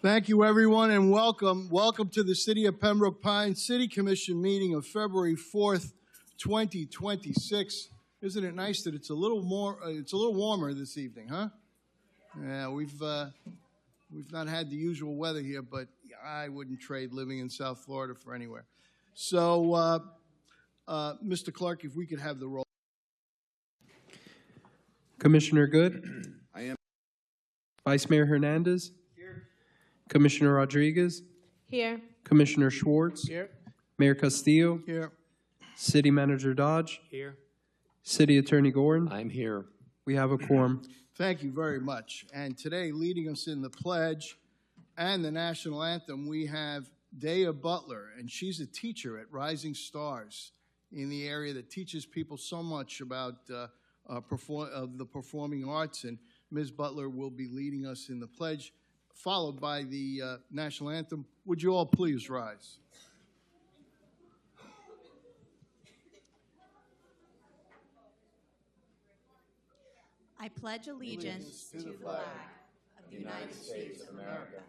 Thank you, everyone, and welcome. Welcome to the City of Pembroke Pines City Commission meeting of February 4th, 2026. Isn't it nice that it's a little warmer this evening, huh? Yeah, we've not had the usual weather here, but I wouldn't trade living in South Florida for anywhere. So, Mr. Clark, if we could have the roll. Commissioner Good? I am. Vice Mayor Hernandez? Here. Commissioner Rodriguez? Here. Commissioner Schwartz? Here. Mayor Castillo? Here. City Manager Dodge? Here. City Attorney Gorin? I'm here. We have a quorum. Thank you very much. And today, leading us in the pledge and the national anthem, we have Dea Butler, and she's a teacher at Rising Stars in the area that teaches people so much about the performing arts. And Ms. Butler will be leading us in the pledge, followed by the national anthem. Would you all please rise? I pledge allegiance to the flag of the United States of America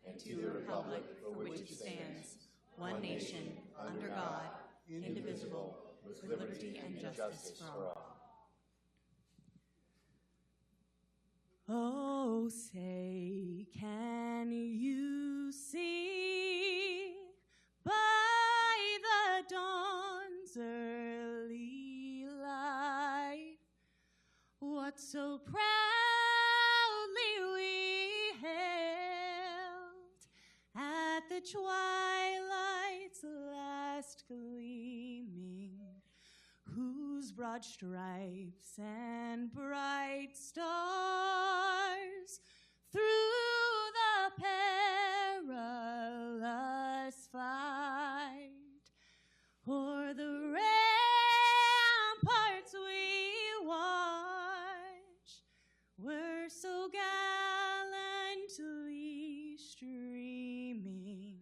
and to the republic for which it stands, one nation, under God, indivisible, with liberty and justice for all. Oh, say, can you see by the dawn's early light what so proudly we hailed at the twilight's last gleaming, whose broad stripes and bright stars through the perilous fight o'er the ramparts we watch were so gallantly streaming,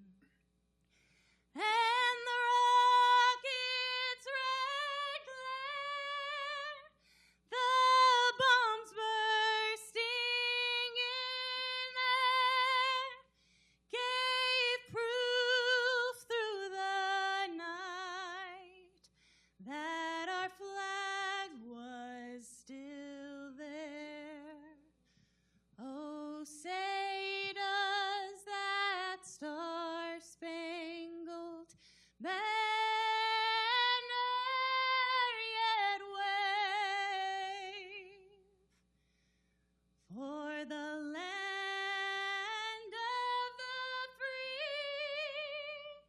and the rocket's red glare, the bombs bursting in air, gave proof through the night that our flag was still there. Oh, say does that star-spangled banner yet wave for the land of the free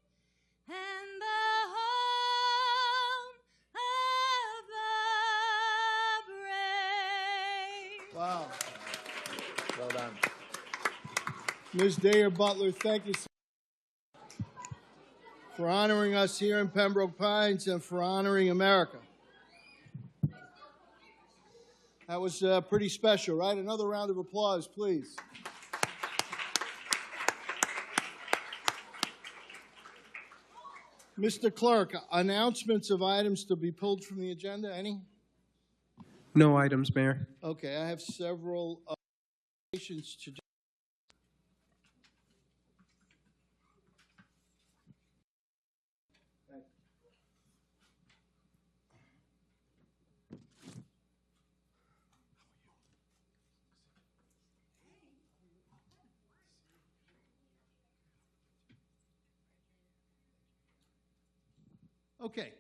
and the home of the brave? Wow. Well done. Ms. Dea Butler, thank you so much for honoring us here in Pembroke Pines and for honoring America. That was pretty special, right? Another round of applause, please. Mr. Clerk, announcements of items to be pulled from the agenda, any? No items, Mayor. Okay, I have several applications to. Okay.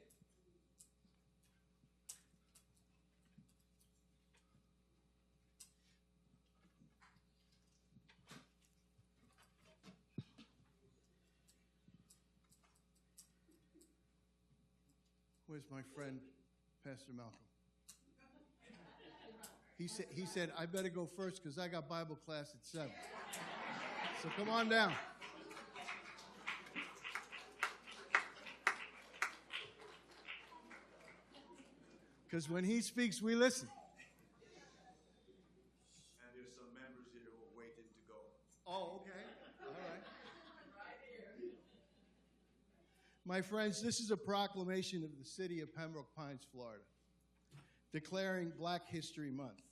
Where's my friend, Pastor Malcolm? He said, I better go first because I got Bible class at 7. So come on down. Because when he speaks, we listen. And there's some members here who are waiting to go. Oh, okay. All right. My friends, this is a proclamation of the city of Pembroke Pines, Florida, declaring Black History Month.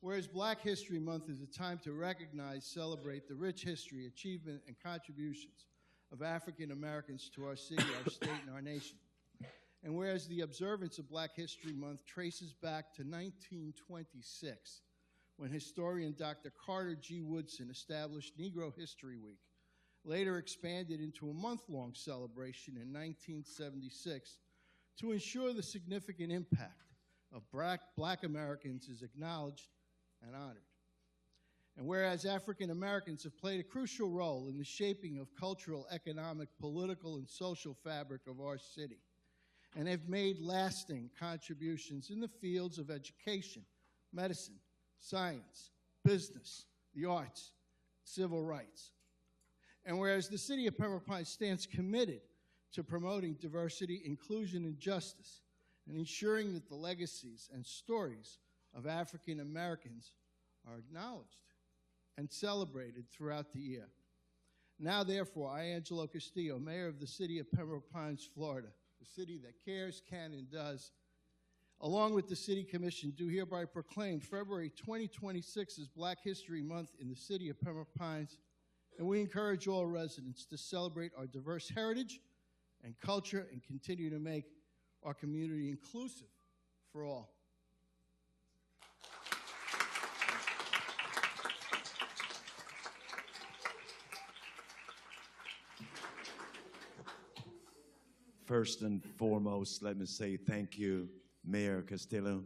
Whereas Black History Month is a time to recognize, celebrate the rich history, achievement, and contributions of African Americans to our city, our state, and our nation. And whereas the observance of Black History Month traces back to 1926, when historian Dr. Carter G. Woodson established Negro History Week, later expanded into a month-long celebration in 1976 to ensure the significant impact of Black Americans is acknowledged and honored. And whereas African Americans have played a crucial role in the shaping of cultural, economic, political, and social fabric of our city, and have made lasting contributions in the fields of education, medicine, science, business, the arts, civil rights. And whereas the city of Pembroke Pines stands committed to promoting diversity, inclusion, and justice, and ensuring that the legacies and stories of African Americans are acknowledged and celebrated throughout the year. Now, therefore, I, Angelo Castillo, Mayor of the city of Pembroke Pines, Florida, the city that cares, can, and does, along with the City Commission, do hereby proclaim February 2026 as Black History Month in the city of Pembroke Pines, and we encourage all residents to celebrate our diverse heritage and culture and continue to make our community inclusive for all. First and foremost, let me say thank you, Mayor Castillo,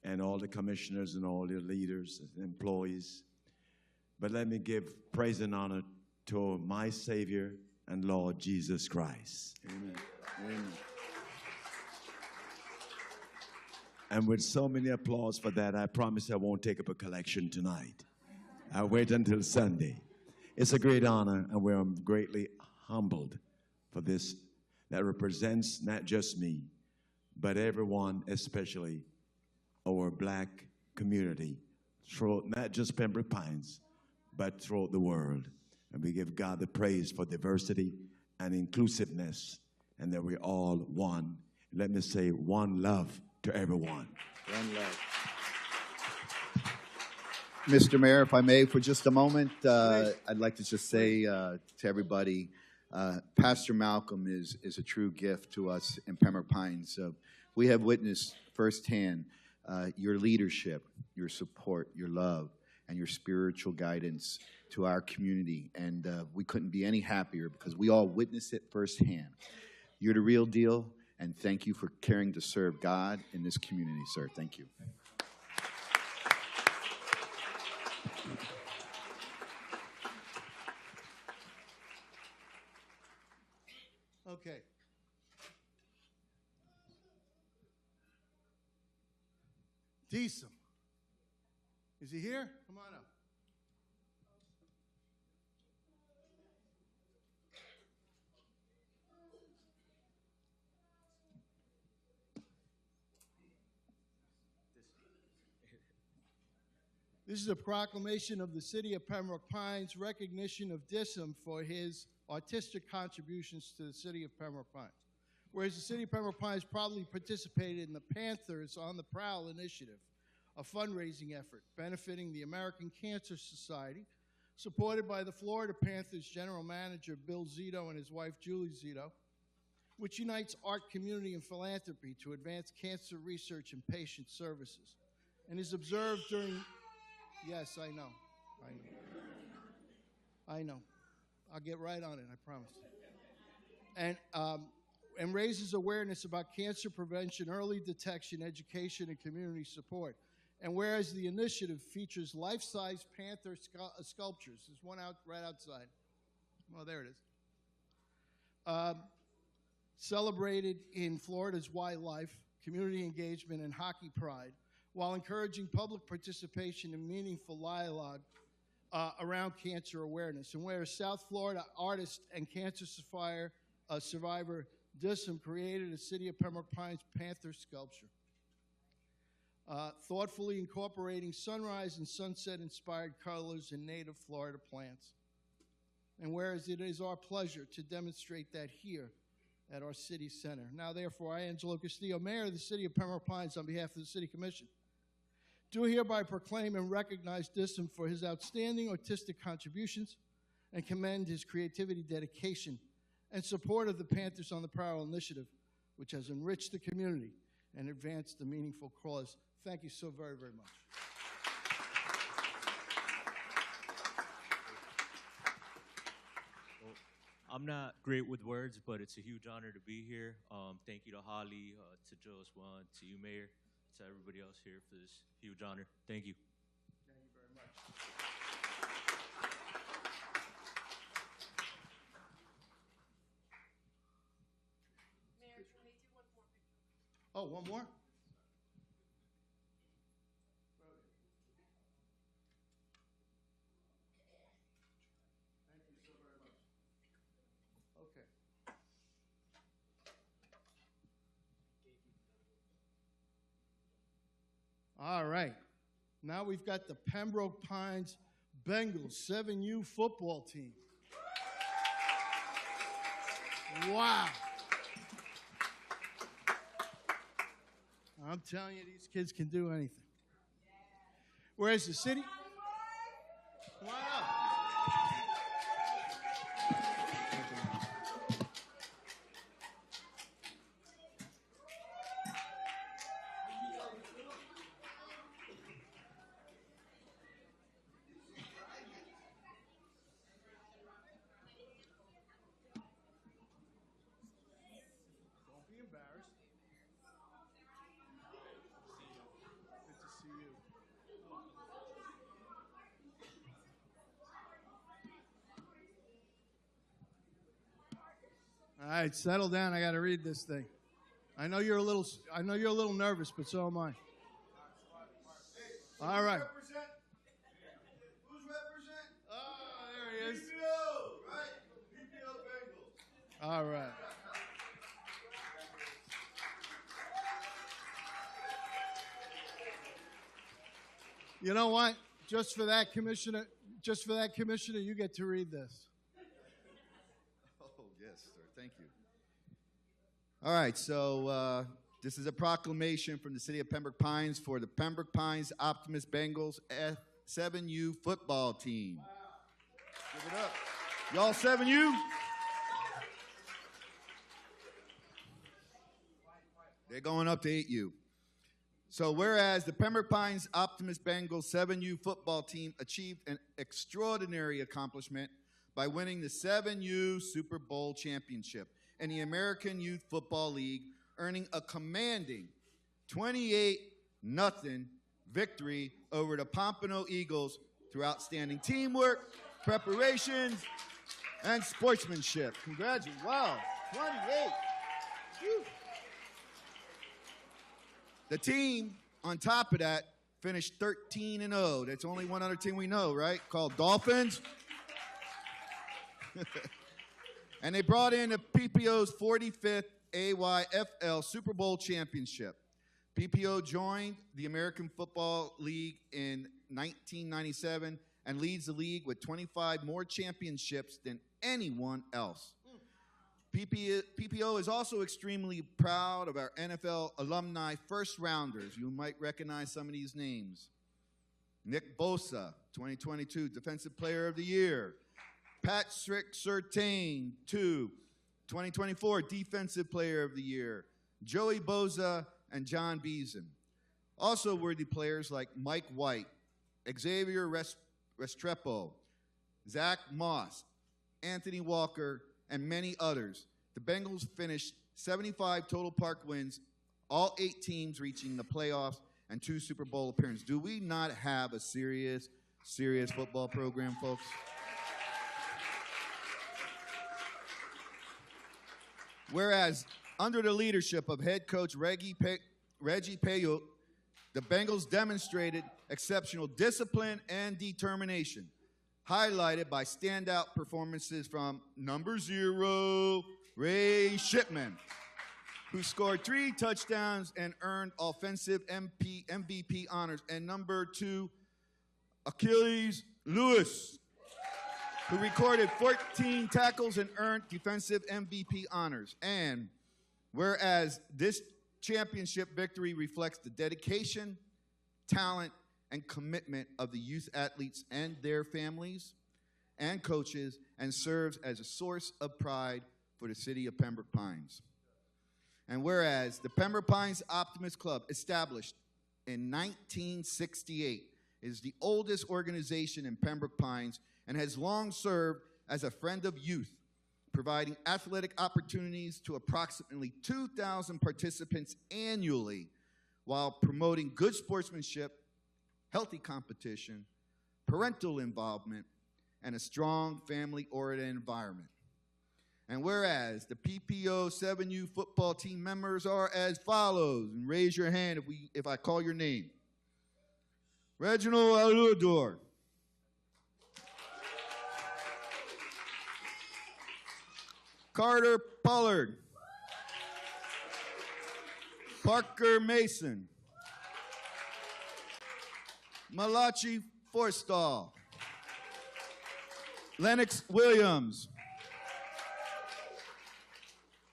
and all the commissioners and all the leaders and employees. But let me give praise and honor to my Savior and Lord Jesus Christ. Amen. Amen. And with so many applause for that, I promise I won't take up a collection tonight. I'll wait until Sunday. It's a great honor, and we're greatly humbled for this that represents not just me, but everyone, especially our Black community, throughout not just Pembroke Pines, but throughout the world. And we give God the praise for diversity and inclusiveness, and that we're all one. Let me say one love to everyone. One love. Mr. Mayor, if I may, for just a moment, I'd like to just say to everybody, Pastor Malcolm is a true gift to us in Pembroke Pines. We have witnessed firsthand your leadership, your support, your love, and your spiritual guidance to our community. And we couldn't be any happier because we all witnessed it firsthand. You're the real deal, and thank you for caring to serve God in this community, sir. Thank you. Okay. Deesum. Is he here? Come on up. This is a proclamation of the city of Pembroke Pines, recognition of Deesum for his artistic contributions to the city of Pembroke Pines. Whereas the city of Pembroke Pines proudly participated in the Panthers on the Prowl initiative, a fundraising effort benefiting the American Cancer Society, supported by the Florida Panthers general manager Bill Zito and his wife Julie Zito, which unites art, community, and philanthropy to advance cancer research and patient services, and is observed during... Yes, I know. I know. I'll get right on it, I promise. And raises awareness about cancer prevention, early detection, education, and community support. And whereas the initiative features life-size panther sculptures, there's one right outside. Oh, there it is. Celebrated in Florida's wildlife, community engagement, and hockey pride, while encouraging public participation and meaningful dialogue around cancer awareness. And whereas South Florida artist and cancer survivor Deesum created a City of Pembroke Pines Panther sculpture, thoughtfully incorporating sunrise and sunset-inspired colors and native Florida plants. And whereas it is our pleasure to demonstrate that here at our city center. Now, therefore, I, Angelo Castillo, Mayor of the City of Pembroke Pines, on behalf of the City Commission, do hereby proclaim and recognize Disson for his outstanding artistic contributions and commend his creativity, dedication, and support of the Panthers on the Prowl initiative, which has enriched the community and advanced the meaningful cause. Thank you so very, very much. I'm not great with words, but it's a huge honor to be here. Thank you to Holly, to Joe Swan, to you, Mayor, to everybody else here for this huge honor. Thank you. Thank you very much. Mayor, can we do one more picture? Oh, one more? Thank you so very much. Okay. All right. Now we've got the Pembroke Pines Bengals 7U football team. Wow. I'm telling you, these kids can do anything. Whereas the city. Wow. Don't be embarrassed. Good to see you. All right, settle down. I got to read this thing. I know you're a little nervous, but so am I. All right. Who's represent? Oh, there he is. PPO, right? PPO Bengals. All right. You know what? Just for that, Commissioner, you get to read this. Oh, yes, sir. Thank you. All right, so this is a proclamation from the city of Pembroke Pines for the Pembroke Pines Optimist Bengals F7U football team. Wow. Give it up. Y'all 7U? They're going up to 8U. So whereas the Pembroke Pines Optimist Bengals 7U football team achieved an extraordinary accomplishment by winning the 7U Super Bowl championship in the American Youth Football League, earning a commanding 28-0 victory over the Pompano Eagles through outstanding teamwork, preparations, and sportsmanship. Congratulations. Wow, 28. Whew. The team, on top of that, finished 13-0. That's only one other team we know, right? Called Dolphins. And they brought in the PPO's 45th AYFL Super Bowl championship. PPO joined the American Football League in 1997 and leads the league with 25 more championships than anyone else. PPO is also extremely proud of our NFL alumni first rounders. You might recognize some of these names. Nick Bosa, 2022 Defensive Player of the Year. Patrick Surtain, 2024 Defensive Player of the Year. Joey Bosa and John Beeson. Also worthy players like Mike White, Xavier Restrepo, Zach Moss, Anthony Walker, and many others. The Bengals finished 75 total park wins, all 8 teams reaching the playoffs and 2 Super Bowl appearances. Do we not have a serious football program, folks? Whereas, under the leadership of head coach Reggie Payot, the Bengals demonstrated exceptional discipline and determination, highlighted by standout performances from number 0, Ray Shipman, who scored 3 touchdowns and earned offensive MVP honors, and number 2, Achilles Lewis, who recorded 14 tackles and earned defensive MVP honors. And whereas this championship victory reflects the dedication, talent, and commitment of the youth athletes and their families and coaches, and serves as a source of pride for the city of Pembroke Pines. And whereas the Pembroke Pines Optimist Club, established in 1968, is the oldest organization in Pembroke Pines and has long served as a friend of youth, providing athletic opportunities to approximately 2,000 participants annually while promoting good sportsmanship, healthy competition, parental involvement, and a strong family-oriented environment. And whereas the PPO 7U football team members are as follows, and raise your hand if I call your name. Reginald Aludor. Carter Pollard. Parker Mason. Malachi Forstall. Lennox Williams.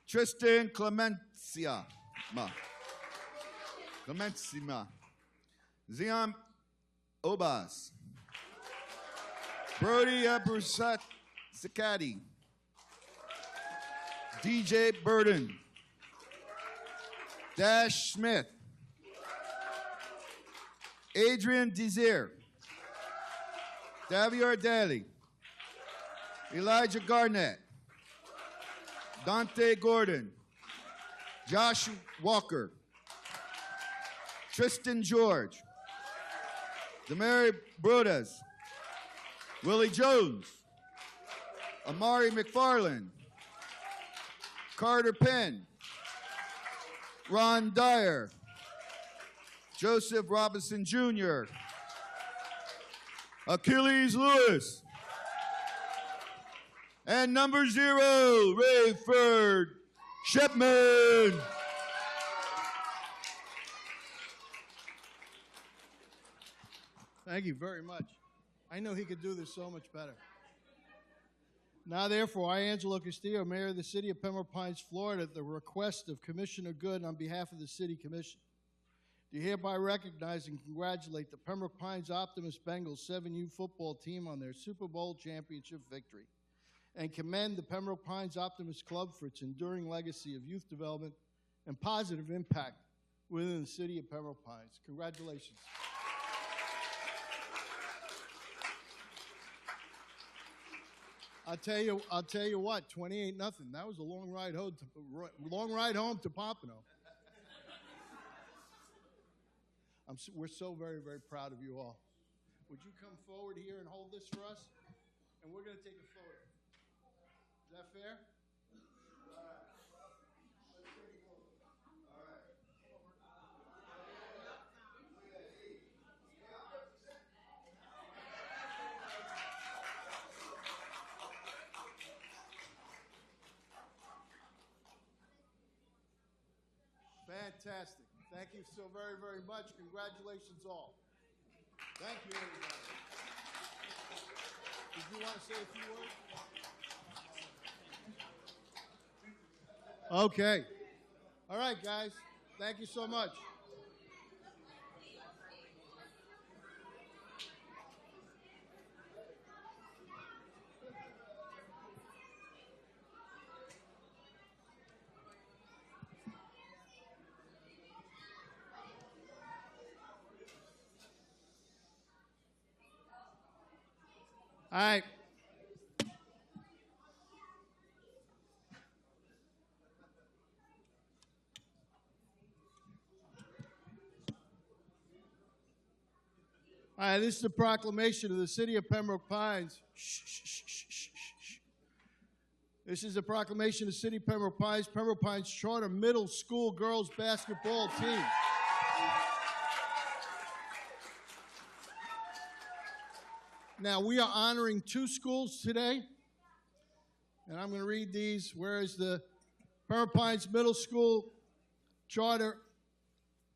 Tristan Clemencia. Zion Obas. Brody Abrusat Sakati. DJ Burden. Dash Smith. Adrian Desir. Davier Daly. Elijah Garnett. Dante Gordon. Josh Walker. Tristan George. Demary Brodas. Willie Jones. Amari McFarland. Carter Penn. Ron Dyer. Joseph Robinson Jr. Achilles Lewis. And number 0, Rayford Shepman. Thank you very much. I know he could do this so much better. Now, therefore, I, Angelo Castillo, Mayor of the City of Pembroke Pines, Florida, at the request of Commissioner Good on behalf of the City Commission, do hereby recognize and congratulate the Pembroke Pines Optimist Bengals 7U football team on their Super Bowl championship victory, and commend the Pembroke Pines Optimist Club for its enduring legacy of youth development and positive impact within the City of Pembroke Pines. Congratulations. I'll tell you what, 28-0. That was a long ride home to Pompano. We're so very, very proud of you all. Would you come forward here and hold this for us? And we're going to take a photo. Is that fair? Fantastic. Thank you so very, very much. Congratulations all. Thank you, everybody. Did you want to say a few words? Okay. All right, guys. Thank you so much. All right. All right, this is the proclamation of the City of Pembroke Pines. This is a proclamation of the City of Pembroke Pines Charter Middle School girls basketball team. Now, we are honoring 2 schools today, and I'm going to read these. Whereas the Pembroke Pines Middle School Charter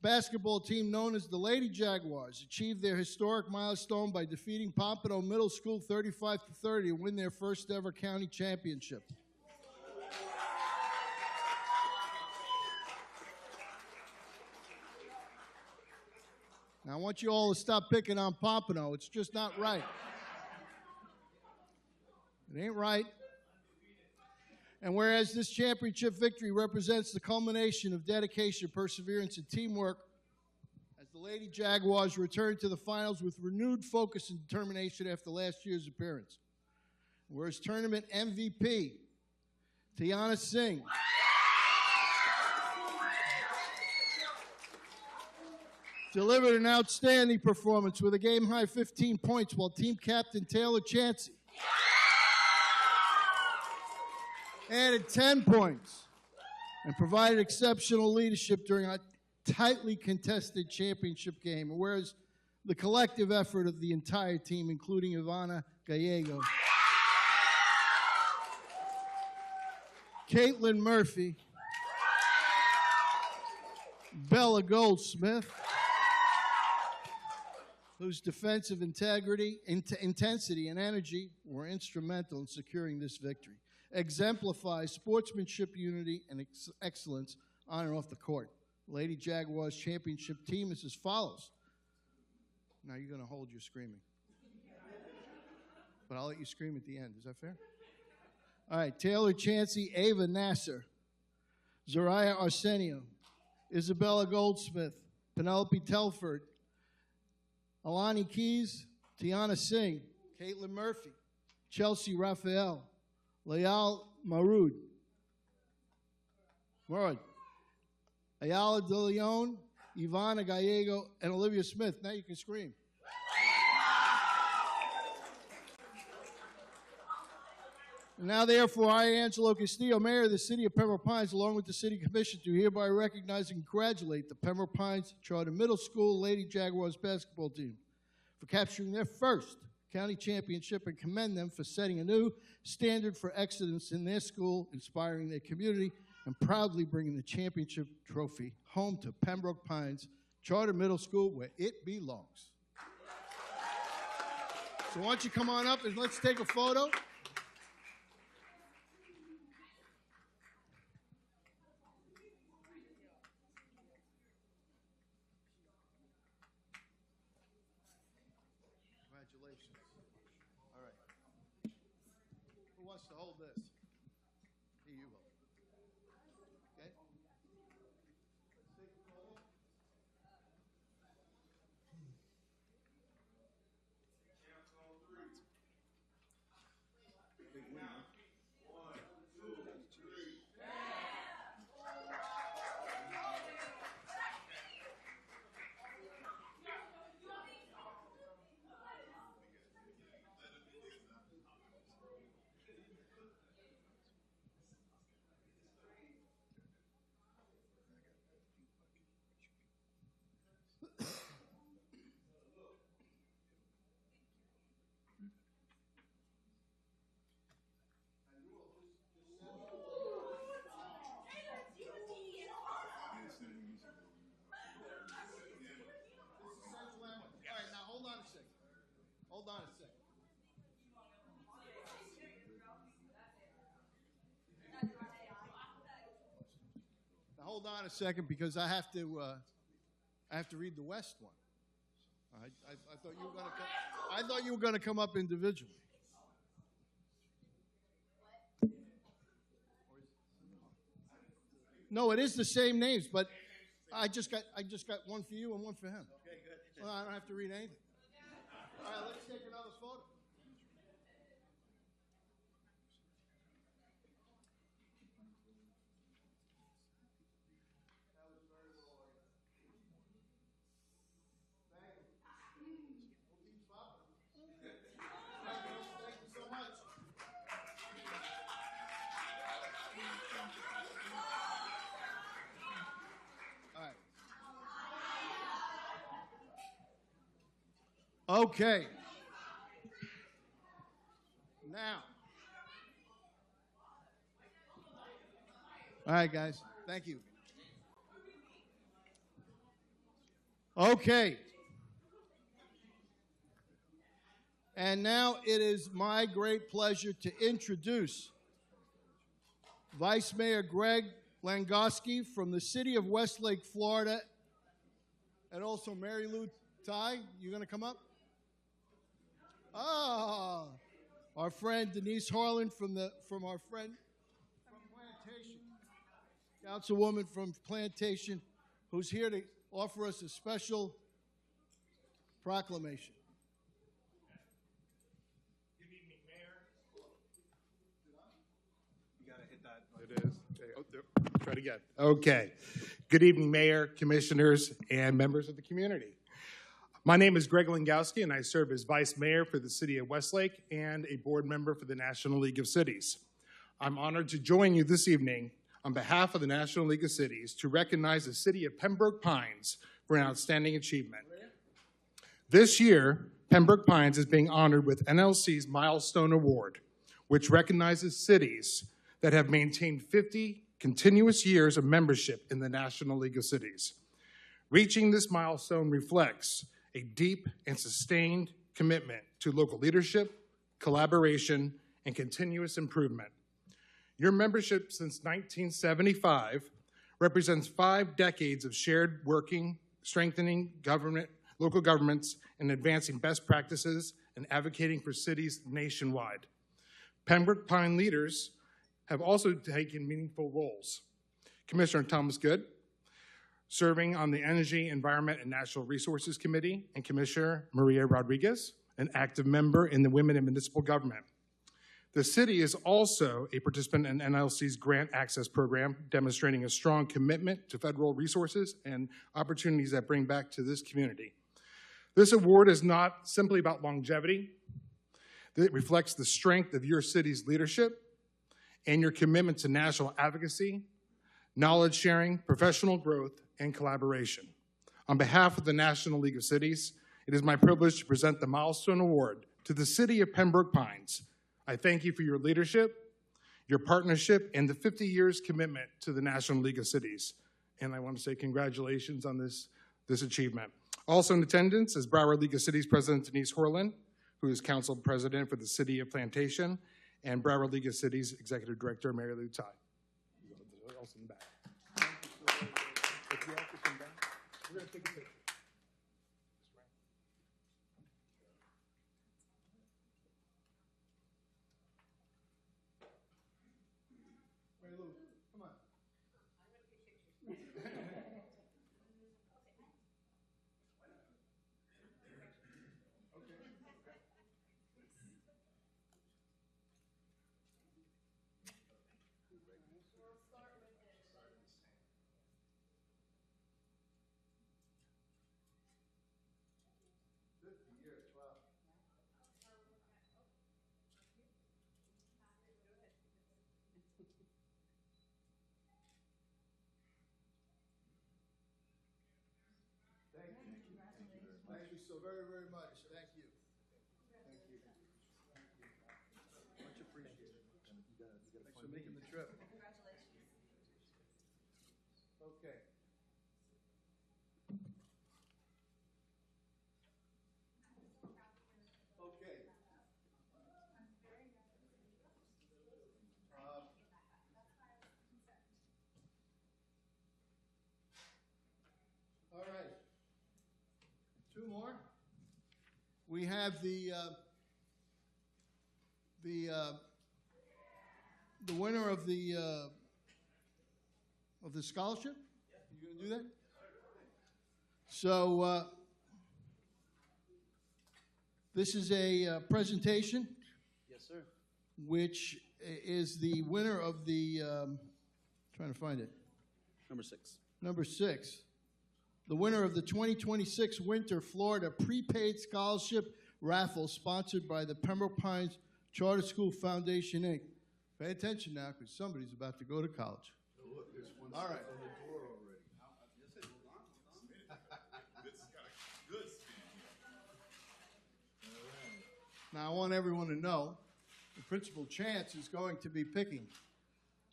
basketball team, known as the Lady Jaguars, achieved their historic milestone by defeating Pompano Middle School 35-30 and win their first ever county championship. Now, I want you all to stop picking on Pompano. It's just not right. It ain't right. And whereas this championship victory represents the culmination of dedication, perseverance, and teamwork, as the Lady Jaguars return to the finals with renewed focus and determination after last year's appearance. Whereas tournament MVP, Tiana Singh, delivered an outstanding performance with a game-high 15 points, while team captain Taylor Chansey added 10 points and provided exceptional leadership during a tightly contested championship game. Whereas the collective effort of the entire team, including Ivana Gallego, Caitlin Murphy, Bella Goldsmith, whose defensive integrity, intensity, and energy were instrumental in securing this victory, exemplifies sportsmanship, unity, and excellence on and off the court. Lady Jaguars championship team is as follows. Now you're going to hold your screaming. But I'll let you scream at the end. Is that fair? All right, Taylor Chansey, Ava Nasser, Zariah Arsenio, Isabella Goldsmith, Penelope Telford, Alani Keys, Tiana Singh, Caitlin Murphy, Chelsea Raphael, Layal Marud, Ayala De Leon, Ivana Gallego, and Olivia Smith. Now you can scream. And now, therefore, I, Angelo Castillo, Mayor of the City of Pembroke Pines, along with the City Commission, do hereby recognize and congratulate the Pembroke Pines Charter Middle School Lady Jaguars basketball team for capturing their first county championship and commend them for setting a new standard for excellence in their school, inspiring their community, and proudly bringing the championship trophy home to Pembroke Pines Charter Middle School, where it belongs. So why don't you come on up and let's take a photo. Congratulations. All right. Who wants to hold this? Here you will. Okay? Let's take a photo. All right, now hold on a second. Hold on a second. Now hold on a second, because I have to read the West one. I thought you were going to come. I thought you were going to come up individually. No, it is the same names, but I just got one for you and one for him. Okay, good. Well, I don't have to read anything. All right, let's take another photo. Thank you so much. All right. Okay. Now. All right, guys. Thank you. Okay. And now it is my great pleasure to introduce Vice Mayor Greg Langosky from the city of Westlake, Florida, and also Mary Lou Ty, you going to come up? Ah, our friend Denise Harlan from our friend from Plantation, Councilwoman from Plantation, who's here to offer us a special proclamation. Good evening, Mayor. You gotta hit that. It is. Okay. Oh, there. Try it again. Okay. Good evening, Mayor, Commissioners, and members of the community. My name is Greg Langowski, and I serve as Vice Mayor for the City of Westlake and a board member for the National League of Cities. I'm honored to join you this evening on behalf of the National League of Cities to recognize the City of Pembroke Pines for an outstanding achievement. This year, Pembroke Pines is being honored with NLC's Milestone Award, which recognizes cities that have maintained 50 continuous years of membership in the National League of Cities. Reaching this milestone reflects a deep and sustained commitment to local leadership, collaboration, and continuous improvement. Your membership since 1975 represents 5 decades of shared working, strengthening local governments, and advancing best practices and advocating for cities nationwide. Pembroke Pine leaders have also taken meaningful roles. Commissioner Thomas Good, serving on the Energy, Environment, and Natural Resources Committee, and Commissioner Maria Rodriguez, an active member in the Women in Municipal Government. The city is also a participant in NLC's Grant Access Program, demonstrating a strong commitment to federal resources and opportunities that bring back to this community. This award is not simply about longevity. It reflects the strength of your city's leadership and your commitment to national advocacy, knowledge sharing, professional growth, and collaboration. On behalf of the National League of Cities, it is my privilege to present the Milestone Award to the City of Pembroke Pines. I thank you for your leadership, your partnership, and the 50 years commitment to the National League of Cities. And I want to say congratulations on this achievement. Also in attendance is Broward League of Cities President Denise Harlan, who is Council President for the City of Plantation, and Broward League of Cities Executive Director Mary Lou Tai. Also in the back. If you have to come back, we're going to take a picture. Mary Lou, come on. Thank you so very, very much. Thank you. Thank you. Much appreciated. Thanks for making the trip. Okay. Okay. All right. 2 more. We have the winner of the scholarship. You gonna do that? So this is a presentation. Yes, sir. Which is the winner of the trying to find it. Number 6. Number 6. The winner of the 2026 Winter Florida Prepaid Scholarship Raffle, sponsored by the Pembroke Pines Charter School Foundation, Inc. Pay attention now, because somebody's about to go to college. All right. Now, I want everyone to know the Principal Chance is going to be picking.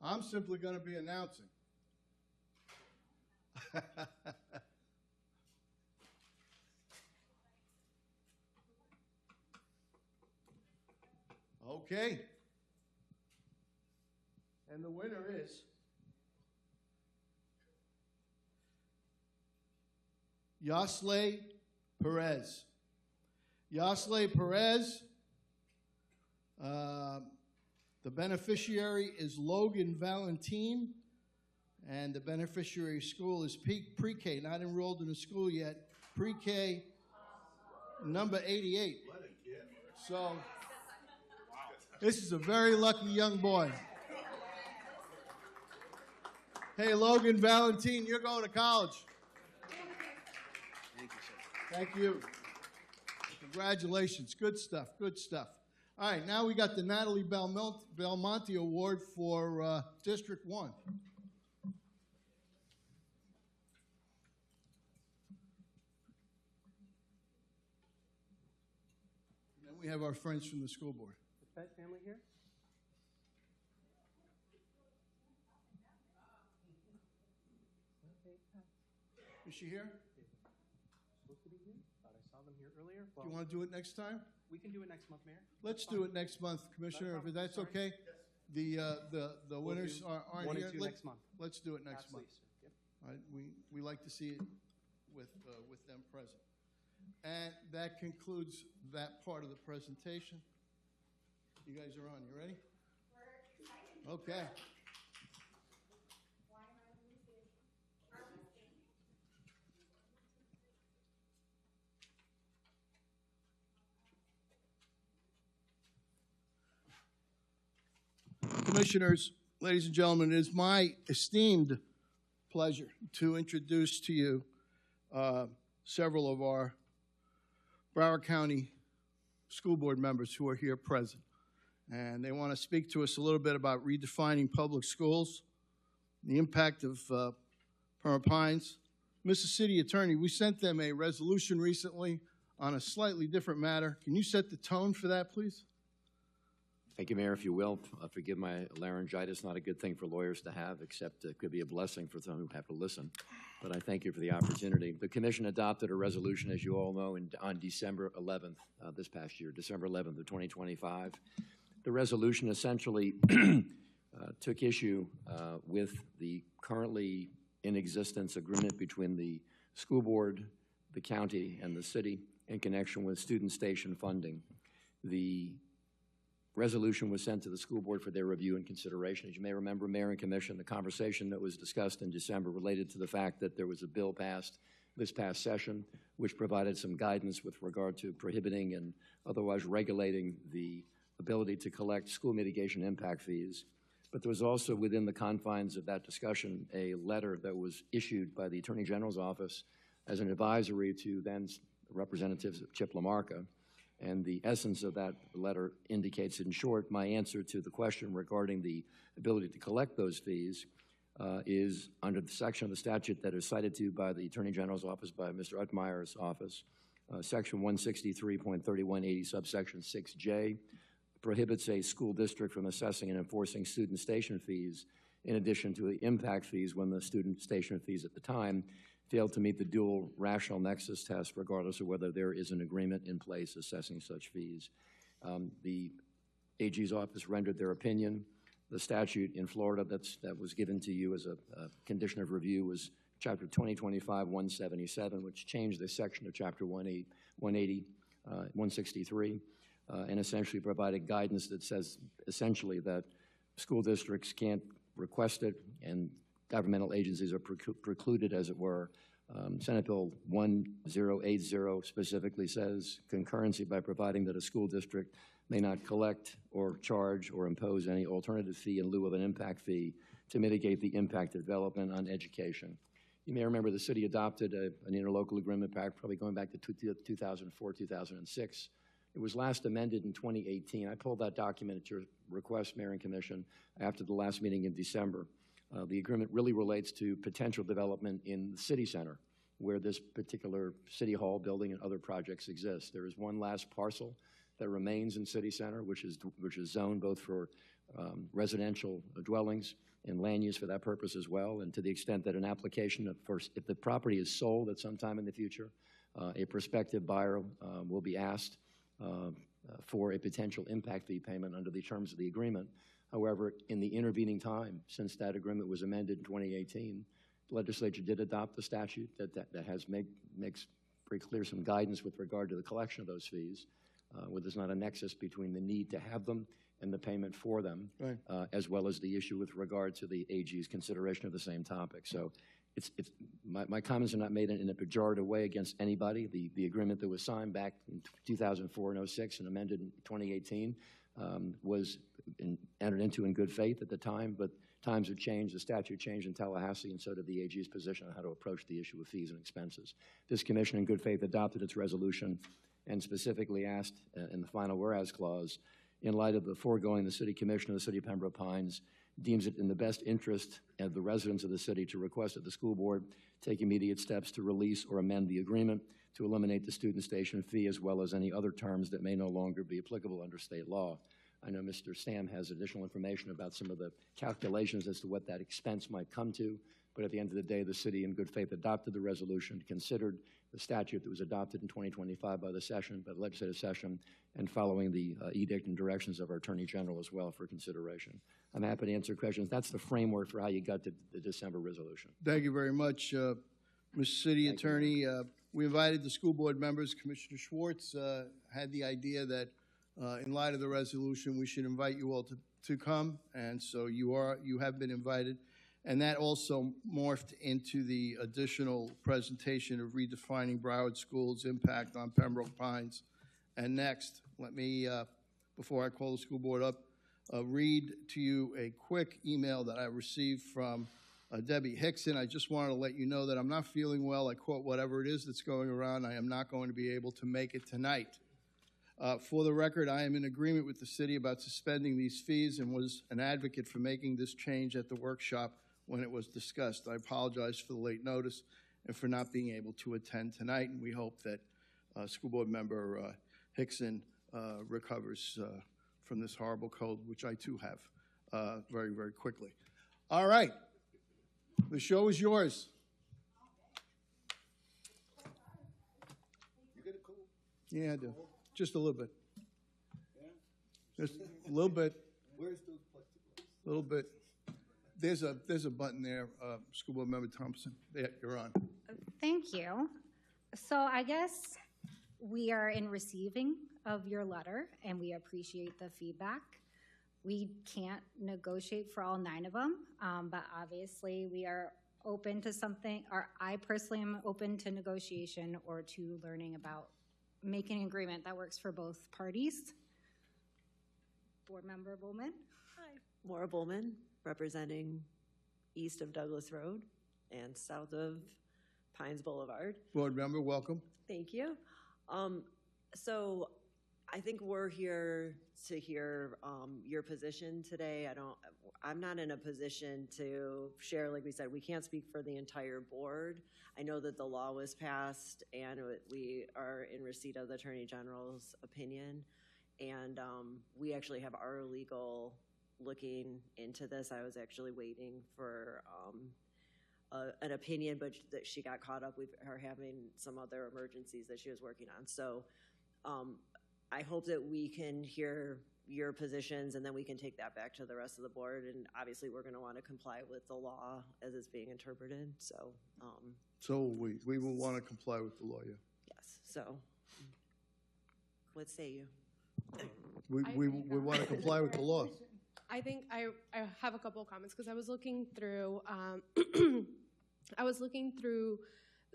I'm simply going to be announcing. Okay. And the winner is Yosley Perez. Yosley Perez. The beneficiary is Logan Valentine, and the beneficiary school is pre-K, not enrolled in the school yet, pre-K number 88. So this is a very lucky young boy. Hey, Logan Valentine, you're going to college. Thank you, sir. Thank you. Congratulations. Good stuff. Good stuff. All right, now we got the Natalie Belmonte Award for District 1. And then we have our friends from the school board. Is that family here? Is she here? Supposed to be here? Thought I saw them here earlier. Do you want to do it next time? We can do it next month, Mayor. Let's do it next month, Commissioner, if that's okay. The winners aren't One here. and two next month. Let's do it next month. Absolutely, sir. Yep. All right, we like to see it with them present. And that concludes that part of the presentation. You guys are on. You ready? Okay. Commissioners, ladies and gentlemen, it is my esteemed pleasure to introduce to you several of our Broward County School Board members who are here present. And they want to speak to us a little bit about redefining public schools, the impact of Pembroke Pines. Mrs. City Attorney, we sent them a resolution recently on a slightly different matter. Can you set the tone for that, please? Thank you, Mayor. If you will, forgive my laryngitis, not a good thing for lawyers to have, except it could be a blessing for some who have to listen. But I thank you for the opportunity. The Commission adopted a resolution, as you all know, on December 11th, this past year, December 11th of 2025. The resolution essentially took issue with the currently in existence agreement between the school board, the county, and the city in connection with student station funding. The resolution was sent to the school board for their review and consideration. As you may remember, Mayor and Commission, the conversation that was discussed in December related to the fact that there was a bill passed this past session which provided some guidance with regard to prohibiting and otherwise regulating the ability to collect school mitigation impact fees. But there was also within the confines of that discussion a letter that was issued by the Attorney General's office as an advisory to then representatives of Chip LaMarca. And the essence of that letter indicates, in short, my answer to the question regarding the ability to collect those fees is under the section of the statute that is cited to by the Attorney General's office, by Mr. Utmeyer's office, section 163.3180, subsection 6J, prohibits a school district from assessing and enforcing student station fees in addition to the impact fees when the student station fees at the time failed to meet the dual rational nexus test, regardless of whether there is an agreement in place assessing such fees. The AG's office rendered their opinion. The statute in Florida that was given to you as a condition of review was Chapter 2025-177, which changed this section of Chapter 163, and essentially provided guidance that says essentially that school districts can't request it and governmental agencies are precluded, as it were. Senate Bill 1080 specifically says concurrency by providing that a school district may not collect or charge or impose any alternative fee in lieu of an impact fee to mitigate the impact of development on education. You may remember the city adopted an interlocal agreement back, probably going back to 2004, 2006. It was last amended in 2018. I pulled that document at your request, Mayor and Commission, after the last meeting in December. The agreement really relates to potential development in the city center, where this particular city hall building and other projects exist. There is one last parcel that remains in city center, which is zoned both for residential dwellings and land use for that purpose as well. And to the extent that an application, if the property is sold at some time in the future, a prospective buyer will be asked for a potential impact fee payment under the terms of the agreement. However, in the intervening time, since that agreement was amended in 2018, the legislature did adopt the statute that makes very clear some guidance with regard to the collection of those fees, where there's not a nexus between the need to have them and the payment for them, Right. as well as the issue with regard to the AG's consideration of the same topic. So my comments are not made in a pejorative way against anybody. The agreement that was signed back in 2004 and 06 and amended in 2018 was entered into in good faith at the time, but times have changed, the statute changed in Tallahassee, and so did the AG's position on how to approach the issue of fees and expenses. This commission in good faith adopted its resolution and specifically asked in the final whereas clause, in light of the foregoing, the City Commission of the City of Pembroke Pines deems it in the best interest of the residents of the city to request that the school board take immediate steps to release or amend the agreement to eliminate the student station fee as well as any other terms that may no longer be applicable under state law. I know Mr. Sam has additional information about some of the calculations as to what that expense might come to, but at the end of the day, the city in good faith adopted the resolution, considered the statute that was adopted in 2025 by the legislative session, and following the edict and directions of our Attorney General as well for consideration. I'm happy to answer questions. That's the framework for how you got to the December resolution. Thank you very much, Mr. City Attorney. We invited the school board members. Commissioner Schwartz had the idea that in light of the resolution, we should invite you all to come, and so you have been invited. And that also morphed into the additional presentation of redefining Broward School's impact on Pembroke Pines. And next, let me, before I call the school board up, read to you a quick email that I received from Debbie Hickson. I just wanted to let you know that I'm not feeling well. I caught whatever it is that's going around. I am not going to be able to make it tonight. For the record, I am in agreement with the city about suspending these fees and was an advocate for making this change at the workshop when it was discussed. I apologize for the late notice and for not being able to attend tonight, and we hope that School Board Member Hickson recovers from this horrible cold, which I too have, very, very quickly. All right. The show is yours. You get a cold? Yeah, I do. Just a little bit. Just a little bit. Where's those plexiglass? A little bit. There's a button there, School Board Member Thompson. Yeah, you're on. Thank you. So I guess we are in receiving of your letter, and we appreciate the feedback. We can't negotiate for all 9 of them, but obviously we are open to something, or I personally am open to negotiation or to learning about making an agreement that works for both parties. Board Member Bowman. Hi. Maura Bowman, representing east of Douglas Road and south of Pines Boulevard. Board Member, welcome. Thank you. So I think we're here to hear your position today. I'm not in a position to share, like we said, we can't speak for the entire board. I know that the law was passed and we are in receipt of the Attorney General's opinion. And we actually have our legal looking into this. I was actually waiting for an opinion, but that she got caught up with her having some other emergencies that she was working on. So I hope that we can hear your positions and then we can take that back to the rest of the board. And obviously we're going to want to comply with the law as it's being interpreted. So we will want to comply with the law, yeah. yes. So what say you? We want to comply with the law. I think I have a couple of comments because I was looking through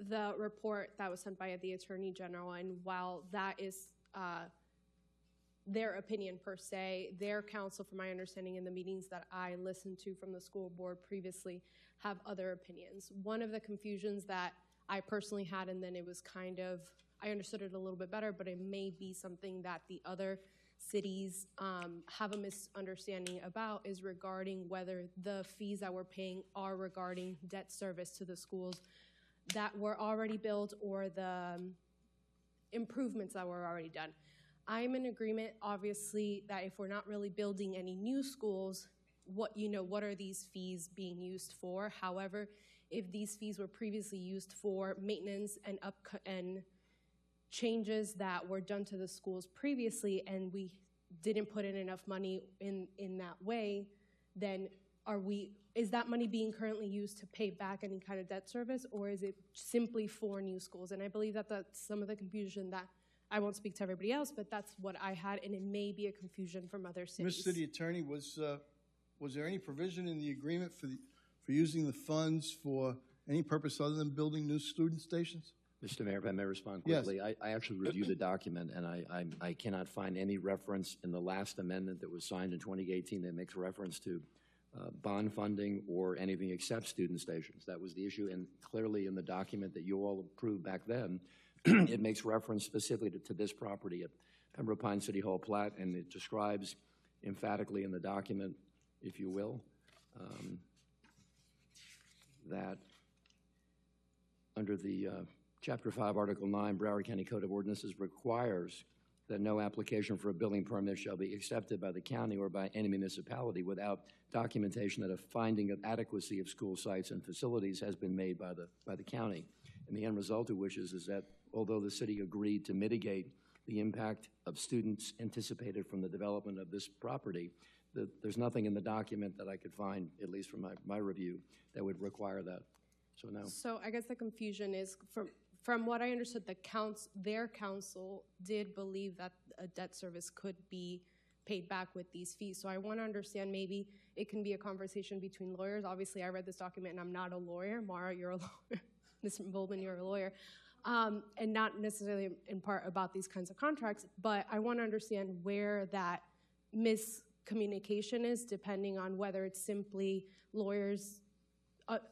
the report that was sent by the Attorney General, and while that is their opinion per se, their counsel, from my understanding in the meetings that I listened to from the school board previously, have other opinions. One of the confusions that I personally had, and then it was kind of, I understood it a little bit better, but it may be something that the other cities have a misunderstanding about, is regarding whether the fees that we're paying are regarding debt service to the schools that were already built or the improvements that were already done. I'm in agreement, obviously, that if we're not really building any new schools, what are these fees being used for? However, if these fees were previously used for maintenance and changes that were done to the schools previously, and we didn't put in enough money in that way, then is that money being currently used to pay back any kind of debt service, or is it simply for new schools? And I believe that that's some of the confusion that, I won't speak to everybody else, but that's what I had, and it may be a confusion from other cities. Ms. City Attorney, was there any provision in the agreement for using the funds for any purpose other than building new student stations? Mr. Mayor, if I may respond Yes. quickly, I actually reviewed the document, and I cannot find any reference in the last amendment that was signed in 2018 that makes reference to bond funding or anything except student stations. That was the issue, and clearly in the document that you all approved back then, it makes reference specifically to this property at Pembroke Pines City Hall plat, and it describes emphatically in the document, if you will, that under the Chapter 5, Article 9, Broward County Code of Ordinances requires that no application for a building permit shall be accepted by the county or by any municipality without documentation that a finding of adequacy of school sites and facilities has been made by the county. And the end result of which is that although the city agreed to mitigate the impact of students anticipated from the development of this property, there's nothing in the document that I could find, at least from my review, that would require that. So no. So I guess the confusion is, from what I understood, their council did believe that a debt service could be paid back with these fees. So I want to understand, maybe it can be a conversation between lawyers. Obviously, I read this document, and I'm not a lawyer. Mara, you're a lawyer. Mr. Bowman, you're a lawyer. And not necessarily in part about these kinds of contracts, but I want to understand where that miscommunication is, depending on whether it's simply lawyers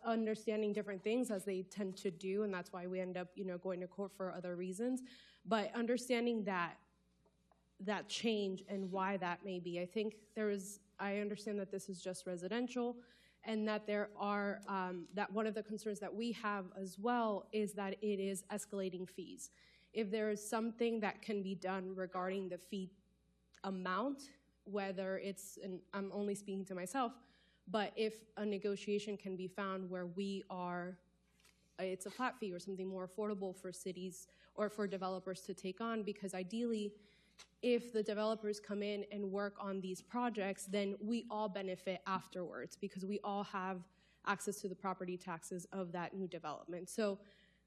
understanding different things, as they tend to do, and that's why we end up, going to court for other reasons. But understanding that change and why that may be, I understand that this is just residential, and that there are that one of the concerns that we have as well is that it is escalating fees. If there is something that can be done regarding the fee amount, whether it's, and I'm only speaking to myself, but if a negotiation can be found where it's a flat fee or something more affordable for cities or for developers to take on, because ideally, if the developers come in and work on these projects, then we all benefit afterwards, because we all have access to the property taxes of that new development. So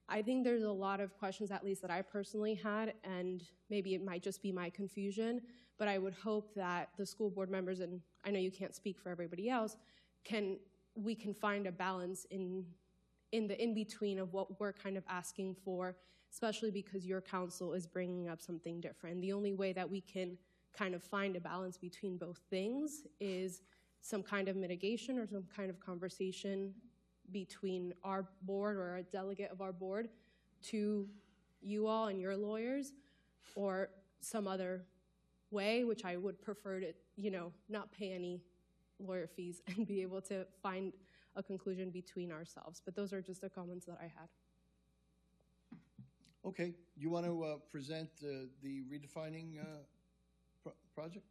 I think there's a lot of questions, at least that I personally had, and maybe it might just be my confusion, but I would hope that the school board members, and I know you can't speak for everybody else, we can find a balance in the in-between of what we're kind of asking for, especially because your council is bringing up something different. The only way that we can kind of find a balance between both things is some kind of mitigation or some kind of conversation between our board or a delegate of our board to you all and your lawyers, or some other way, which I would prefer to, not pay any lawyer fees and be able to find a conclusion between ourselves. But those are just the comments that I had. Okay, you want to present the redefining project?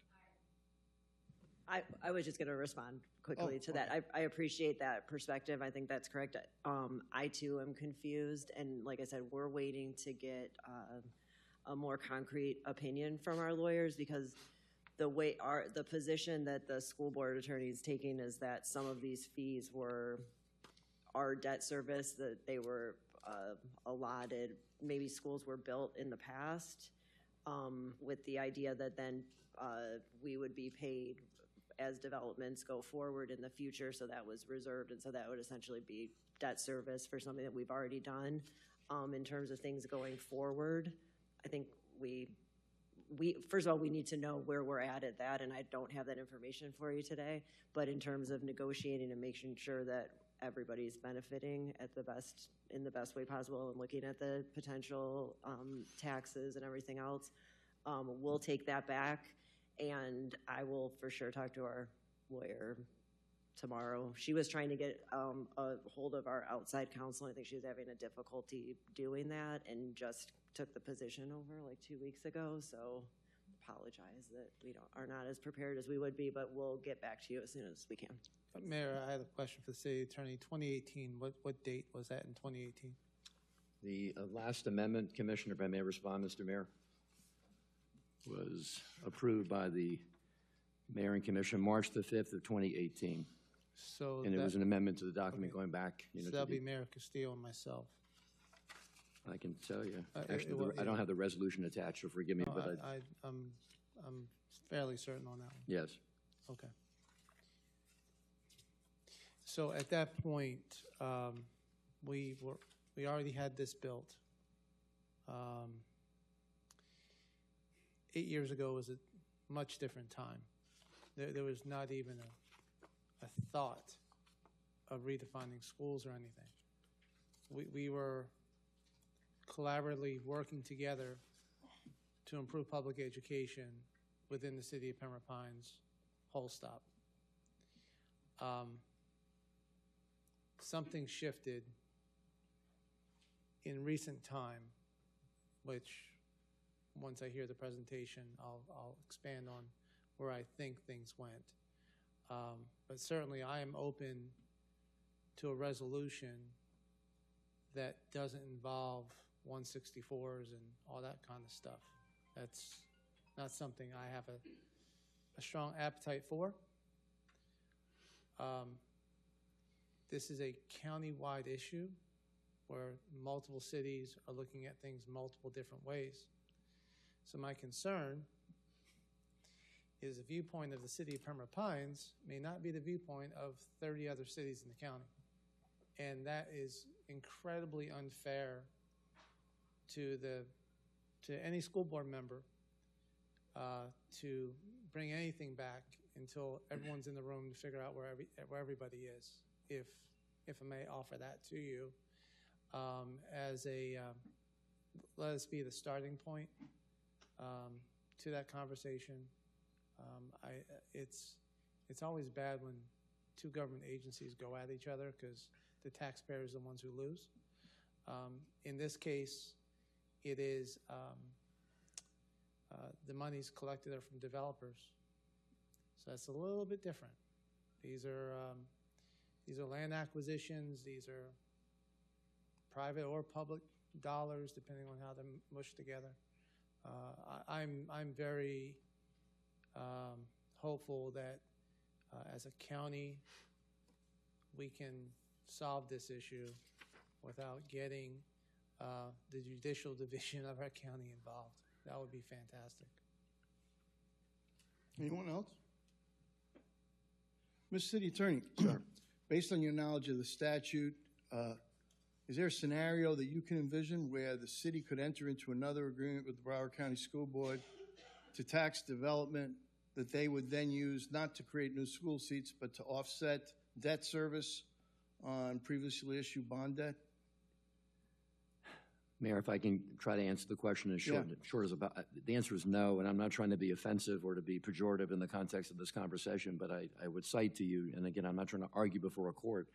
I was just going to respond quickly to that. I appreciate that perspective. I think that's correct. I too am confused, and like I said, we're waiting to get a more concrete opinion from our lawyers, because the position that the school board attorney is taking is that some of these fees were our debt service, that they were allotted. Maybe schools were built in the past with the idea that then we would be paid as developments go forward in the future. So that was reserved, and so that would essentially be debt service for something that we've already done. In terms of things going forward, I think we first of all, we need to know where we're at that, and I don't have that information for you today. But in terms of negotiating and making sure that everybody's benefiting in the best way possible, and looking at the potential taxes and everything else, we'll take that back, and I will for sure talk to our lawyer tomorrow. She was trying to get a hold of our outside counsel. I think she was having a difficulty doing that, and just took the position over like 2 weeks ago. So apologize that we are not as prepared as we would be, but we'll get back to you as soon as we can. Mayor, I had a question for the city attorney. 2018, what date was that in 2018? The last amendment, Commissioner, if I may respond, Mr. Mayor, was approved by the Mayor and Commission March the 5th of 2018. So And it that- was an amendment to the document okay. going back, So to that'll be the, Mayor Castillo and myself. I can tell you. It Actually, will- I don't have the resolution attached, so forgive me, No, but I'm fairly certain on that one. yes. Okay. So at that point, we already had this built. 8 years ago was a much different time. There was not even a thought of redefining schools or anything. We were collaboratively working together to improve public education within the city of Pembroke Pines, whole stop. Something shifted in recent time, which, once I hear the presentation, I'll expand on where I think things went. But certainly I am open to a resolution that doesn't involve 164s and all that kind of stuff. That's not something I have a strong appetite for. This is a county-wide issue where multiple cities are looking at things multiple different ways. So my concern is the viewpoint of the city of Pembroke Pines may not be the viewpoint of 30 other cities in the county. And that is incredibly unfair to any school board member to bring anything back until everyone's in the room to figure out where everybody is. If I may offer that to you as a let us be the starting point to that conversation. It's always bad when two government agencies go at each other because the taxpayer is the ones who lose. In this case, it is the monies collected are from developers, so that's a little bit different. These are land acquisitions. These are private or public dollars, depending on how they're mushed together. I'm very hopeful that as a county, we can solve this issue without getting the judicial division of our county involved. That would be fantastic. Anyone else? Mr. City Attorney, sir, based on your knowledge of the statute, is there a scenario that you can envision where the city could enter into another agreement with the Broward County School Board to tax development that they would then use not to create new school seats, but to offset debt service on previously issued bond debt? Mayor, if I can try to answer the question as short as about, the answer is no, and I'm not trying to be offensive or to be pejorative in the context of this conversation, but I would cite to you, and again, I'm not trying to argue before a court,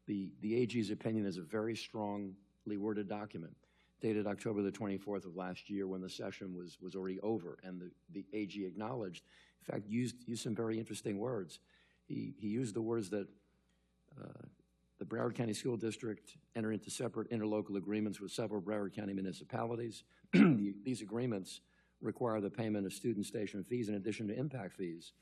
the AG's opinion is a very strongly worded document dated October the 24th of last year when the session was already over, and the AG acknowledged, in fact, used some very interesting words. He used the words that the Broward County School District entered into separate interlocal agreements with several Broward County municipalities. These agreements require the payment of student station fees in addition to impact fees.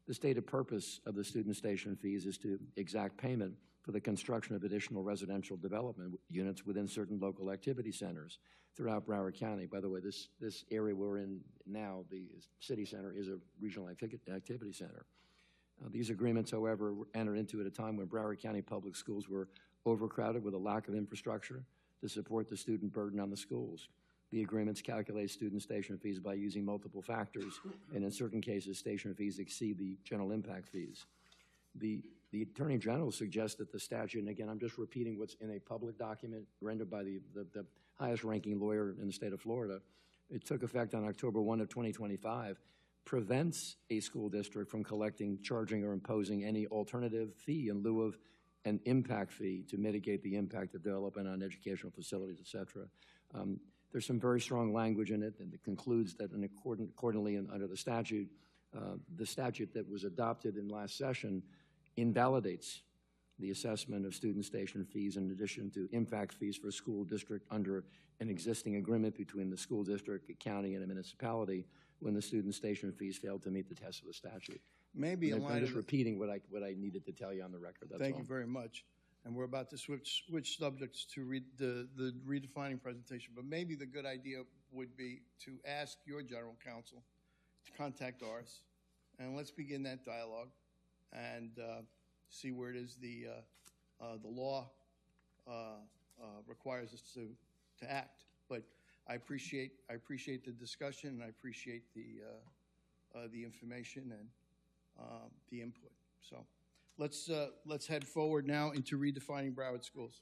The stated purpose of the student station fees is to exact payment for the construction of additional residential development units within certain local activity centers throughout Broward County. By the way, this area we're in now, the city center, is a regional activity center. These agreements, however, were entered into at a time when Broward County public schools were overcrowded with a lack of infrastructure to support the student burden on the schools. The agreements calculate student station fees by using multiple factors, and in certain cases, station fees exceed the general impact fees. The Attorney General suggests that the statute, and again, I'm just repeating what's in a public document rendered by the highest-ranking lawyer in the state of Florida. It took effect on October 1 of 2025, prevents a school district from collecting, charging, or imposing any alternative fee in lieu of an impact fee to mitigate the impact of development on educational facilities, et cetera. There's some very strong language in it, and it concludes that accordingly under the statute that was adopted in last session invalidates the assessment of student station fees in addition to impact fees for a school district under an existing agreement between the school district, a county, and a municipality when the student station fees failed to meet the test of the statute. maybe in I'm light just of, repeating what I needed to tell you on the record, that's all. thank you very much. And we're about to switch subjects to the redefining presentation, but maybe the good idea would be to ask your general counsel to contact ours, and let's begin that dialogue and see where it is the law requires us to act. But I appreciate the discussion, and I appreciate the information and the input. So let's head forward now into redefining Broward schools.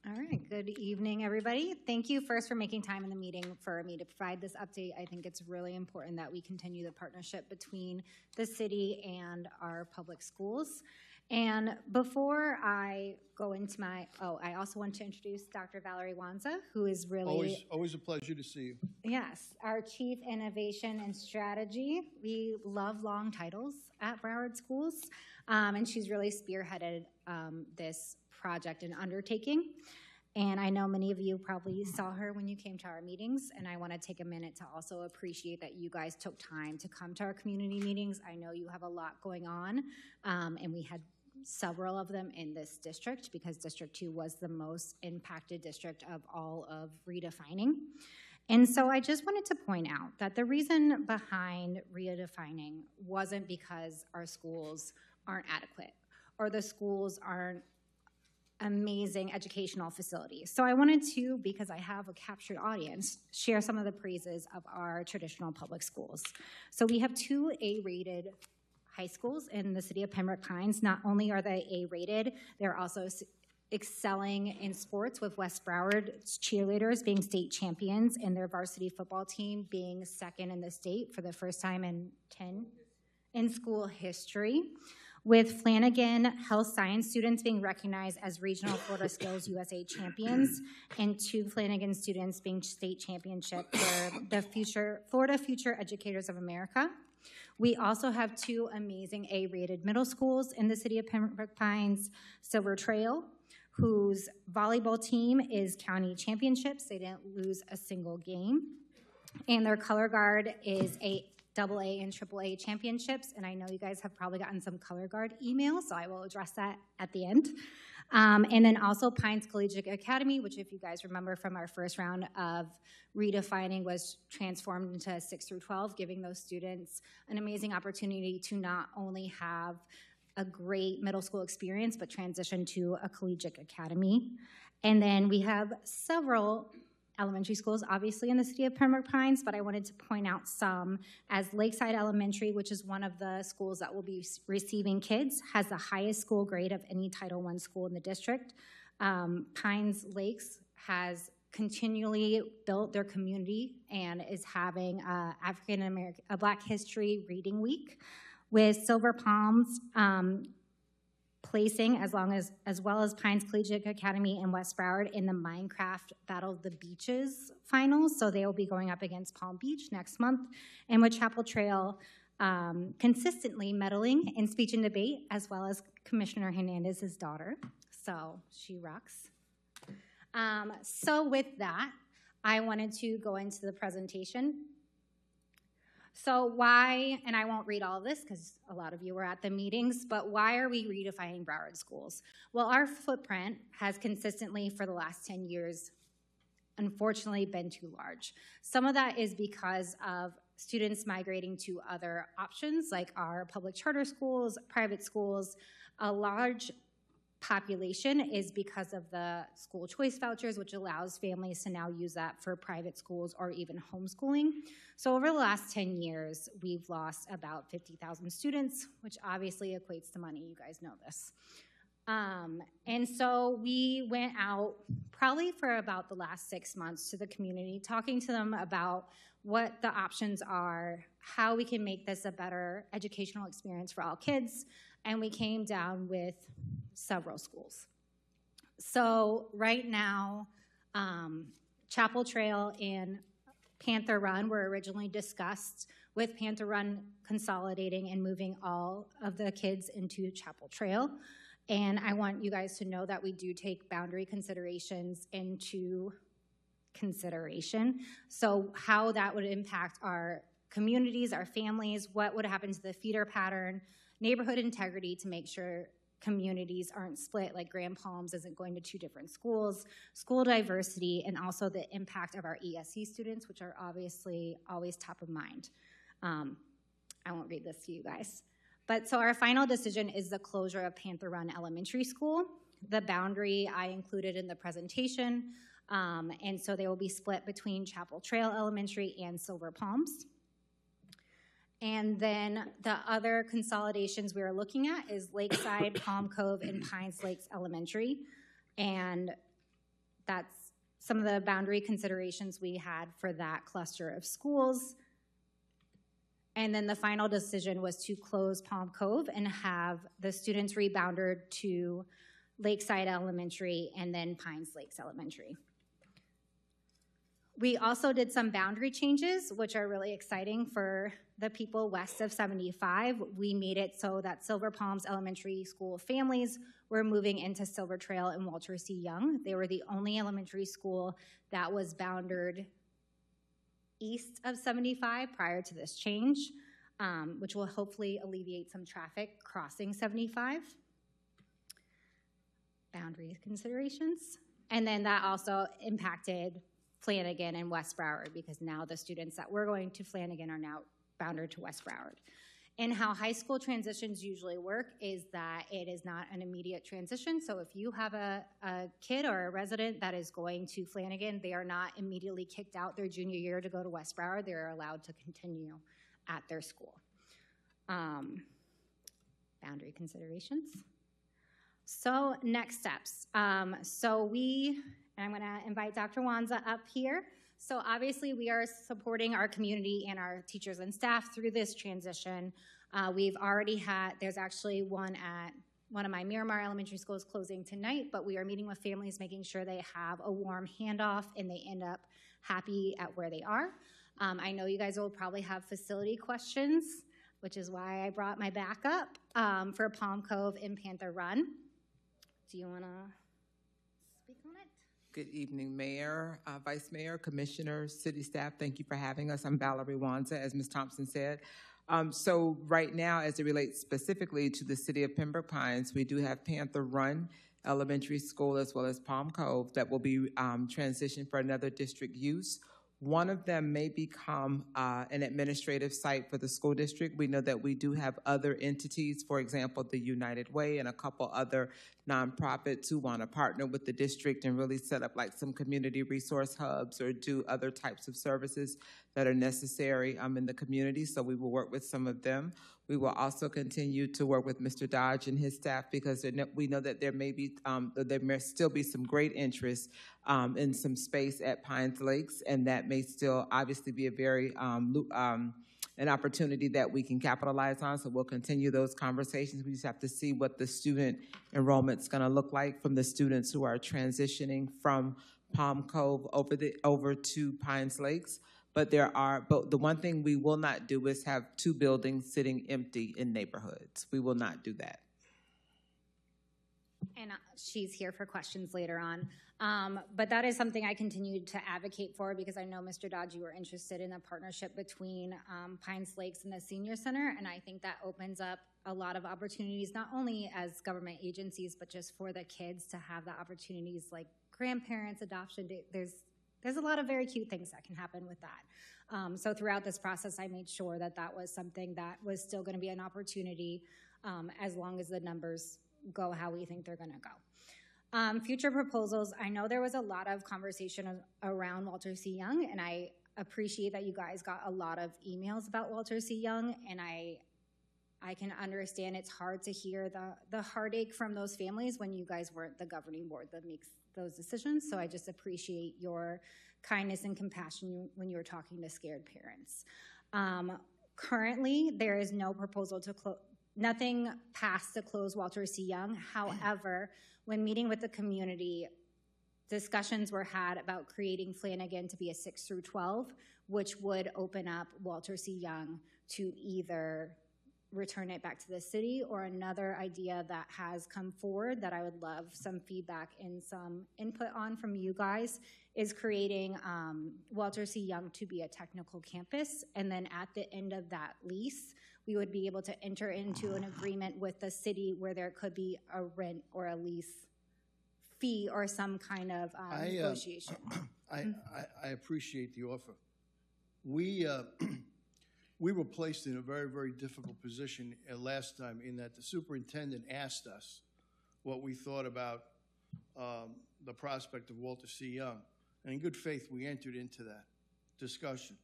All right, good evening, everybody. Thank you first for making time in the meeting for me to provide this update. I think it's really important that we continue the partnership between the city and our public schools. And before I go into I also want to introduce Dr. Valerie Wanza, who is really... Always a pleasure to see you. Yes, our Chief Innovation and Strategy. We love long titles at Broward Schools, and she's really spearheaded this project and undertaking. And I know many of you probably saw her when you came to our meetings, and I want to take a minute to also appreciate that you guys took time to come to our community meetings. I know you have a lot going on, and we had several of them in this district because District 2 was the most impacted district of all of redefining. And so I just wanted to point out that the reason behind redefining wasn't because our schools aren't adequate or the schools aren't amazing educational facilities. So I wanted to, because I have a captured audience, share some of the praises of our traditional public schools. So we have 2 A-rated high schools in the city of Pembroke Pines. Not only are they A-rated, they're also excelling in sports, with West Broward's cheerleaders being state champions and their varsity football team being second in the state for the first time in school history, with Flanagan Health Science students being recognized as regional Florida Skills USA champions, and 2 Flanagan students being state championship for the Florida Future Educators of America. We also have 2 amazing A-rated middle schools in the city of Pembroke Pines, Silver Trail, whose volleyball team is county championships. They didn't lose a single game. And their color guard is a AA and AAA championships. And I know you guys have probably gotten some color guard emails, so I will address that at the end. And then also Pines Collegiate Academy, which if you guys remember from our first round of redefining was transformed into 6 through 12, giving those students an amazing opportunity to not only have a great middle school experience, but transition to a collegiate academy. And then we have several elementary schools, obviously, in the city of Pembroke Pines, but I wanted to point out some, as Lakeside Elementary, which is one of the schools that will be receiving kids, has the highest school grade of any Title I school in the district. Pines Lakes has continually built their community and is having a Black History Reading Week, with Silver Palms placing, as well as Pines Collegiate Academy and West Broward, in the Minecraft Battle of the Beaches finals. So they will be going up against Palm Beach next month. And with Chapel Trail consistently medaling in speech and debate, as well as Commissioner Hernandez's daughter. So she rocks. So with that, I wanted to go into the presentation. So why, and I won't read all of this because a lot of you were at the meetings, but why are we redefining Broward schools? Well, our footprint has consistently, for the last 10 years, unfortunately been too large. Some of that is because of students migrating to other options, like our public charter schools, private schools. A large population is because of the school choice vouchers, which allows families to now use that for private schools or even homeschooling. So over the last 10 years, we've lost about 50,000 students, which obviously equates to money. You guys know this. And so we went out probably for about the last 6 months to the community, talking to them about what the options are, how we can make this a better educational experience for all kids, and we came down with several schools. So right now, Chapel Trail and Panther Run were originally discussed, with Panther Run consolidating and moving all of the kids into Chapel Trail. And I want you guys to know that we do take boundary considerations into consideration. So how that would impact our communities, our families, what would happen to the feeder pattern, neighborhood integrity to make sure communities aren't split, like Grand Palms isn't going to 2 different schools, school diversity, and also the impact of our ESE students, which are obviously always top of mind. I won't read this to you guys. But so our final decision is the closure of Panther Run Elementary School. The boundary I included in the presentation, and so they will be split between Chapel Trail Elementary and Silver Palms. And then the other consolidations we are looking at is Lakeside, Palm Cove, and Pines Lakes Elementary. And that's some of the boundary considerations we had for that cluster of schools. And then the final decision was to close Palm Cove and have the students rebounded to Lakeside Elementary and then Pines Lakes Elementary. We also did some boundary changes, which are really exciting for the people west of 75. We made it so that Silver Palms Elementary School families were moving into Silver Trail and Walter C. Young. They were the only elementary school that was bounded east of 75 prior to this change, which will hopefully alleviate some traffic crossing 75. Boundary considerations. And then that also impacted Flanagan and West Broward, because now the students that were going to Flanagan are now bounded to West Broward. And how high school transitions usually work is that it is not an immediate transition. So if you have a kid or a resident that is going to Flanagan, they are not immediately kicked out their junior year to go to West Broward. They're allowed to continue at their school. Boundary considerations. So next steps. And I'm gonna invite Dr. Wanza up here. So obviously we are supporting our community and our teachers and staff through this transition. We've already had, there's actually one at one of my Miramar elementary schools closing tonight, but we are meeting with families, making sure they have a warm handoff and they end up happy at where they are. I know you guys will probably have facility questions, which is why I brought my backup for Palm Cove and Panther Run. Do you wanna speak on it? Good evening, Mayor, Vice Mayor, Commissioners, City staff. Thank you for having us. I'm Valerie Wanza, as Ms. Thompson said. So right now, as it relates specifically to the city of Pembroke Pines, we do have Panther Run Elementary School as well as Palm Cove that will be transitioned for another district use. One of them may become an administrative site for the school district. We know that we do have other entities, for example, the United Way and a couple other nonprofits who want to partner with the district and really set up like some community resource hubs or do other types of services that are necessary in the community. So we will work with some of them. We will also continue to work with Mr. Dodge and his staff because we know that there may still be some great interest in some space at Pines Lakes, and that may still obviously be a very an opportunity that we can capitalize on. So we'll continue those conversations. We just have to see what the student enrollment's going to look like from the students who are transitioning from Palm Cove over to Pines Lakes. But the one thing we will not do is have 2 buildings sitting empty in neighborhoods. We will not do that. And she's here for questions later on. But that is something I continue to advocate for because I know, Mr. Dodge, you were interested in a partnership between Pines Lakes and the Senior Center, and I think that opens up a lot of opportunities, not only as government agencies, but just for the kids to have the opportunities like grandparents, adoption. There's a lot of very cute things that can happen with that. So throughout this process, I made sure that that was something that was still going to be an opportunity as long as the numbers go how we think they're going to go. Future proposals, I know there was a lot of conversation around Walter C. Young, and I appreciate that you guys got a lot of emails about Walter C. Young, and I can understand it's hard to hear the heartache from those families when you guys weren't the governing board that makes those decisions. So I just appreciate your kindness and compassion when you were talking to scared parents. Currently, there is no proposal to close, nothing passed to close Walter C. Young. However, when meeting with the community, discussions were had about creating Flanagan to be a 6 through 12, which would open up Walter C. Young to either return it back to the city, or another idea that has come forward that I would love some feedback and some input on from you guys is creating Walter C. Young to be a technical campus. And then at the end of that lease, we would be able to enter into an agreement with the city where there could be a rent or a lease fee or some kind of negotiation. I appreciate the offer. We were placed in a very, very difficult position last time in that the superintendent asked us what we thought about the prospect of Walter C. Young. And in good faith, we entered into that discussion,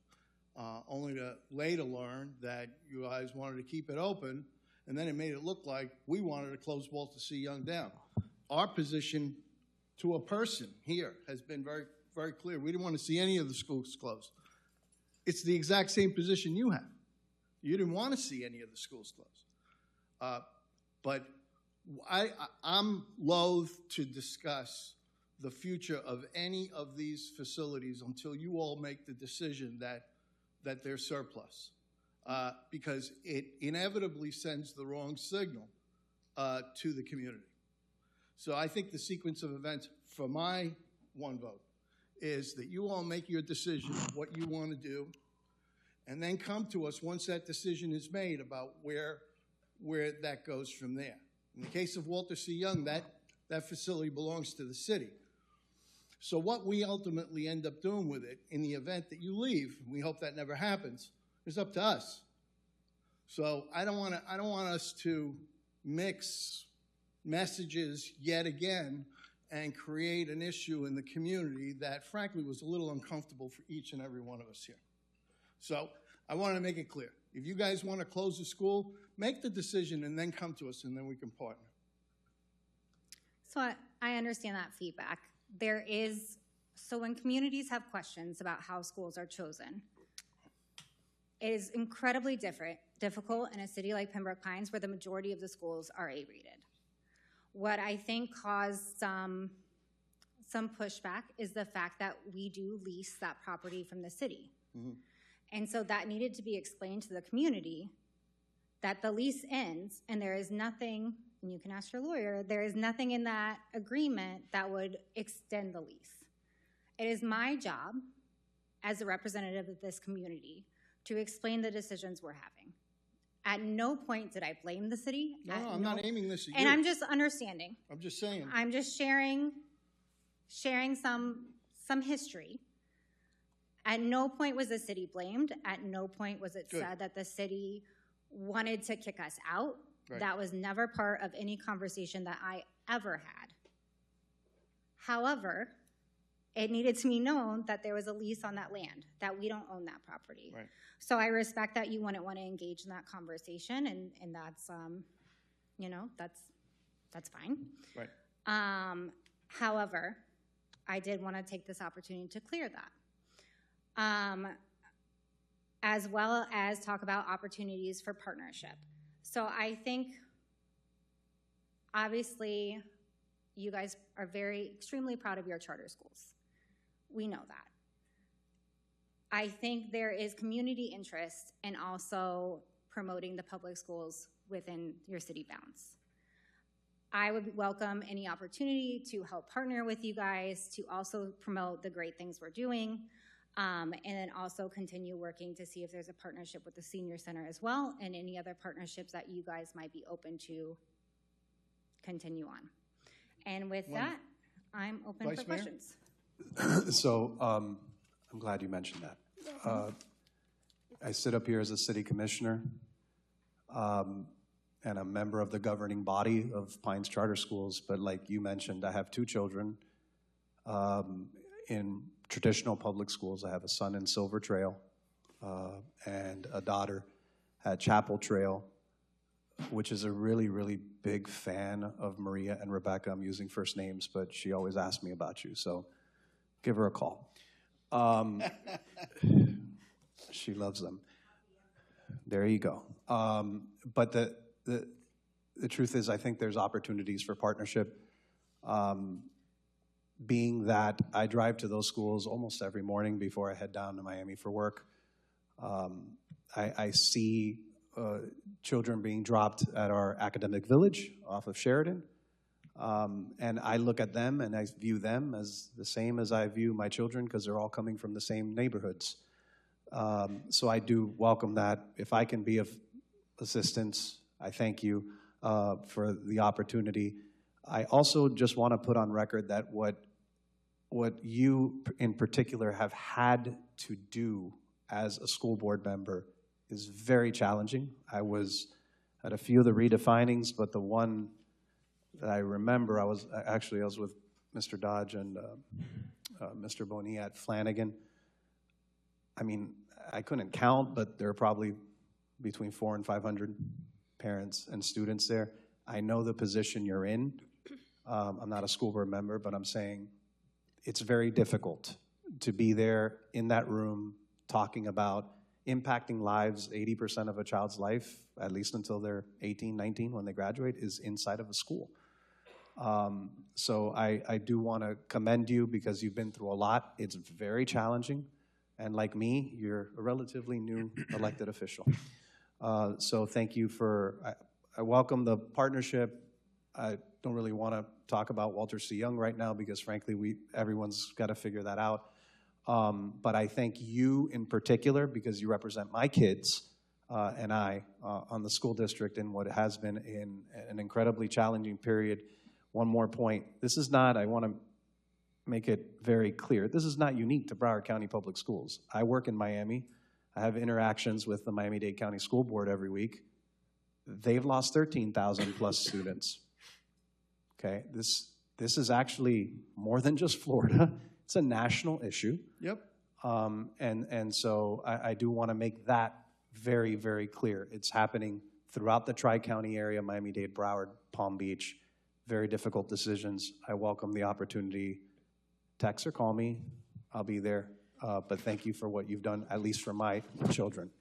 only to later learn that you guys wanted to keep it open, and then it made it look like we wanted to close Walter C. Young down. Our position to a person here has been very, very clear. We didn't want to see any of the schools closed. It's the exact same position you have. You didn't want to see any of the schools closed. But I'm loath to discuss the future of any of these facilities until you all make the decision that they're surplus, because it inevitably sends the wrong signal to the community. So I think the sequence of events for my one vote is that you all make your decision of what you want to do, and then come to us once that decision is made about where that goes from there. In the case of Walter C. Young, that facility belongs to the city. So what we ultimately end up doing with it in the event that you leave, and we hope that never happens, is up to us. So I don't want us to mix messages yet again and create an issue in the community that frankly was a little uncomfortable for each and every one of us here. So I want to make it clear. If you guys want to close the school, make the decision and then come to us, and then we can partner. So I understand that feedback. So when communities have questions about how schools are chosen, it is incredibly difficult in a city like Pembroke Pines where the majority of the schools are A-rated. What I think caused some pushback is the fact that we do lease that property from the city. Mm-hmm. And so that needed to be explained to the community that the lease ends and there is nothing, and you can ask your lawyer, there is nothing in that agreement that would extend the lease. It is my job as a representative of this community to explain the decisions we're having. At no point did I blame the city. No, I'm not aiming this at you. And I'm just understanding. I'm just saying. I'm just sharing some history. At no point was the city blamed. At no point was it said that the city wanted to kick us out. Right. That was never part of any conversation that I ever had. However, it needed to be known that there was a lease on that land, that we don't own that property. Right. So I respect that you wouldn't want to engage in that conversation, and that's, that's fine. Right. However, I did want to take this opportunity to clear that. As well as talk about opportunities for partnership. So I think, obviously, you guys are extremely proud of your charter schools. We know that. I think there is community interest in also promoting the public schools within your city bounds. I would welcome any opportunity to help partner with you guys to also promote the great things we're doing. And then also continue working to see if there's a partnership with the Senior Center as well, and any other partnerships that you guys might be open to continue on. And with that, I'm open for questions. So I'm glad you mentioned that. I sit up here as a city commissioner and a member of the governing body of Pines Charter Schools, but like you mentioned, I have two children in traditional public schools. I have a son in Silver Trail and a daughter at Chapel Trail, which is a really, really big fan of Maria and Rebecca. I'm using first names, but she always asks me about you, so give her a call. She loves them. There you go. But the truth is, I think there's opportunities for partnership. Being that I drive to those schools almost every morning before I head down to Miami for work, I see children being dropped at our academic village off of Sheridan. And I look at them and I view them as the same as I view my children because they're all coming from the same neighborhoods. So I do welcome that. If I can be of assistance, I thank you for the opportunity. I also just want to put on record that what you in particular have had to do as a school board member is very challenging. I was at a few of the redefinings, but the one that I remember, I was with Mr. Dodge and Mr. Bonilla at Flanagan. I mean, I couldn't count, but there are probably between 400 and 500 parents and students there. I know the position you're in. I'm not a school board member, but I'm saying it's very difficult to be there in that room talking about impacting lives. 80% of a child's life, at least until they're 18, 19, when they graduate, is inside of a school. So I do want to commend you because you've been through a lot. It's very challenging. And like me, you're a relatively new elected official. So thank you I welcome the partnership. I don't really want to talk about Walter C. Young right now because frankly, everyone's got to figure that out. But I thank you in particular because you represent my kids and I on the school district in what has been in an incredibly challenging period. One more point. This is not, I want to make it very clear, this is not unique to Broward County Public Schools. I work in Miami. I have interactions with the Miami-Dade County School Board every week. They've lost 13,000 plus students. Okay, this is actually more than just Florida. It's a national issue. Yep. And so I do want to make that very, very clear. It's happening throughout the Tri-County area, Miami-Dade, Broward, Palm Beach. Very difficult decisions. I welcome the opportunity. Text or call me. I'll be there. But thank you for what you've done, at least for my children.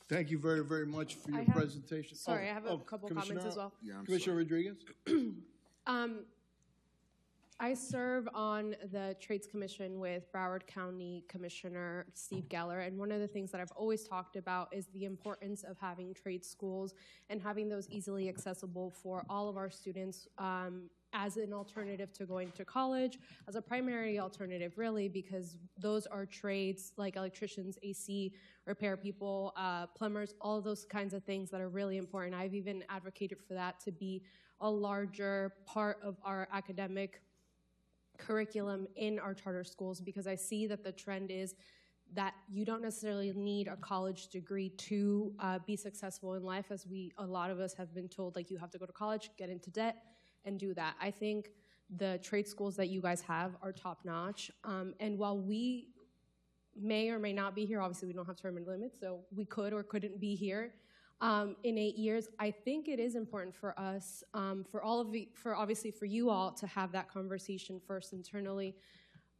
Thank you very, very much for your presentation. Sorry, I have a couple comments as well. Yeah, Commissioner Rodriguez? I serve on the Trades Commission with Broward County Commissioner Steve Geller, and one of the things that I've always talked about is the importance of having trade schools and having those easily accessible for all of our students as an alternative to going to college, as a primary alternative, really, because those are trades like electricians, AC, repair people, plumbers, all of those kinds of things that are really important. I've even advocated for that to be a larger part of our academic curriculum in our charter schools, because I see that the trend is that you don't necessarily need a college degree to be successful in life, as a lot of us have been told, like, you have to go to college, get into debt, and do that. I think the trade schools that you guys have are top-notch, and while we may or may not be here, obviously we don't have term limits, so we could or couldn't be here in 8 years. I think it is important for us, obviously for you all, to have that conversation first internally.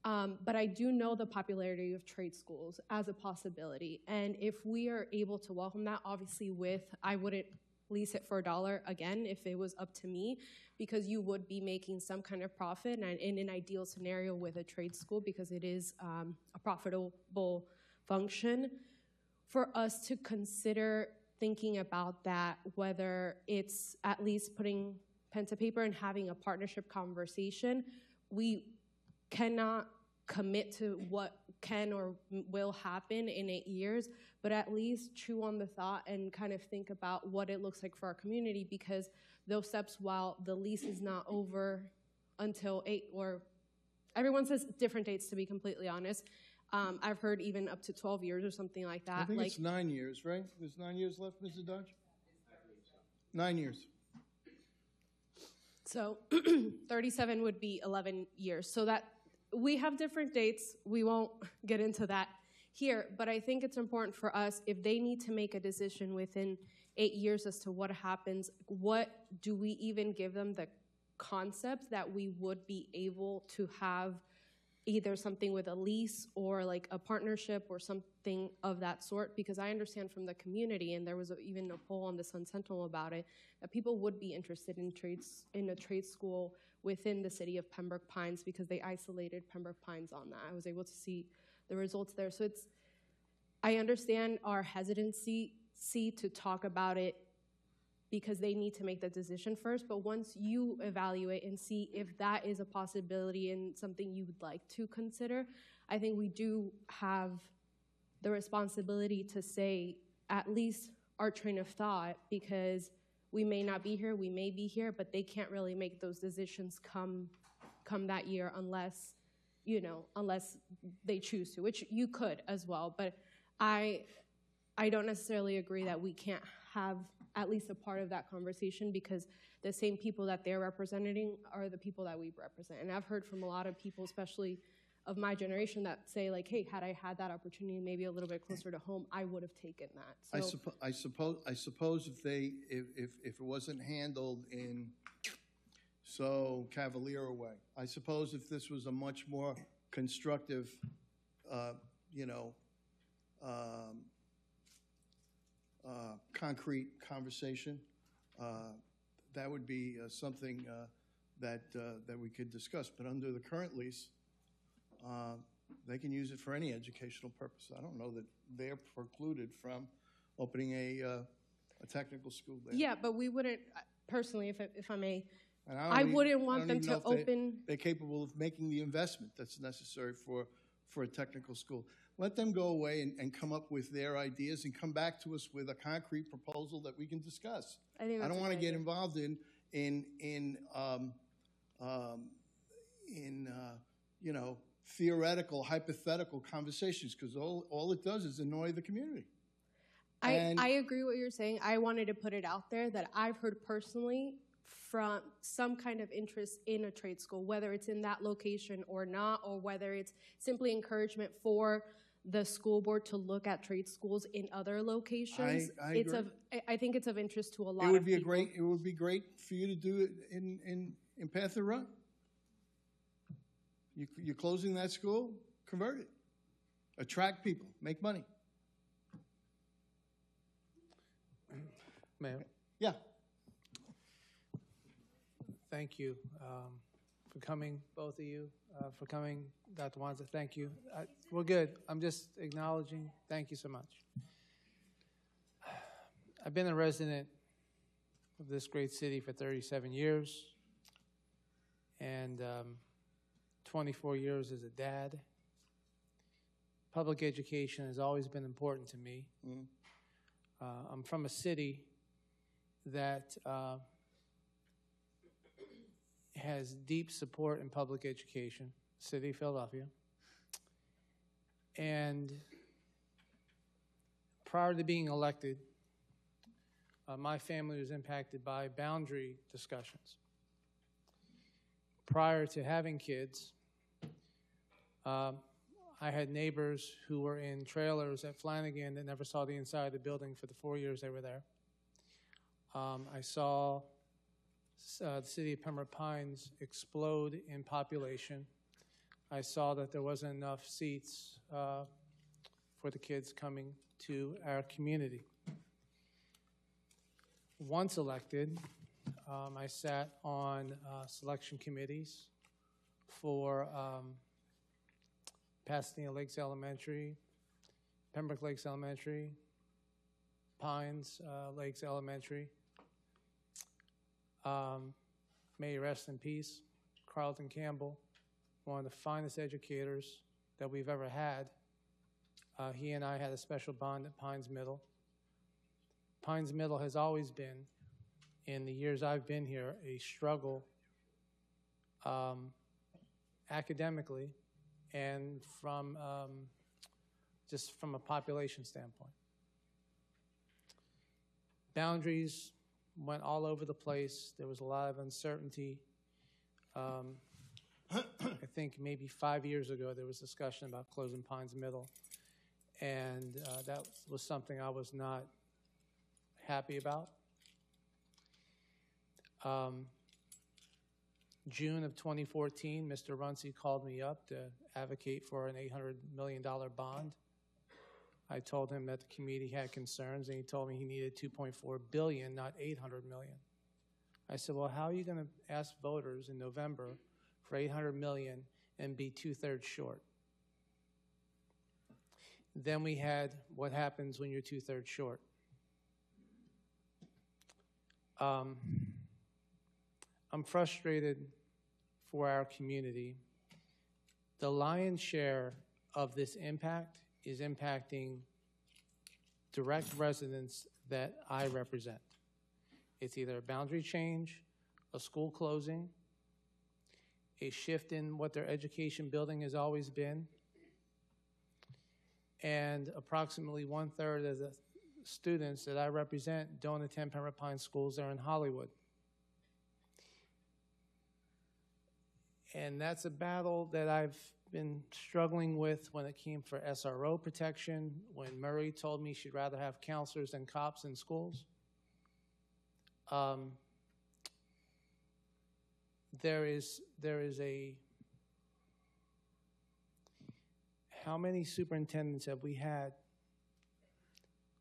But I do know the popularity of trade schools as a possibility, and if we are able to welcome that, obviously I wouldn't lease it for $1 again if it was up to me, because you would be making some kind of profit, and in an ideal scenario with a trade school, because it is a profitable function, for us to consider thinking about that, whether it's at least putting pen to paper and having a partnership conversation. We cannot commit to what can or will happen in 8 years, but at least chew on the thought and kind of think about what it looks like for our community, because those steps, while the lease is not over until 8, or everyone says different dates, to be completely honest. I've heard even up to 12 years or something like that. I think it's 9 years, right? There's 9 years left, Mr. Dodge? 9 years. So 37 would be 11 years. So that we have different dates. We won't get into that here, but I think it's important for us, if they need to make a decision within 8 years as to what happens, what do we even give them the concept that we would be able to have either something with a lease or like a partnership or something of that sort, because I understand from the community, and there was even a poll on the Sun Sentinel about it, that people would be interested in a trade school within the city of Pembroke Pines, because they isolated Pembroke Pines on that. I was able to see the results there. So I understand our hesitancy C to talk about it because they need to make the decision first. But once you evaluate and see if that is a possibility and something you would like to consider, I think we do have the responsibility to say at least our train of thought, because we may not be here, we may be here, but they can't really make those decisions come that year unless, unless they choose to, which you could as well. But I don't necessarily agree that we can't have at least a part of that conversation, because the same people that they're representing are the people that we represent. And I've heard from a lot of people, especially of my generation, that say like, hey, had I had that opportunity maybe a little bit closer to home, I would have taken that. So, I suppose if it wasn't handled in so cavalier a way, I suppose if this was a much more constructive, concrete conversation, that would be something that we could discuss. But under the current lease, they can use it for any educational purpose. I don't know that they're precluded from opening a technical school there. yeah, but we wouldn't, personally, if I may, And I wouldn't want them to open. They're capable of making the investment that's necessary for a technical school. Let them go away and come up with their ideas and come back to us with a concrete proposal that we can discuss. I think I that's don't a want to good get idea. involved in theoretical, hypothetical conversations, because all it does is annoy the community. I agree what you're saying. I wanted to put it out there that I've heard personally from some kind of interest in a trade school, whether it's in that location or not, or whether it's simply encouragement for the school board to look at trade schools in other locations. I It's agree. I think it's of interest to a lot It of would be people. it would be great for you to do it in Panther Run. You're closing that school, convert it. Attract people, make money. Mayor, Yeah. thank you for coming, both of you, for coming. Dr. Wanza, thank you. We're good. I'm just acknowledging. Thank you so much. I've been a resident of this great city for 37 years and 24 years as a dad. Public education has always been important to me. I'm from a city that has deep support in public education, City of Philadelphia. And prior to being elected, my family was impacted by boundary discussions. Prior to having kids, I had neighbors who were in trailers at Flanagan that never saw the inside of the building for the 4 years they were there. I saw the city of Pembroke Pines explode in population. I saw that there wasn't enough seats for the kids coming to our community. Once elected, I sat on selection committees for Pasadena Lakes Elementary, Pembroke Lakes Elementary, Pines Lakes Elementary. May he rest in peace, Carlton Campbell, one of the finest educators that we've ever had. He and I had a special bond at Pines Middle. Pines Middle has always been, in the years I've been here, a struggle academically and from just from a population standpoint. Boundaries went all over the place. There was a lot of uncertainty. I think maybe 5 years ago there was discussion about closing Pines Middle, and that was something I was not happy about. June of 2014, Mr. Runcie called me up to advocate for an $800 million bond. I told him that the community had concerns, and he told me he needed $2.4 billion, not $800 million. I said, well, how are you going to ask voters in November for $800 million and be 2/3 short? Then we had what happens when you're 2/3 short. I'm frustrated for our community. The lion's share of this impact is impacting direct residents that I represent. It's either a boundary change, a school closing, a shift in what their education building has always been, and approximately 1/3 of the students that I represent don't attend Pembroke Pines schools. They're in Hollywood. And that's a battle that I've been struggling with when it came for SRO protection, when Murray told me she'd rather have counselors than cops in schools. There is a, how many superintendents have we had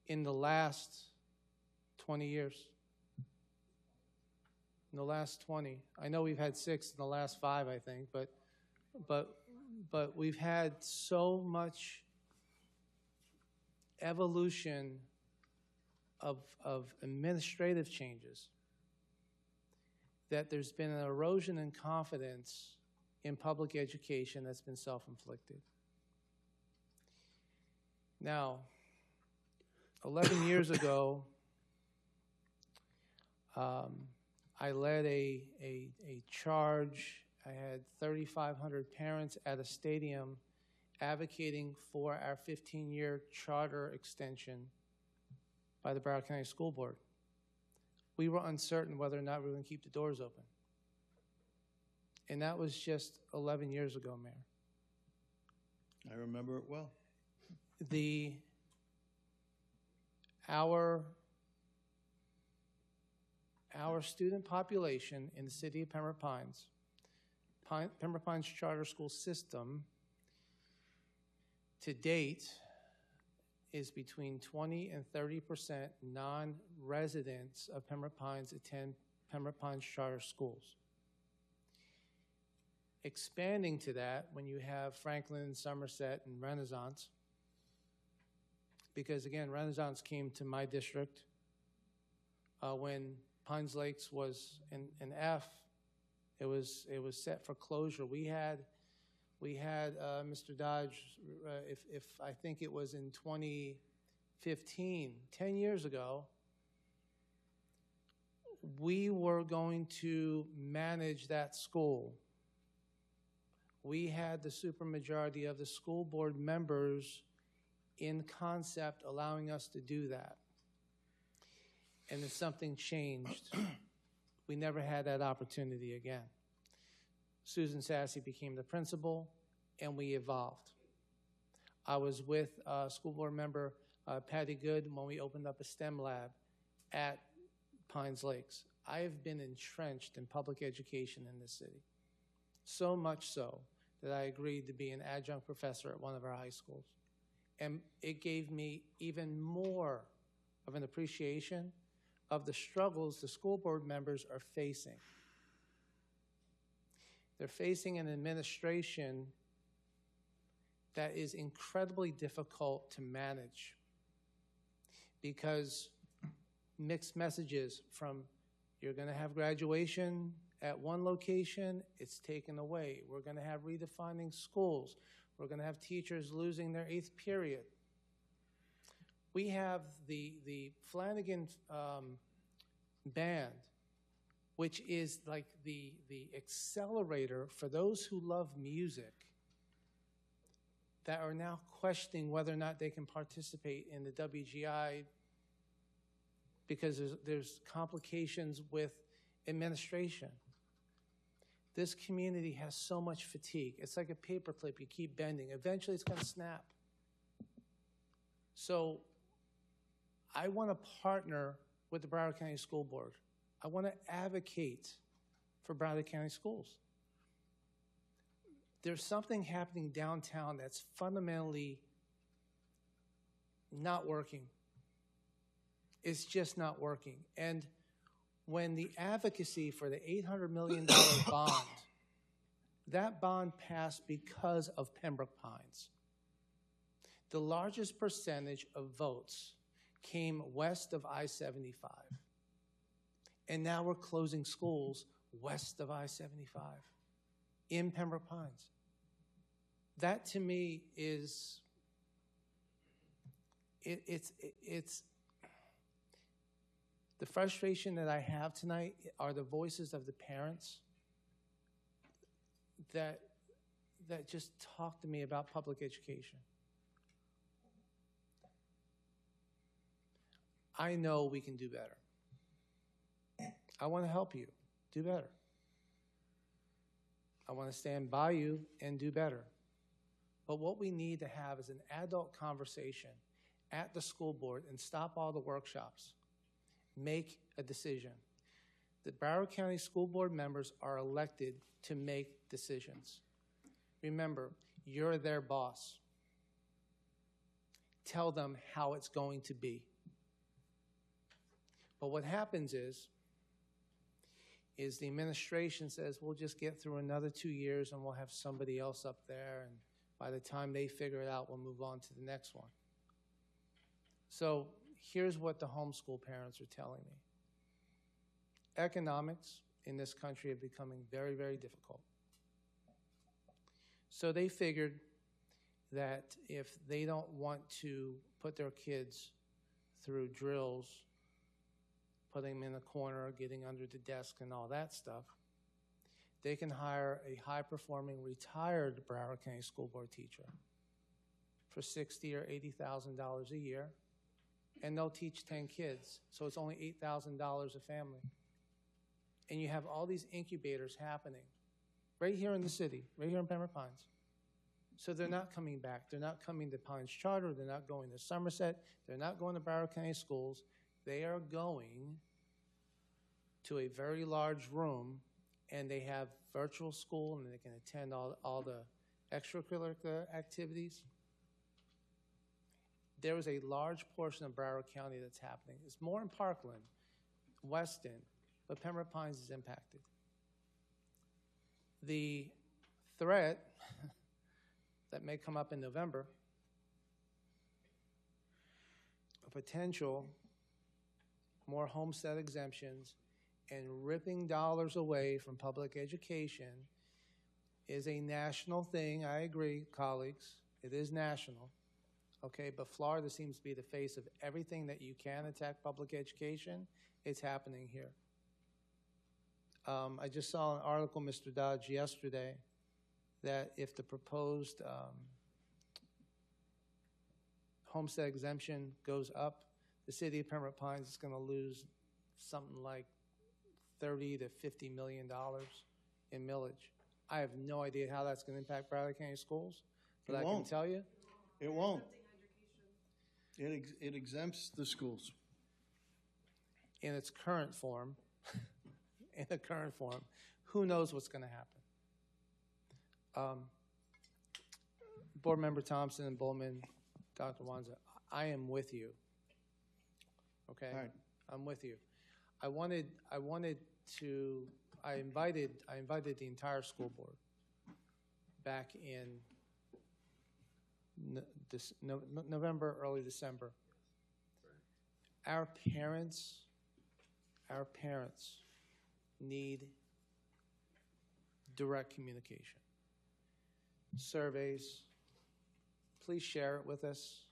in the last 20 years? In the last 20. I know we've had 6 in the last 5, I think, but we've had so much evolution of administrative changes that there's been an erosion in confidence in public education that's been self-inflicted. Now, 11 years ago, I led a charge. I had 3,500 parents at a stadium advocating for our 15-year charter extension by the Broward County School Board. We were uncertain whether or not we were going to keep the doors open. And that was just 11 years ago, Mayor. I remember it well. Our student population in the city of Pembroke Pines, Pembroke Pines Charter School System, to date, is between 20 and 30% non-residents of Pembroke Pines attend Pembroke Pines Charter Schools. Expanding to that, when you have Franklin, Somerset, and Renaissance, because again, Renaissance came to my district when Pines Lakes was an F. It was set for closure. We had Mr. Dodge, if I think it was in 2015, 10 years ago, we were going to manage that school. We had the supermajority of the school board members in concept allowing us to do that. And then something changed. We never had that opportunity again. Susan Sassy became the principal, and we evolved. I was with school board member Patty Good when we opened up a STEM lab at Pines Lakes. I have been entrenched in public education in this city, so much so that I agreed to be an adjunct professor at one of our high schools. And it gave me even more of an appreciation of the struggles the school board members are facing. They're facing an administration that is incredibly difficult to manage because mixed messages from you're going to have graduation at one location, it's taken away. We're going to have redefining schools. We're going to have teachers losing their 8th period. We have the Flanagan Band, which is like the accelerator for those who love music that are now questioning whether or not they can participate in the WGI because there's complications with administration. This community has so much fatigue. It's like a paperclip you keep bending. Eventually it's going to snap. So I want to partner with the Broward County School Board. I want to advocate for Broward County schools. There's something happening downtown that's fundamentally not working. It's just not working. And when the advocacy for the $800 million bond, that bond passed because of Pembroke Pines. The largest percentage of votes came west of I-75. And now we're closing schools west of I-75 in Pembroke Pines. That to me is, it's the frustration that I have tonight are the voices of the parents that just talk to me about public education. I know we can do better. I want to help you do better. I want to stand by you and do better. But what we need to have is an adult conversation at the school board and stop all the workshops. Make a decision. The Broward County School Board members are elected to make decisions. Remember, you're their boss. Tell them how it's going to be. But what happens is the administration says, we'll just get through another 2 years and we'll have somebody else up there, and by the time they figure it out, we'll move on to the next one. So here's what the homeschool parents are telling me. Economics in this country are becoming very, very difficult. So they figured that if they don't want to put their kids through drills, putting them in a corner, getting under the desk and all that stuff, they can hire a high-performing retired Broward County School Board teacher for $60,000 or $80,000 a year, and they'll teach 10 kids, so it's only $8,000 a family. And you have all these incubators happening right here in the city, right here in Pembroke Pines. So they're not coming back. They're not coming to Pines Charter. They're not going to Somerset. They're not going to Broward County Schools. They are going to a very large room, and they have virtual school, and they can attend all the extracurricular activities. There is a large portion of Broward County that's happening. It's more in Parkland, Weston, but Pembroke Pines is impacted. The threat that may come up in November, a potential more homestead exemptions and ripping dollars away from public education is a national thing. I agree, colleagues. It is national. Okay, but Florida seems to be the face of everything that you can attack public education. It's happening here. I just saw an article, Mr. Dodge, yesterday, that if the proposed homestead exemption goes up, the city of Pembroke Pines is going to lose something like $30 to $50 million in millage. I have no idea how that's going to impact Broward County schools, but I can tell you. It won't. It exempts the schools. In its current form, who knows what's going to happen. Board Member Thompson and Bowman, Dr. Wanza, I am with you. Okay, all right. I'm with you. I invited the entire school board back in November, early December. Our parents need direct communication. Surveys, please share it with us.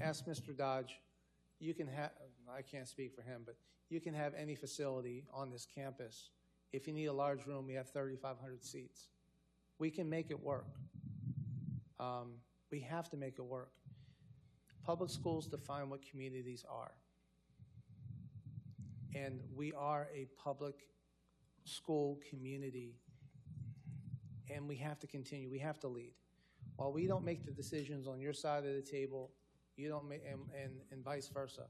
Ask Mr. Dodge, you can have, I can't speak for him, but you can have any facility on this campus. If you need a large room, we have 3,500 seats. We can make it work. We have to make it work. Public schools define what communities are. And we are a public school community, and we have to continue. We have to lead. While we don't make the decisions on your side of the table, you don't make, and vice versa.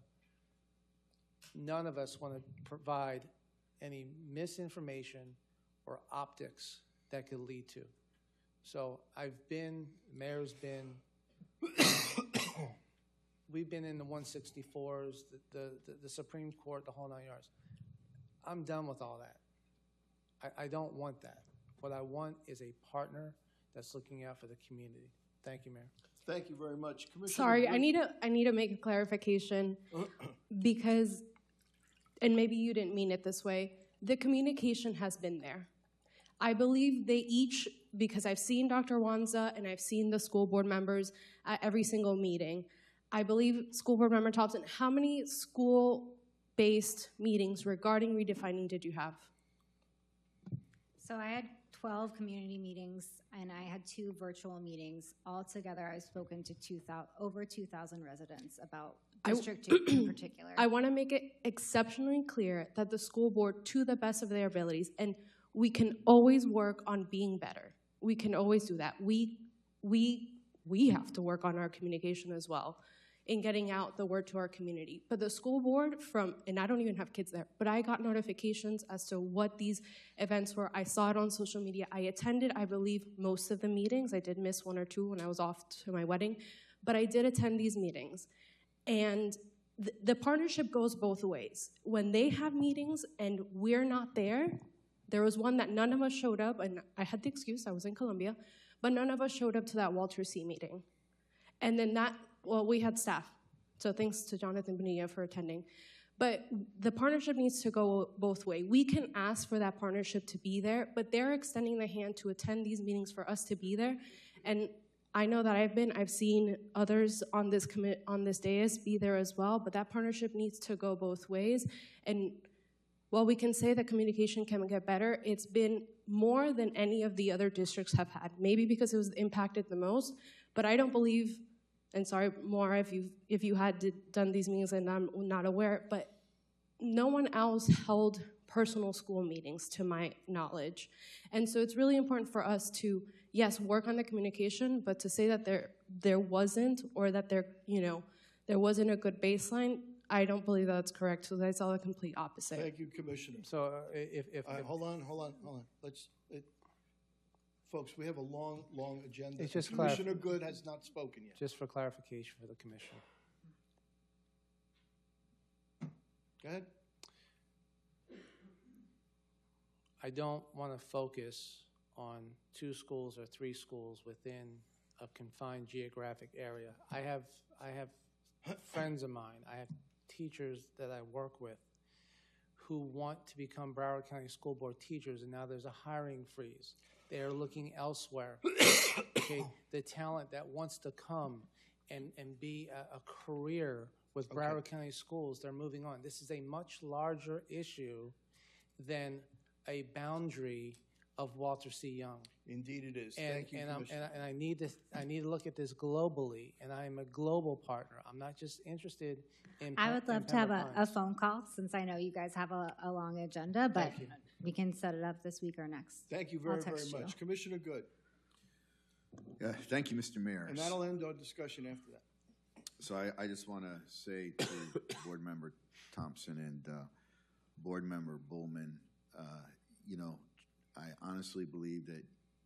None of us want to provide any misinformation or optics that could lead to. So Mayor's been, we've been in the 164s, the Supreme Court, the whole 9 yards. I'm done with all that. I don't want that. What I want is a partner that's looking out for the community. Thank you, Mayor. Thank you very much. Commissioner Sorry, Wood? I need to make a clarification because, and maybe you didn't mean it this way, the communication has been there. I believe they each, because I've seen Dr. Wanza and I've seen the school board members at every single meeting. I believe School Board Member Thompson, how many school-based meetings regarding redefining did you have? So I had 12 community meetings and I had 2 virtual meetings. Altogether, I've spoken to over 2,000 residents about District 2 in particular. I want to make it exceptionally clear that the school board, to the best of their abilities, and we can always work on being better. We can always do that. We have to work on our communication as well in getting out the word to our community. But the school board and I don't even have kids there, but I got notifications as to what these events were. I saw it on social media. I attended, I believe, most of the meetings. I did miss 1 or 2 when I was off to my wedding, but I did attend these meetings. And the partnership goes both ways. When they have meetings and we're not there, there was one that none of us showed up, and I had the excuse, I was in Colombia, but none of us showed up to that Walter C. meeting. And then we had staff, so thanks to Jonathan Bonilla for attending. But the partnership needs to go both ways. We can ask for that partnership to be there, but they're extending the hand to attend these meetings for us to be there. And I know that I've seen others on this dais be there as well, but that partnership needs to go both ways. And while we can say that communication can get better, it's been more than any of the other districts have had, maybe because it was impacted the most, but I don't believe, and sorry, Maura, if you had done these meetings and I'm not aware, but no one else held personal school meetings to my knowledge. And so it's really important for us to, yes, work on the communication, but to say that there wasn't, or that there wasn't a good baseline, I don't believe that's correct. So that's all the complete opposite. Thank you, Commissioner. So Hold on. Folks, we have a long agenda. It's just Commissioner Good has not spoken yet. just for clarification for the commission. Go ahead. I don't want to focus on 2 schools or 3 schools within a confined geographic area. I have friends of mine, I have teachers that I work with who want to become Broward County School Board teachers, and now there's a hiring freeze. They are looking elsewhere. Okay, the talent that wants to come and be a career with Broward County Schools, they're moving on. This is a much larger issue than a boundary of Walter C. Young. Indeed it is. And, Thank you, Commissioner. and I need to look at this globally, and I am a global partner. I'm not just interested in. I would love to have Pembroke a Pines. phone call, since I know you guys have a long agenda, but Thank you. we can set it up this week or next. Thank you I'll very text you. much. Commissioner Good. Thank you, Mr. Mayor. And that'll end our discussion after that. So I just want to say to Board Member Thompson and Board Member Bullman, I honestly believe that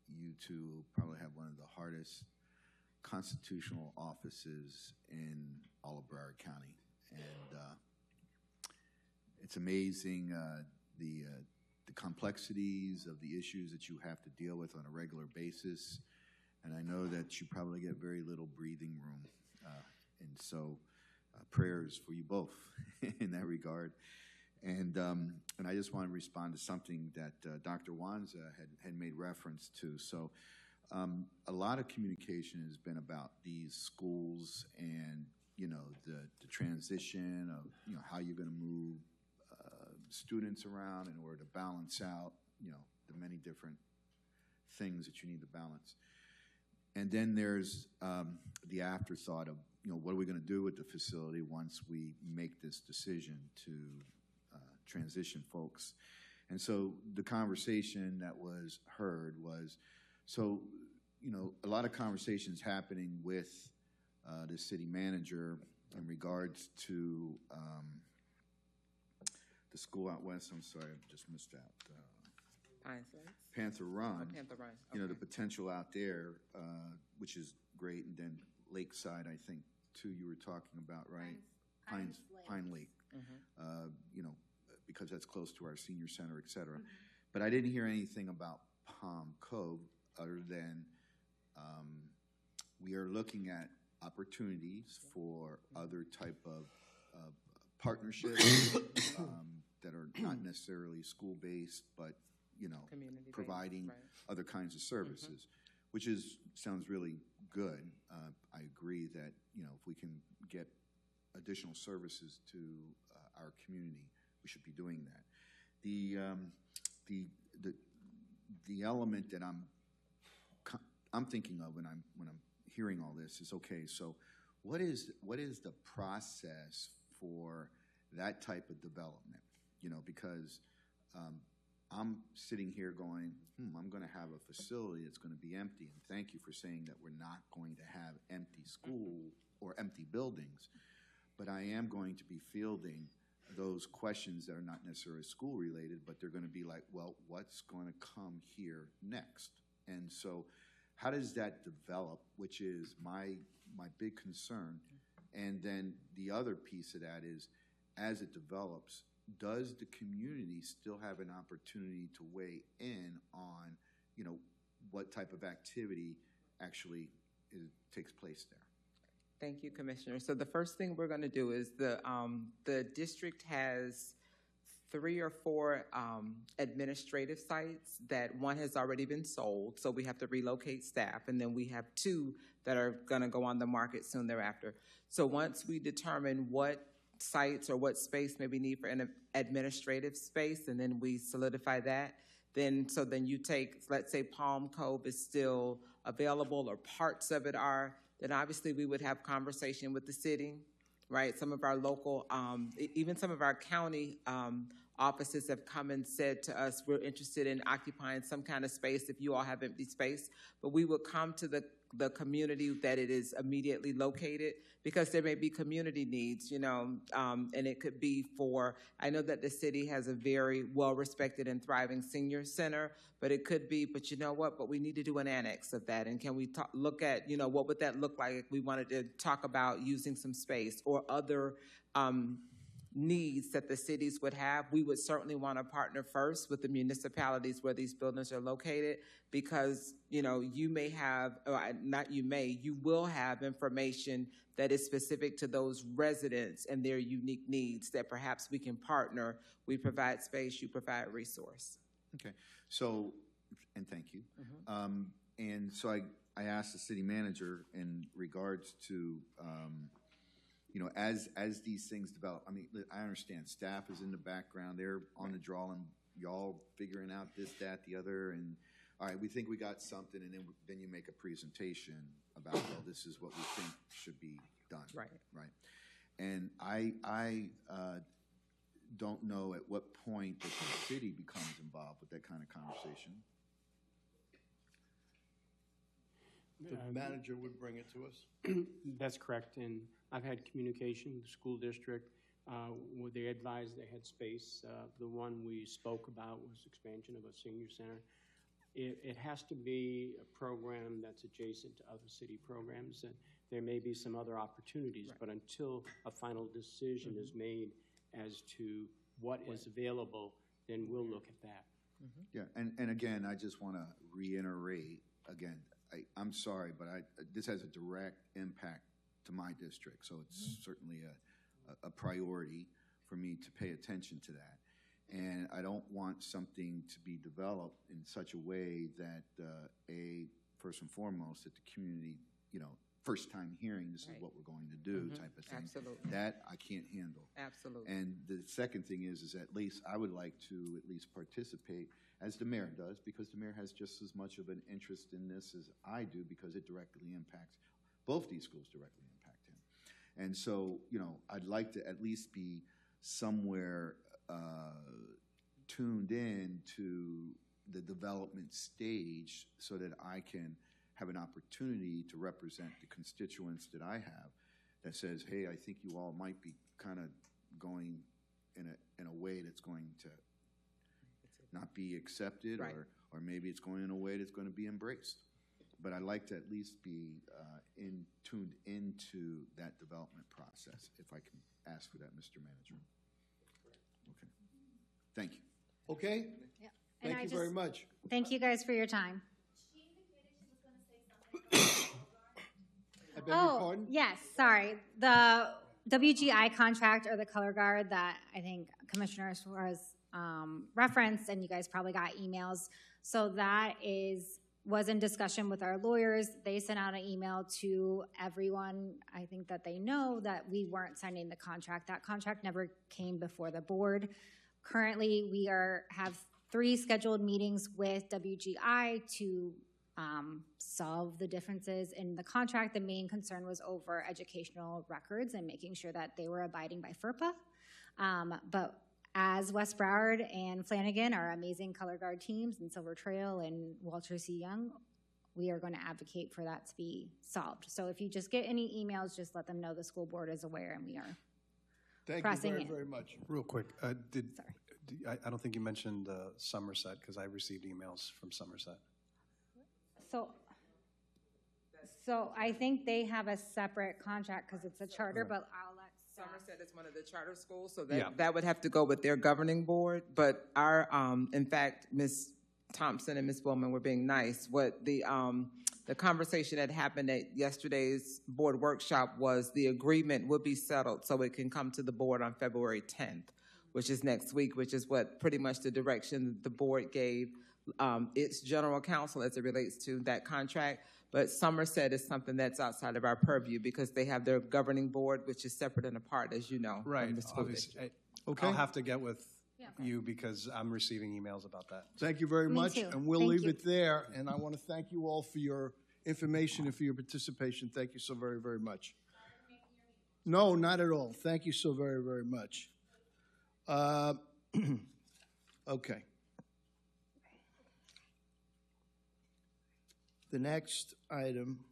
you two probably have one of the hardest constitutional offices in all of Broward County. And it's amazing the complexities of the issues that you have to deal with on a regular basis. And I know that you probably get very little breathing room. And so prayers for you both in that regard. And I just want to respond to something that Dr. Wanza had made reference to. So a lot of communication has been about these schools and, the transition of, how you're going to move students around in order to balance out, the many different things that you need to balance. And then there's the afterthought of, what are we going to do with the facility once we make this decision to transition folks? And so the conversation that was heard was, a lot of conversations happening with the city manager in regards to the school out west. I'm sorry, I just missed that. Panther Run. Panther Run. The potential out there, which is great, and then Lakeside, I think, too, you were talking about, right? Pine Lake. Because that's close to our senior center, et cetera. But I didn't hear anything about Palm Cove other than we are looking at opportunities for other type of partnerships that are not necessarily school-based, but, you know, Community-based, providing right. other kinds of services, which sounds really good. I agree that, you know, if we can get additional services to our community, we should be doing that. The element that I'm thinking of when I'm hearing all this is, okay, so what is the process for that type of development? You know, because I'm sitting here going, I'm going to have a facility that's going to be empty, and thank you for saying that we're not going to have empty school or empty buildings, but I am going to be fielding those questions that are not necessarily school related, but they're going to be like, well, what's going to come here next? And so how does that develop, which is my big concern. And then the other piece of that is, as it develops, does the community still have an opportunity to weigh in on, you know, what type of activity actually takes place there? Thank you, Commissioner. So the first thing we're going to do is the district has 3 or 4 administrative sites that one has already been sold, so we have to relocate staff, and then we have 2 that are going to go on the market soon thereafter. So once we determine what sites or what space may we need for an administrative space, and then we solidify that, then you take, let's say Palm Cove is still available or parts of it are, then obviously we would have conversation with the city, right? Some of our local, even some of our county offices have come and said to us, we're interested in occupying some kind of space if you all have empty space, but we would come to the community that it is immediately located, because there may be community needs, you know, and it could be for, I know that the city has a very well-respected and thriving senior center, but it could be, but you know what, but we need to do an annex of that, and can we look at, you know, what would that look like if we wanted to talk about using some space or other needs that the cities would have. We would certainly want to partner first with the municipalities where these buildings are located, because, you know, you may have, or not you may, you will have information that is specific to those residents and their unique needs that perhaps we can partner. We provide space, you provide resource. Okay, so, and thank you. And so I asked the city manager in regards to, you know, as these things develop, I mean, I understand staff is in the background, they're on the draw, and y'all figuring out this, that, the other, and all right, we think we got something, and then you make a presentation about, well, this is what we think should be done. Right. Right. And I don't know at what point that the city becomes involved with that kind of conversation. The manager would bring it to us. That's correct, and I've had communication with the school district where they advised they had space. The one we spoke about was expansion of a senior center. It has to be a program that's adjacent to other city programs, and there may be some other opportunities, but until a final decision is made as to what is available, then we'll look at that. Yeah, and again, I just want to reiterate, again, I'm sorry, but this has a direct impact to my district, so it's certainly a priority for me to pay attention to that. And I don't want something to be developed in such a way that, first and foremost, that the community, you know, first time hearing this is what we're going to do type of thing. Absolutely. That I can't handle. Absolutely. And the second thing is at least I would like to at least participate, as the mayor does, because the mayor has just as much of an interest in this as I do, because it directly impacts, both these schools directly impact him. And so, you know, I'd like to at least be somewhere tuned in to the development stage so that I can have an opportunity to represent the constituents that I have that says, hey, I think you all might be kind of going in a way that's going to not be accepted, or maybe it's going in a way that's going to be embraced. But I'd like to at least be tuned into that development process, if I can ask for that, Mr. Manager. Okay. Thank you. Okay? Yeah. Thank you very much. Thank you guys for your time. beg your pardon? Yes, sorry. The WGI contract, or the color guard that I think Commissioner Suarez referenced, and you guys probably got emails. So that was in discussion with our lawyers. They sent out an email to everyone, I think, that they know that we weren't signing the contract. That contract never came before the board. Currently, we have 3 scheduled meetings with WGI to solve the differences in the contract. The main concern was over educational records and making sure that they were abiding by FERPA. But as West Broward and Flanagan, our amazing color guard teams, and Silver Trail and Walter C. Young, we are going to advocate for that to be solved. So if you just get any emails, just let them know the school board is aware, and we are pressing Thank in. you very much. Real quick, I don't think you mentioned Somerset, because I received emails from Somerset. So I think they have a separate contract because it's a charter, but I'll let Somerset is one of the charter schools, so that would have to go with their governing board. But our, in fact, Ms. Thompson and Ms. Bowman were being nice. What the conversation that happened at yesterday's board workshop was the agreement would be settled so it can come to the board on February 10th, which is next week, which is what pretty much the direction the board gave its general counsel as it relates to that contract. But Somerset is something that's outside of our purview because they have their governing board, which is separate and apart, as you know. Right, from the school obviously. district. Okay. I'll have to get with you because I'm receiving emails about that. Thank you very Me much, too. and we'll Thank leave you. it there. And I want to thank you all for your information and for your participation. Thank you so very, very much. No, not at all. Thank you so very, very much. Okay. The next item.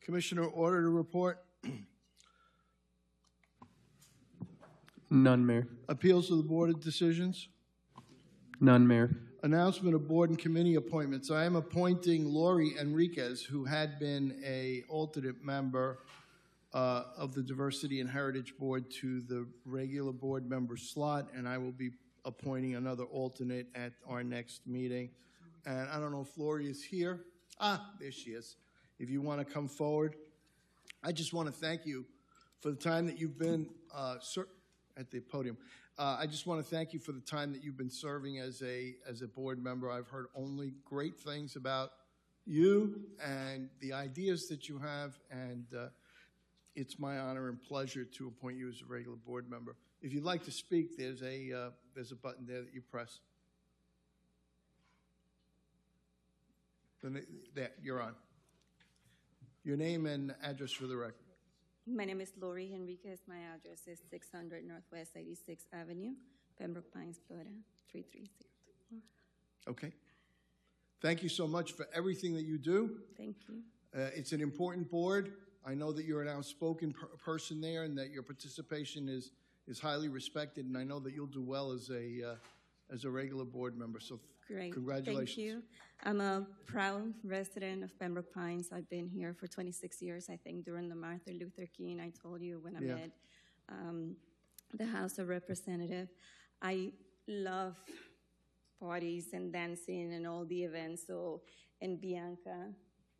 Commissioner Auditor Report. None, Mayor. Appeals to the Board of Decisions. None, Mayor. Announcement of board and committee appointments. I am appointing Lori Enriquez, who had been an alternate member of the Diversity and Heritage Board, to the regular board member slot, and I will be appointing another alternate at our next meeting. And I don't know if Lori is here. There she is. If you want to come forward. I just want to thank you for the time that you've been at the podium. I just want to thank you for the time that you've been serving as a board member. I've heard only great things about you and the ideas that you have, and it's my honor and pleasure to appoint you as a regular board member. If you'd like to speak, there's a button there that you press. There, you're on. Your name and address for the record. My name is Lori Enriquez. My address is 600 Northwest 86th Avenue, Pembroke Pines, Florida, 33024. Okay. Thank you so much for everything that you do. Thank you. It's an important board. I know that you're an outspoken person there and that your participation is highly respected, and I know that you'll do well as a regular board member. So Great. congratulations. Thank you. I'm a proud resident of Pembroke Pines. I've been here for 26 years, I think, during the Martin Luther King. I told you when I met the House of Representatives. I love parties and dancing and all the events. So, and Bianca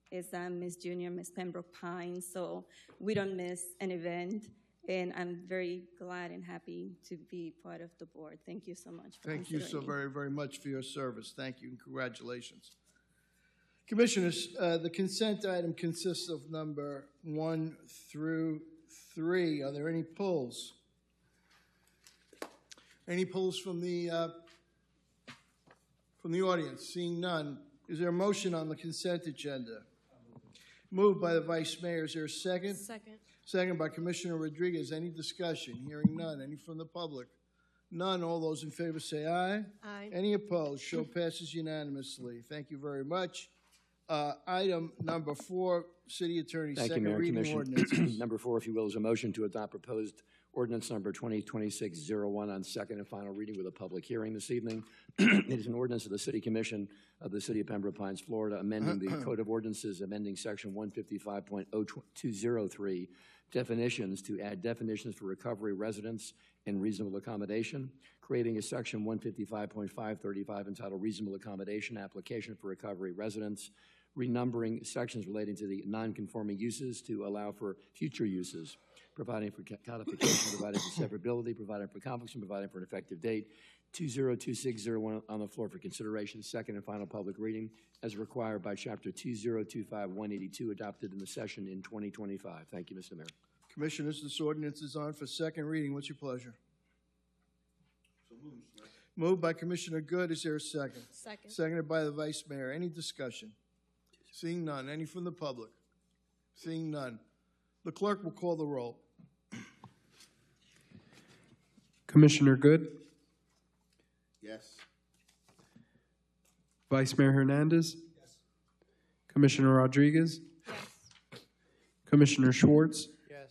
is Miss Junior, Miss Pembroke Pines. So we don't miss an event. And I'm very glad and happy to be part of the board. Thank you so much for Thank you so considering me. very, very much for your service. Thank you and congratulations. Commissioners, the consent item consists of number 1 through 3. Are there any pulls? Any pulls from the audience? Seeing none, is there a motion on the consent agenda? Moved by the Vice Mayor. Is there a second? Second. Second by Commissioner Rodriguez. Any discussion? Hearing none. Any from the public? None. All those in favor say aye. Aye. Any opposed? Show passes unanimously. Thank you very much. Item number 4, City Attorney, Thank you, second Mayor. reading Commission. ordinances. Number 4, if you will, is a motion to adopt proposed ordinance number 2026-01 on second and final reading with a public hearing this evening. It is an ordinance of the City Commission of the City of Pembroke Pines, Florida, amending the Code of Ordinances, amending Section 155.0203, definitions to add definitions for recovery, residence, and reasonable accommodation, creating a section 155.535 entitled Reasonable Accommodation Application for Recovery Residents, renumbering sections relating to the non-conforming uses to allow for future uses, providing for codification, providing for severability, providing for conflicts, and providing for an effective date. 202601 on the floor for consideration, second and final public reading, as required by Chapter 2025182, adopted in the session in 2025. Thank you, Mr. Mayor. Commissioners, this ordinance is on for second reading. What's your pleasure? Moved by Commissioner Good. Is there a second? Second. Seconded by the Vice Mayor. Any discussion? Seeing none. Any from the public? Seeing none. The clerk will call the roll. Commissioner Good, Yes. Vice Mayor Hernandez. Yes. Commissioner Rodriguez. Yes. Commissioner Schwartz. Yes.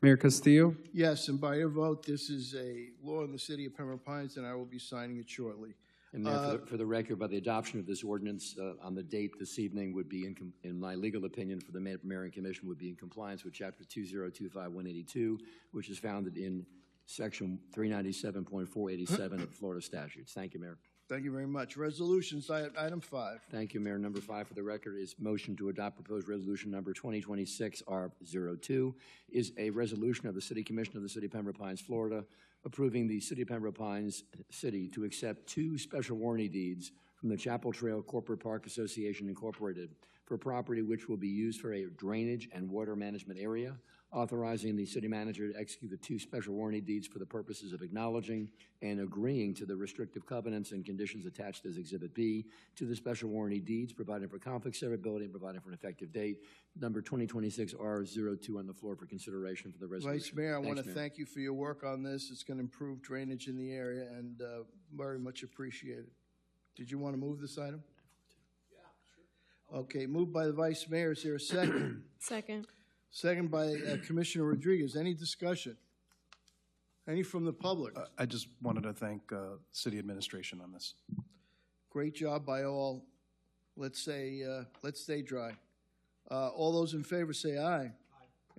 Mayor Castillo. Yes, and by your vote, this is a law in the city of Pembroke Pines, and I will be signing it shortly. And Mayor, for the record, by the adoption of this ordinance on the date this evening would be, in my legal opinion, for the Mayor and Commission, would be in compliance with Chapter 2025182, which is founded in Section 397.487 of Florida statutes. Thank you, Mayor. Thank you very much. Resolutions, item 5. Thank you, Mayor. Number 5 for the record is motion to adopt proposed resolution number 2026-R02, is a resolution of the City Commission of the City of Pembroke Pines, Florida, approving the City of Pembroke Pines City to accept 2 special warranty deeds from the Chapel Trail Corporate Park Association Incorporated for property which will be used for a drainage and water management area, authorizing the city manager to execute the 2 special warranty deeds for the purposes of acknowledging and agreeing to the restrictive covenants and conditions attached as Exhibit B to the special warranty deeds, providing for conflict severability and providing for an effective date. Number 2026-R02 on the floor for consideration for the resolution. Vice Mayor, I want to Mayor. thank you for your work on this. It's going to improve drainage in the area, and very much appreciated. Did you want to move this item? Yeah, sure. Okay, moved by the Vice Mayor. Is there a second? Second. Second by Commissioner Rodriguez. Any discussion? Any from the public? I just wanted to thank city administration on this. Great job by all. Let's stay dry. All those in favor say aye. Aye.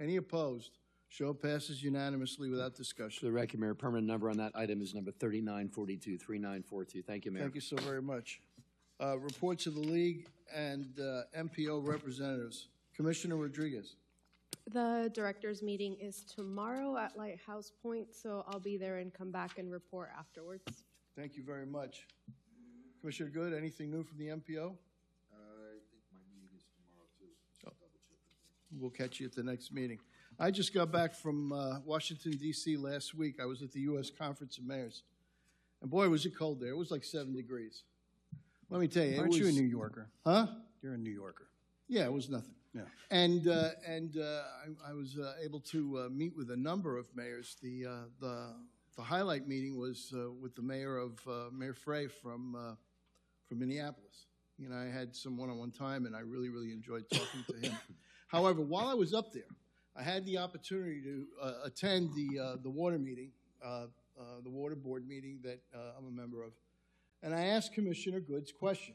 Any opposed? Show passes unanimously without For discussion. the record, Mayor, permanent number on that item is number 3942, 3942. Thank you, Mayor. Thank you so very much. Reports of the league and MPO representatives. Commissioner Rodriguez. The directors' meeting is tomorrow at Lighthouse Point, so I'll be there and come back and report afterwards. Thank you very much. Commissioner Good, anything new from the MPO? I think my meeting is tomorrow, too. Oh. We'll catch you at the next meeting. I just got back from Washington, D.C. last week. I was at the U.S. Conference of Mayors. And boy, was it cold there. It was like 7 degrees. Let me tell you, Aren't you a New Yorker? Huh? You're a New Yorker. Yeah, it was nothing. Yeah. And I was able to meet with a number of mayors. The highlight meeting was with the mayor of Mayor Frey from Minneapolis. You know, I had some one-on-one time, and I really, really enjoyed talking to him. However, while I was up there, I had the opportunity to attend the water meeting, the water board meeting that I'm a member of, and I asked Commissioner Good's question.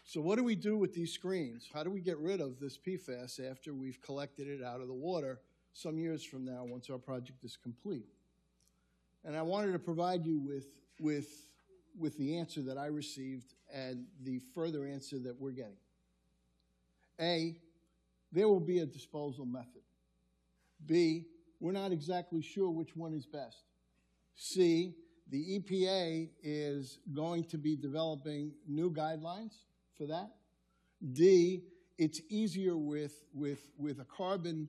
So what do we do with these screens? How do we get rid of this PFAS after we've collected it out of the water some years from now once our project is complete? And I wanted to provide you with the answer that I received and the further answer that we're getting. A, there will be a disposal method. B, we're not exactly sure which one is best. C, the EPA is going to be developing new guidelines for that. D, it's easier with a carbon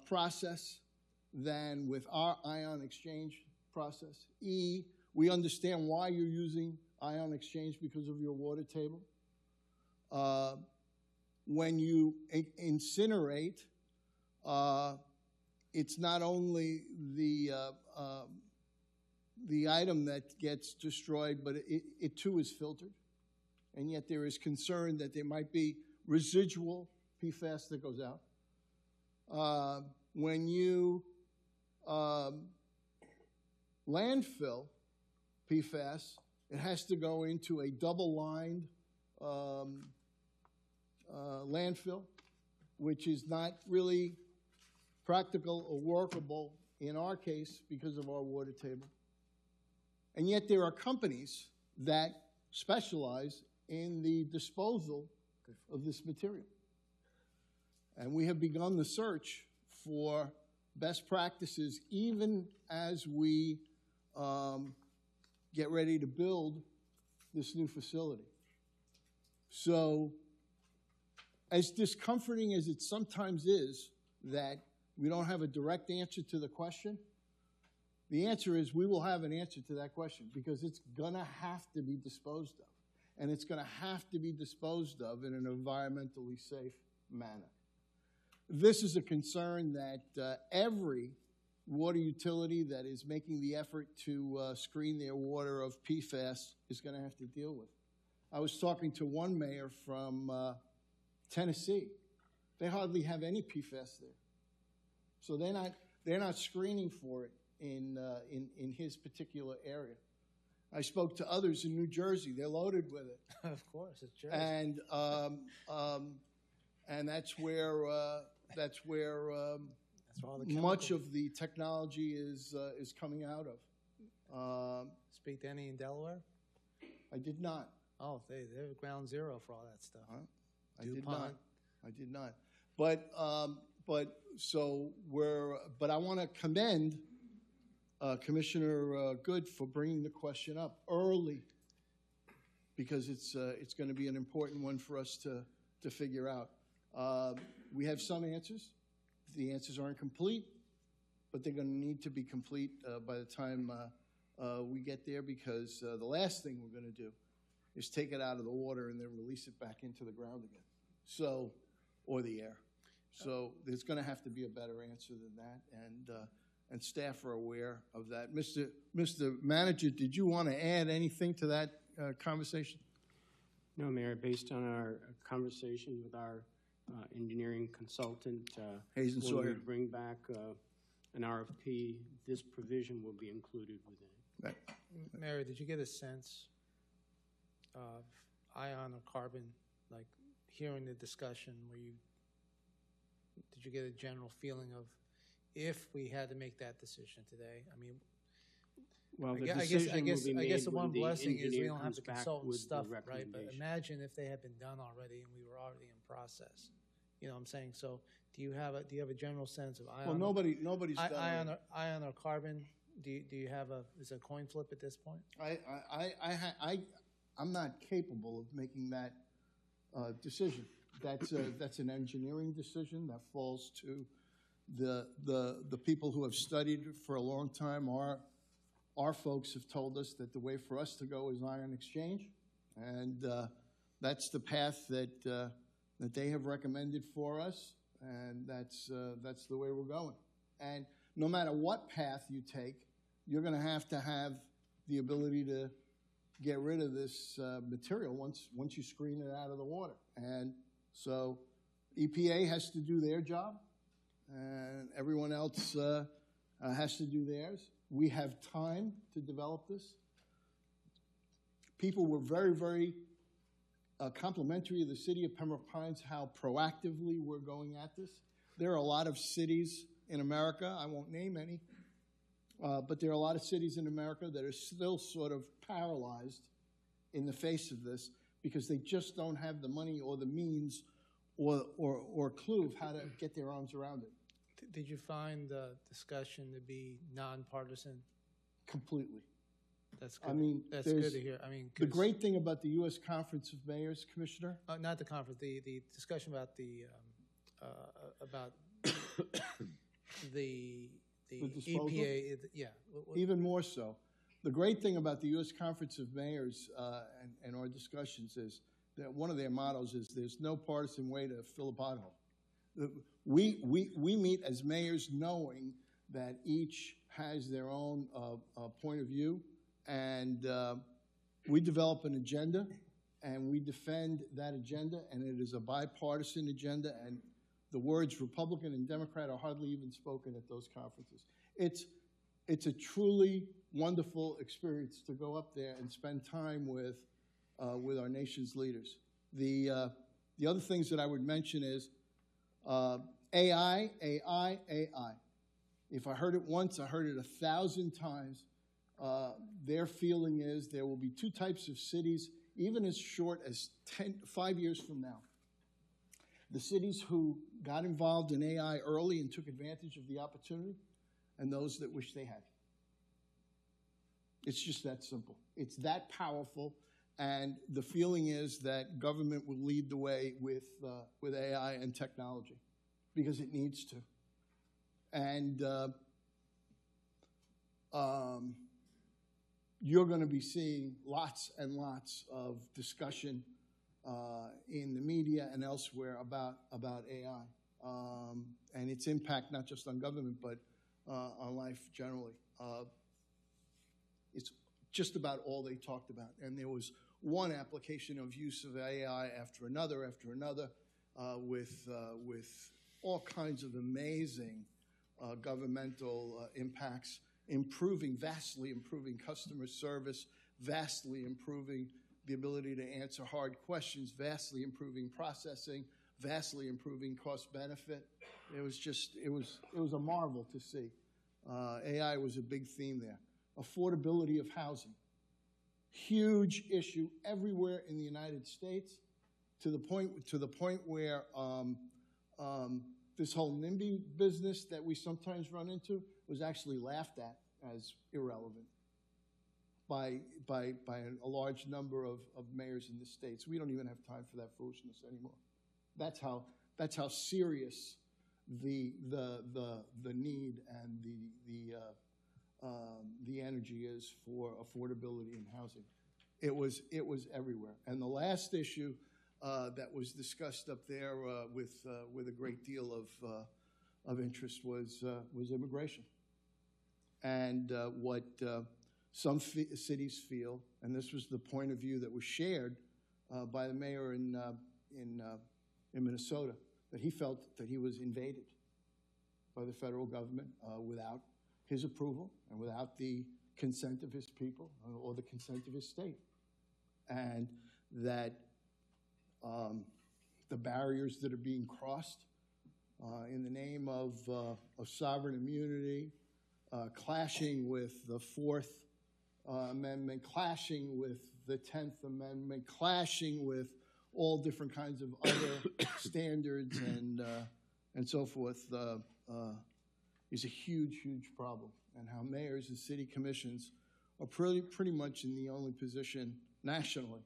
process than with our ion exchange process. E, we understand why you're using ion exchange because of your water table. When you incinerate, it's not only the item that gets destroyed, but it too is filtered. And yet there is concern that there might be residual PFAS that goes out. When you landfill PFAS, it has to go into a double-lined landfill, which is not really practical or workable in our case because of our water table. And yet there are companies that specialize in the disposal of this material. And we have begun the search for best practices even as we get ready to build this new facility. So, as discomforting as it sometimes is that we don't have a direct answer to the question, the answer is we will have an answer to that question because it's going to have to be disposed of. And it's going to have to be disposed of in an environmentally safe manner. This is a concern that every water utility that is making the effort to screen their water of PFAS is going to have to deal with. I was talking to one mayor from Tennessee. They hardly have any PFAS there. So they're not screening for it in his particular area. I spoke to others in New Jersey. They're loaded with it. Of course, it's Jersey. And that's where much of the technology is coming out of. Speak to any in Delaware? I did not. Oh, they're ground zero for all that stuff. I did not. I did not. But I want to commend Commissioner Good for bringing the question up early because it's going to be an important one for us to figure out. We have some answers. The answers aren't complete, but they're going to need to be complete by the time we get there because the last thing we're going to do is take it out of the water and then release it back into the ground again, or the air. So there's going to have to be a better answer than that, and staff are aware of that. Mr. Manager, did you want to add anything to that conversation? No, Mayor, based on our conversation with our engineering consultant, Hayes and when Sawyer. we bring back an RFP, this provision will be included within it. Mary, did you get a sense of ion or carbon, like hearing the discussion did you get a general feeling of if we had to make that decision today? I mean, well, the I decision guess will be made the when one the blessing is we engineer don't have comes to back consult and with the stuff, right? But recommendation. imagine if they had been done already and we were already in process. You know what I'm saying? So do you have a general sense of ion? Well, nobody's done ion or carbon? Do you have is it a coin flip at this point? I'm not capable of making that decision. That's an engineering decision that falls to the people who have studied for a long time. Our folks have told us that the way for us to go is ion exchange, and that's the path that they have recommended for us, and that's the way we're going. And no matter what path you take, you're going to have the ability to get rid of this material once you screen it out of the water. And so EPA has to do their job, and everyone else has to do theirs. We have time to develop this. People were very, very complimentary of the city of Pembroke Pines, how proactively we're going at this. There are a lot of cities in America, I won't name any, but there are a lot of cities in America that are still sort of paralyzed in the face of this because they just don't have the money or the means or clue of how to get their arms around it. Did you find the discussion to be nonpartisan? Completely. That's good. I mean, that's good to hear. I mean, the great thing about the U.S. Conference of Mayors, Commissioner, not the conference, the discussion about the disposal? EPA, yeah. Even more so. The great thing about the U.S. Conference of Mayors and our discussions is that one of their mottos is there's no partisan way to fill a pothole. We meet as mayors knowing that each has their own point of view, and we develop an agenda, and we defend that agenda, and it is a bipartisan agenda, and the words Republican and Democrat are hardly even spoken at those conferences. It's a truly wonderful experience to go up there and spend time with our nation's leaders. The other things that I would mention is AI. If I heard it once, I heard it 1,000 times, Their feeling is there will be two types of cities, even as short as 5 years from now. The cities who got involved in AI early and took advantage of the opportunity, and those that wish they had. It's just that simple. It's that powerful, and the feeling is that government will lead the way with AI and technology because it needs to. And you're going to be seeing lots and lots of discussion in the media and elsewhere about AI and its impact not just on government but on life generally. It's just about all they talked about, and there was one application of use of AI after another, with all kinds of amazing governmental impacts, vastly improving customer service, vastly improving the ability to answer hard questions, vastly improving processing, vastly improving cost benefit. It was a marvel to see. AI was a big theme there. Affordability of housing, huge issue everywhere in the United States, to the point where this whole NIMBY business that we sometimes run into was actually laughed at as irrelevant by a large number of mayors in the states. We don't even have time for that foolishness anymore. That's how serious the need and the energy is for affordability in housing. It was everywhere. And the last issue that was discussed up there with a great deal of interest was immigration. And what some cities feel, and this was the point of view that was shared by the mayor in Minnesota, that he felt that he was invaded by the federal government without his approval and without the consent of his people or the consent of his state. And that the barriers that are being crossed in the name of sovereign immunity, clashing with the Fourth Amendment, clashing with the 10th Amendment, clashing with all different kinds of other standards and so forth, is a huge, huge problem. And how mayors and city commissions are pretty much in the only position nationally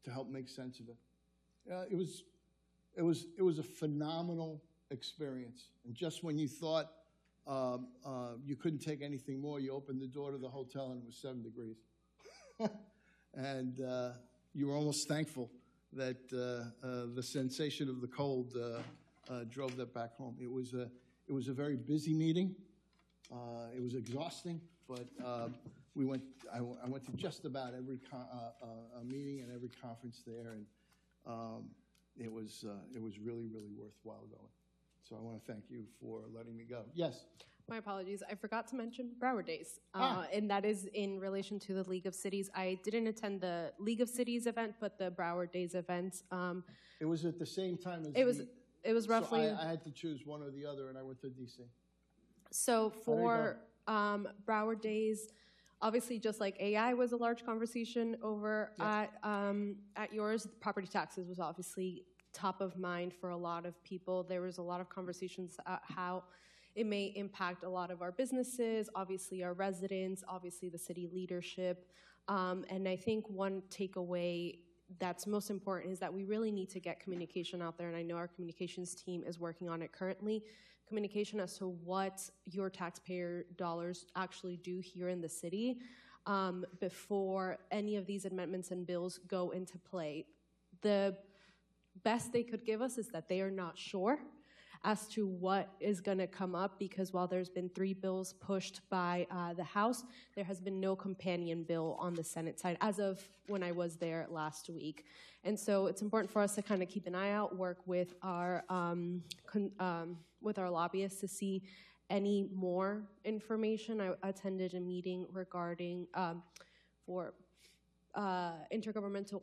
to help make sense of it. It was a phenomenal experience. And just when you thought you couldn't take anything more, you opened the door to the hotel and it was 7 degrees. And you were almost thankful that the sensation of the cold drove that back home. It was a very busy meeting. It was exhausting, but I went to just about every meeting and every conference there, and it was really, really worthwhile going. So I want to thank you for letting me go. Yes? My apologies. I forgot to mention Broward Days, and that is in relation to the League of Cities. I didn't attend the League of Cities event, but the Broward Days event. It was at the same time as it was roughly. So I had to choose one or the other, and I went to D.C. So for Broward Days, obviously, just like AI was a large conversation over at yours, property taxes was obviously top of mind for a lot of people. There was a lot of conversations about how it may impact a lot of our businesses, obviously our residents, obviously the city leadership. And I think one takeaway that's most important is that we really need to get communication out there. And I know our communications team is working on it currently. Communication as to what your taxpayer dollars actually do here in the city before any of these amendments and bills go into play. The best they could give us is that they are not sure as to what is going to come up, because while there's been 3 bills pushed by the House, there has been no companion bill on the Senate side as of when I was there last week. And so it's important for us to kind of keep an eye out, work with our lobbyists to see any more information. I attended a meeting regarding for intergovernmental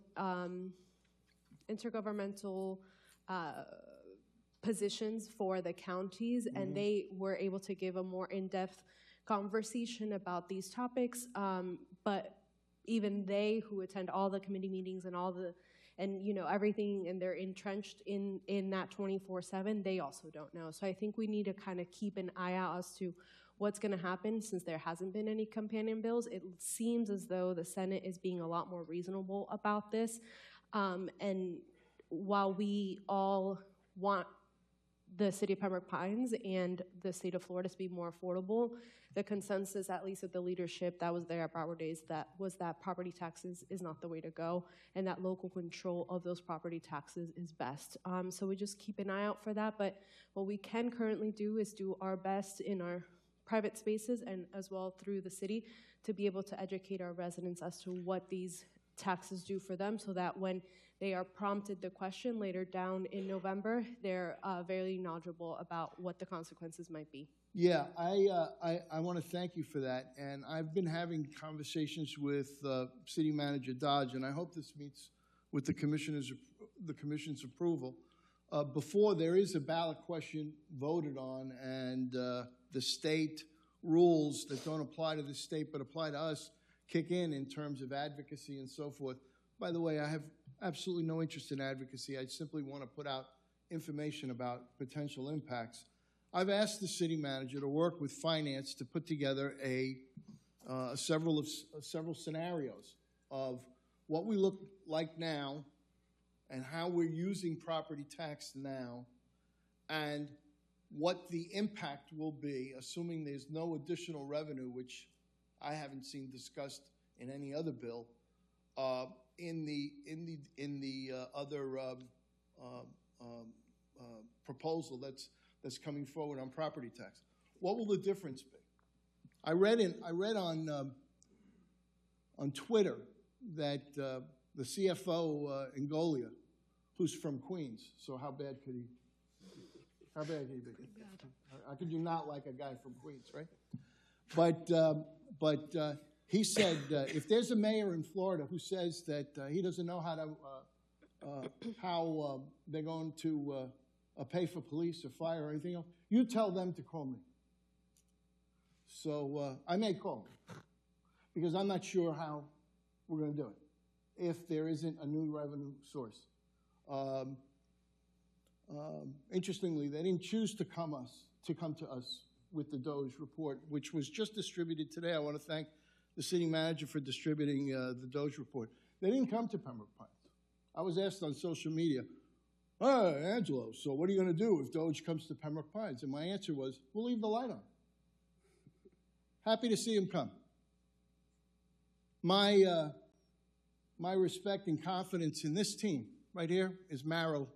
positions for the counties, and they were able to give a more in-depth conversation about these topics, but even they who attend all the committee meetings and everything, and they're entrenched in that 24/7, they also don't know. So I think we need to kind of keep an eye out as to what's going to happen since there hasn't been any companion bills. It seems as though the Senate is being a lot more reasonable about this. And while we all want the city of Pembroke Pines and the state of Florida to be more affordable, the consensus, at least of the leadership that was there at Broward Days, that property taxes is not the way to go, and that local control of those property taxes is best. So we just keep an eye out for that. But what we can currently do is do our best in our private spaces and as well through the city to be able to educate our residents as to what these taxes do for them, so that when they are prompted the question later down in November, they're very knowledgeable about what the consequences might be. Yeah, I want to thank you for that. And I've been having conversations with City Manager Dodge, and I hope this meets with the commission's approval. Before there is a ballot question voted on, and the state rules that don't apply to the state but apply to us kick in terms of advocacy and so forth. By the way, I have absolutely no interest in advocacy. I simply want to put out information about potential impacts. I've asked the city manager to work with finance to put together several scenarios of what we look like now and how we're using property tax now, and what the impact will be, assuming there's no additional revenue, which I haven't seen discussed in any other bill, in the other proposal that's coming forward on property tax. What will the difference be? I read on Twitter that the CFO Ngolia, who's from Queens, so how bad could he be? How could you not like a guy from Queens, right? But he said if there's a mayor in Florida who says that he doesn't know how they're going to pay for police or fire or anything else, you tell them to call me. So I may call because I'm not sure how we're going to do it if there isn't a new revenue source. Interestingly, they didn't choose to come to us with the DOGE report, which was just distributed today. I want to thank the city manager for distributing the DOGE report. They didn't come to Pembroke Pines. I was asked on social media, "Oh, Angelo, so what are you going to do if DOGE comes to Pembroke Pines?" And my answer was, we'll leave the light on. Happy to see him come. My respect and confidence in this team right here is marrow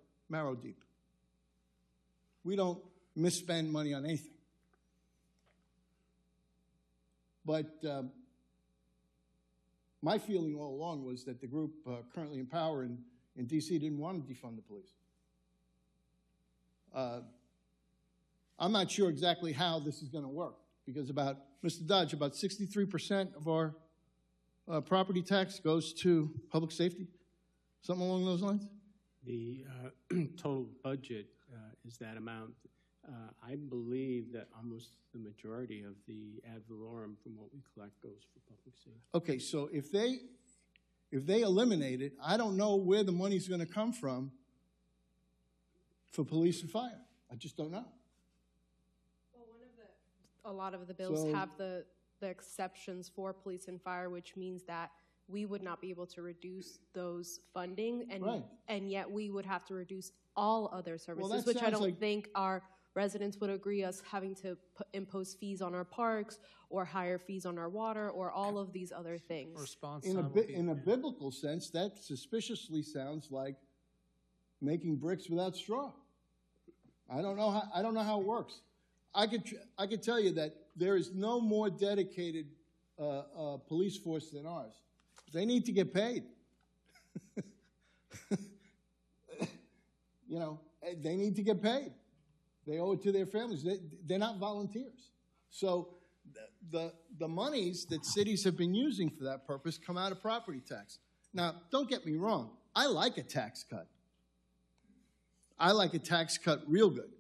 deep. We don't misspend money on anything. But my feeling all along was that the group currently in power in D.C. didn't want to defund the police. I'm not sure exactly how this is going to work because Mr. Dodge, about 63% of our property tax goes to public safety, something along those lines? The total budget is that amount. I believe that almost the majority of the ad valorem from what we collect goes for public safety. Okay, so if they eliminate it, I don't know where the money's going to come from for police and fire. I just don't know. Well, a lot of the bills have the exceptions for police and fire, which means that we would not be able to reduce those funding, and yet we would have to reduce all other services, which I don't think our residents would agree us having to impose fees on our parks or higher fees on our water or all of these other things. In a biblical sense, that suspiciously sounds like making bricks without straw. I don't know how it works. I could tell you that there is no more dedicated police force than ours. They need to get paid. They need to get paid. They owe it to their families. They're not volunteers. So the monies that cities have been using for that purpose come out of property tax. Now, don't get me wrong. I like a tax cut. I like a tax cut real good.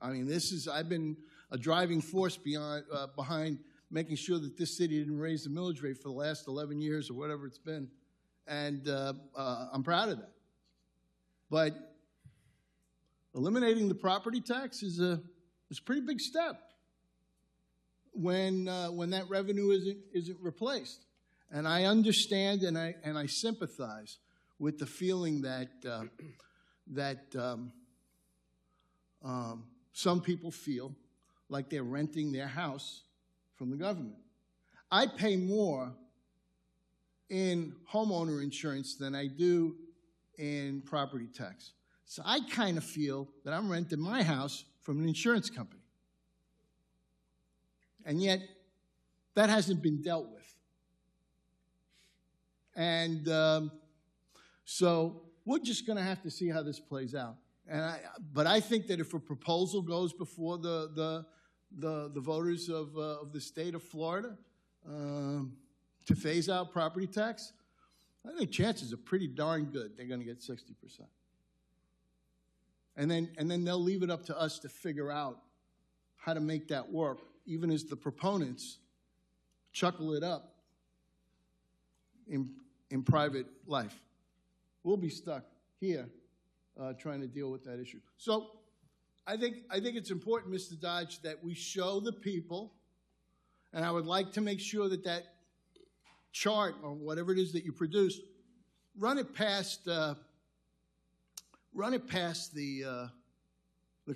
I mean, I've been a driving force behind making sure that this city didn't raise the millage rate for the last 11 years or whatever it's been. And I'm proud of that. But eliminating the property tax is a pretty big step when that revenue isn't replaced. And I understand and I sympathize with the feeling that some people feel like they're renting their house from the government. I pay more in homeowner insurance than I do in property tax. So I kind of feel that I'm renting my house from an insurance company. And yet, that hasn't been dealt with. And so we're just going to have to see how this plays out. But I think that if a proposal goes before the voters of the state of Florida to phase out property tax, I think chances are pretty darn good they're going to get 60%. And then they'll leave it up to us to figure out how to make that work, even as the proponents chuckle it up in private life. We'll be stuck here trying to deal with that issue. So I think it's important, Mr. Dodge, that we show the people, and I would like to make sure that chart or whatever it is that you produce, run it past the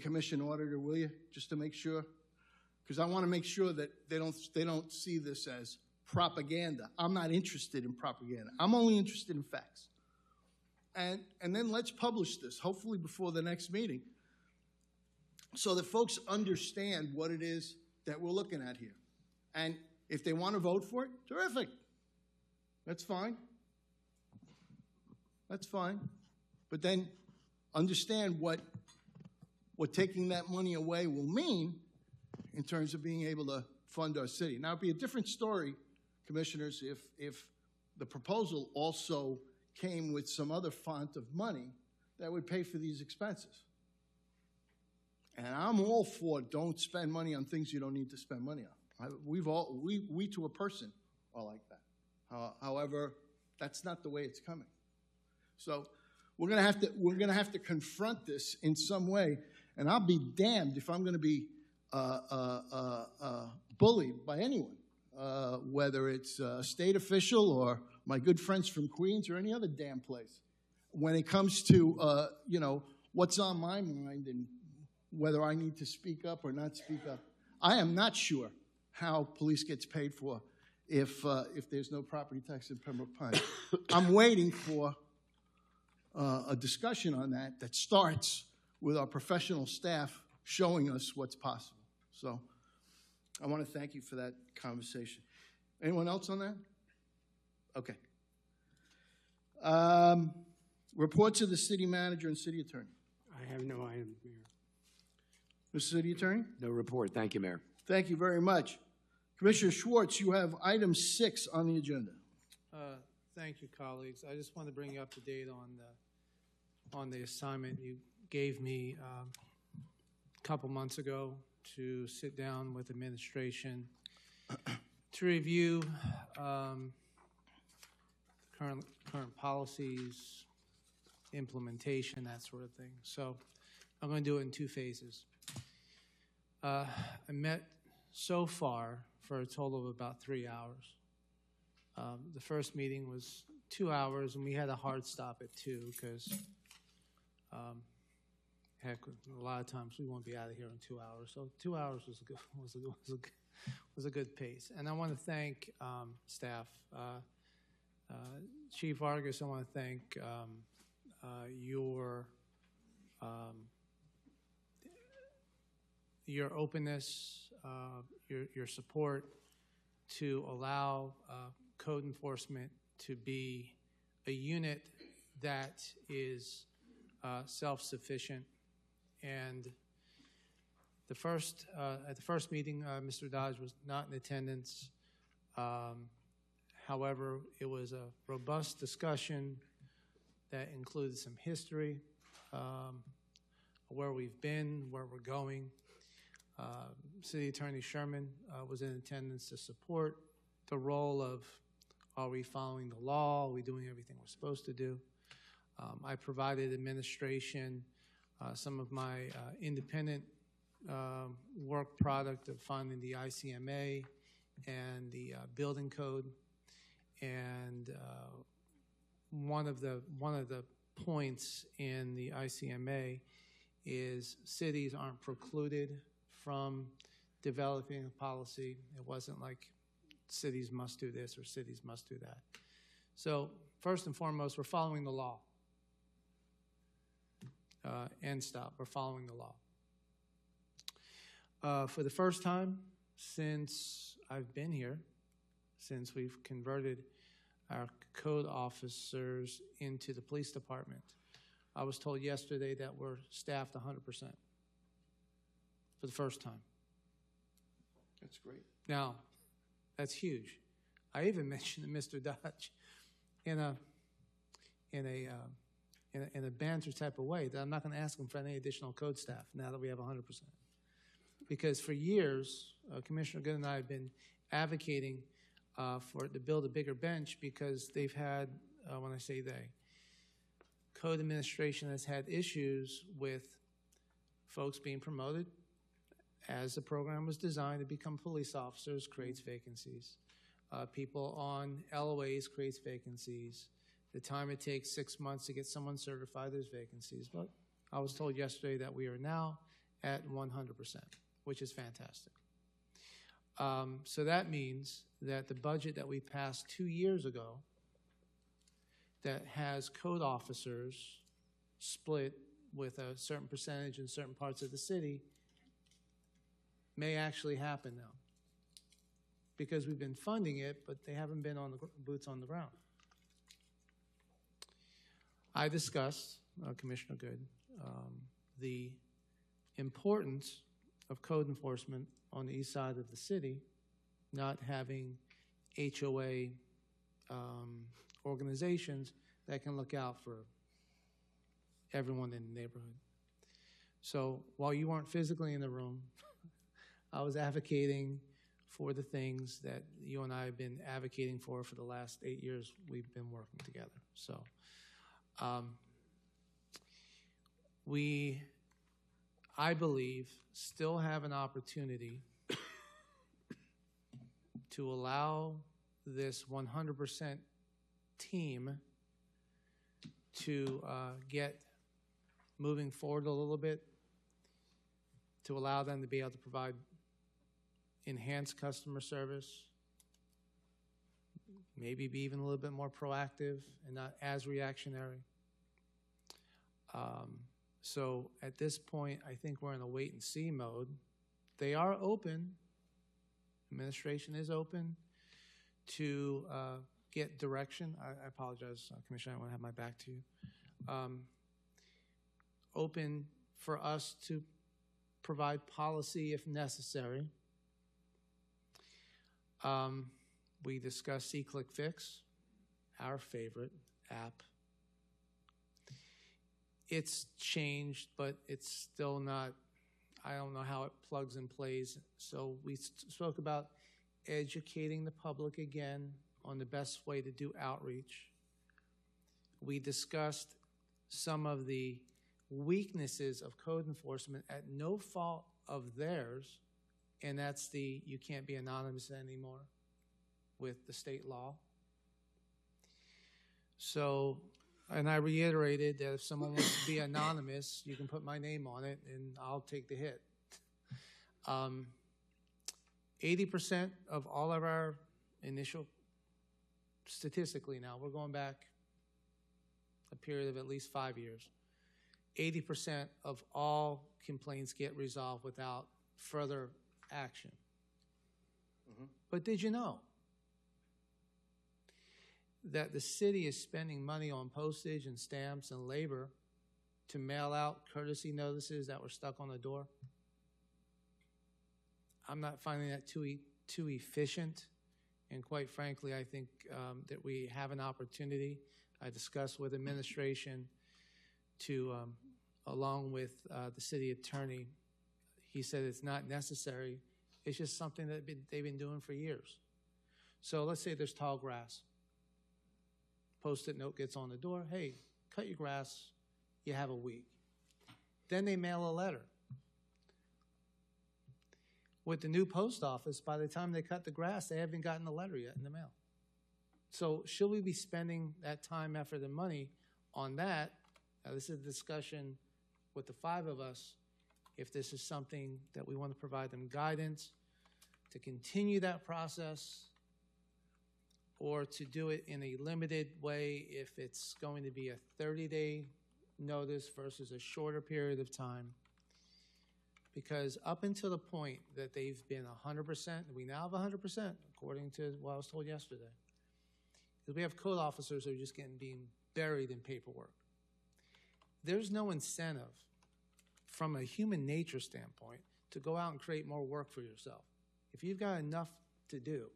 commission auditor, will you, just to make sure? Because I want to make sure that they don't see this as propaganda. I'm not interested in propaganda. I'm only interested in facts. And then let's publish this, hopefully before the next meeting, so that folks understand what it is that we're looking at here. And if they want to vote for it, terrific. That's fine. That's fine. But then understand what taking that money away will mean in terms of being able to fund our city. Now, it'd be a different story, commissioners, if the proposal also came with some other font of money that would pay for these expenses. And I'm all for don't spend money on things you don't need to spend money on. We to a person are like that. However, that's not the way it's coming. So we're gonna have to confront this in some way, and I'll be damned if I'm gonna be bullied by anyone, whether it's a state official or my good friends from Queens or any other damn place, when it comes to what's on my mind and whether I need to speak up or not speak up. I am not sure how police gets paid for if there's no property tax in Pembroke Pines. I'm waiting for a discussion on that starts with our professional staff showing us what's possible. So I want to thank you for that conversation. Anyone else on that? Okay. Reports of the city manager and city attorney. I have no item, Mayor. Mr. City Attorney? No report. Thank you, Mayor. Thank you very much. Commissioner Schwartz, you have item 6 on the agenda. Thank you, colleagues. I just want to bring you up to date on the assignment you gave me a couple months ago to sit down with administration to review current policies, implementation, that sort of thing. So I'm going to do it in 2 phases. I met so far for a total of about 3 hours. The first meeting was 2 hours, and we had a hard stop at 2 because, heck, a lot of times we won't be out of here in 2 hours. So 2 hours was a good pace. And I want to thank staff. Chief Argus, I want to thank your openness, your support to allow code enforcement to be a unit that is self-sufficient. And at the first meeting, Mr. Dodge was not in attendance. However, it was a robust discussion that included some history, where we've been, where we're going. City Attorney Sherman was in attendance to support the role of, are we following the law? Are we doing everything we're supposed to do? I provided administration some of my independent work product of finding the ICMA and the building code. And one of the points in the ICMA is cities aren't precluded from developing a policy. It wasn't like cities must do this or cities must do that. So first and foremost, we're following the law. End stop, we're following the law. For the first time since I've been here, since we've converted our code officers into the police department, I was told yesterday that we're staffed 100% for the first time. That's great. Now, that's huge. I even mentioned to Mr. Dodge in a banter type of way that I'm not going to ask him for any additional code staff now that we have 100%. Because for years, Commissioner Good and I have been advocating to build a bigger bench because they've had, when I say they, code administration has had issues with folks being promoted as the program was designed to become police officers, creates vacancies. People on LOAs creates vacancies. The time it takes 6 months to get someone certified, there's vacancies. But I was told yesterday that we are now at 100%, which is fantastic. So that means that the budget that we passed 2 years ago that has code officers split with a certain percentage in certain parts of the city may actually happen now, because we've been funding it, but they haven't been on the boots on the ground. I discussed, Commissioner Good, the importance of code enforcement on the east side of the city, not having HOA organizations that can look out for everyone in the neighborhood. So while you weren't physically in the room, I was advocating for the things that you and I have been advocating for the last 8 years we've been working together. So we, I believe, still have an opportunity to allow this 100% team to get moving forward a little bit, to allow them to be able to provide enhanced customer service, maybe be even a little bit more proactive and not as reactionary. So at this point, I think we're in a wait and see mode. They are open, administration is open to get direction. I apologize, Commissioner, I want to have my back to you. Open for us to provide policy if necessary. We discussed SeeClickFix, our favorite app. It's changed, but it's still not, I don't know how it plugs and plays. So we spoke about educating the public again on the best way to do outreach. We discussed some of the weaknesses of code enforcement at no fault of theirs, and that's the you can't be anonymous anymore with the state law. So, and I reiterated that if someone wants to be anonymous, you can put my name on it and I'll take the hit. 80% of all of our initial, statistically now, we're going back a period of at least 5 years, 80% of all complaints get resolved without further action. But did you know that the city is spending money on postage and stamps and labor to mail out courtesy notices that were stuck on the door? I'm not finding that too efficient, and quite frankly, I think that we have an opportunity. I discussed with administration to, along with the city attorney, He said it's not necessary. It's just something that they've been doing for years. So let's say there's tall grass. Post-it note gets on the door, hey, cut your grass, you have a week. Then they mail a letter. With the new post office, by the time they cut the grass, they haven't gotten the letter yet in the mail. So should we be spending that time, effort, and money on that? Now, this is a discussion with the five of us, if this is something that we want to provide them guidance to continue that process, or to do it in a limited way if it's going to be a 30-day notice versus a shorter period of time. Because up until the point that they've been 100%, we now have 100%, according to what I was told yesterday, because we have code officers who are just being buried in paperwork. There's no incentive from a human nature standpoint to go out and create more work for yourself if you've got enough to do.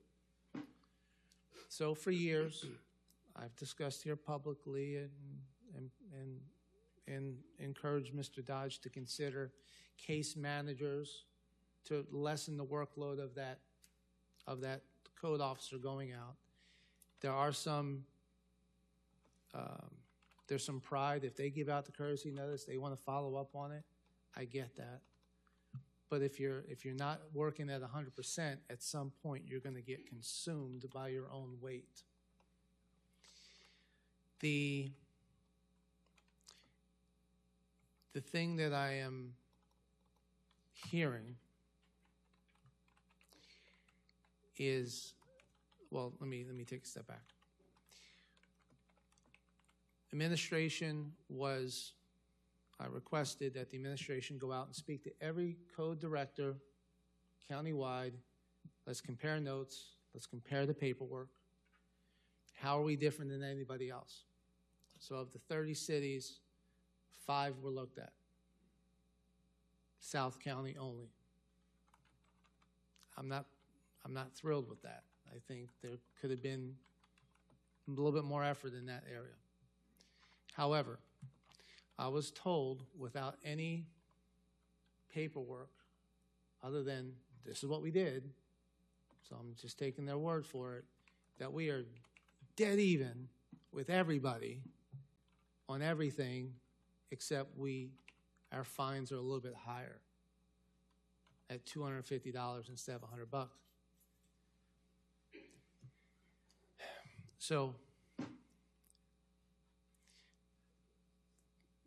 So for years, I've discussed here publicly and encouraged Mr. Dodge to consider case managers to lessen the workload of that code officer going out. There are there's some pride. If they give out the courtesy notice, they want to follow up on it. I get that. But if you're not working at 100%, at some point you're going to get consumed by your own weight. The thing that I am hearing is, well, let me take a step back. Administration was, I requested that the administration go out and speak to every code director countywide. Let's compare notes. Let's compare the paperwork. How are we different than anybody else? So of the 30 cities, 5 were looked at. South County only. I'm not thrilled with that. I think there could have been a little bit more effort in that area. However, I was told without any paperwork other than this is what we did, so I'm just taking their word for it, that we are dead even with everybody on everything except our fines are a little bit higher at $250 instead of $100. So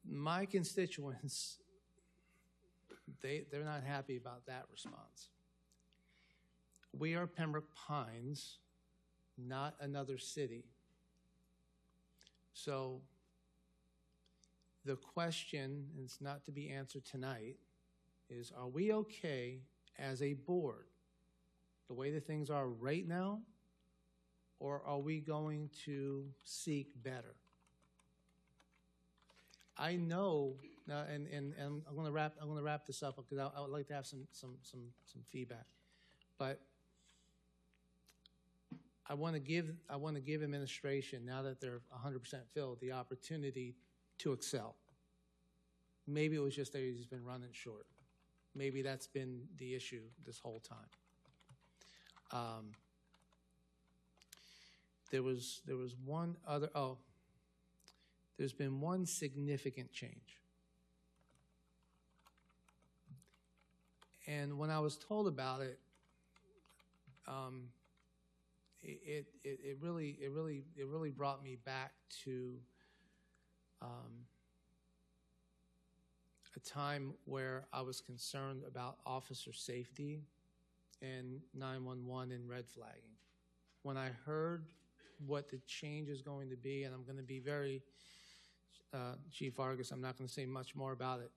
my constituents, they're not happy about that response. We are Pembroke Pines, not another city. So the question, and it's not to be answered tonight, is are we okay as a board, the way that things are right now, or are we going to seek better? I know, and I'm going to wrap this up because I would like to have some feedback, but I want to give administration, now that they're 100% filled, the opportunity to excel. Maybe it was just that he's been running short. Maybe that's been the issue this whole time. There was one other. There's been one significant change. And when I was told about it, it really brought me back to a time where I was concerned about officer safety and 911 and red flagging. When I heard what the change is going to be, and I'm going to be very, Chief Vargas, I'm not going to say much more about it,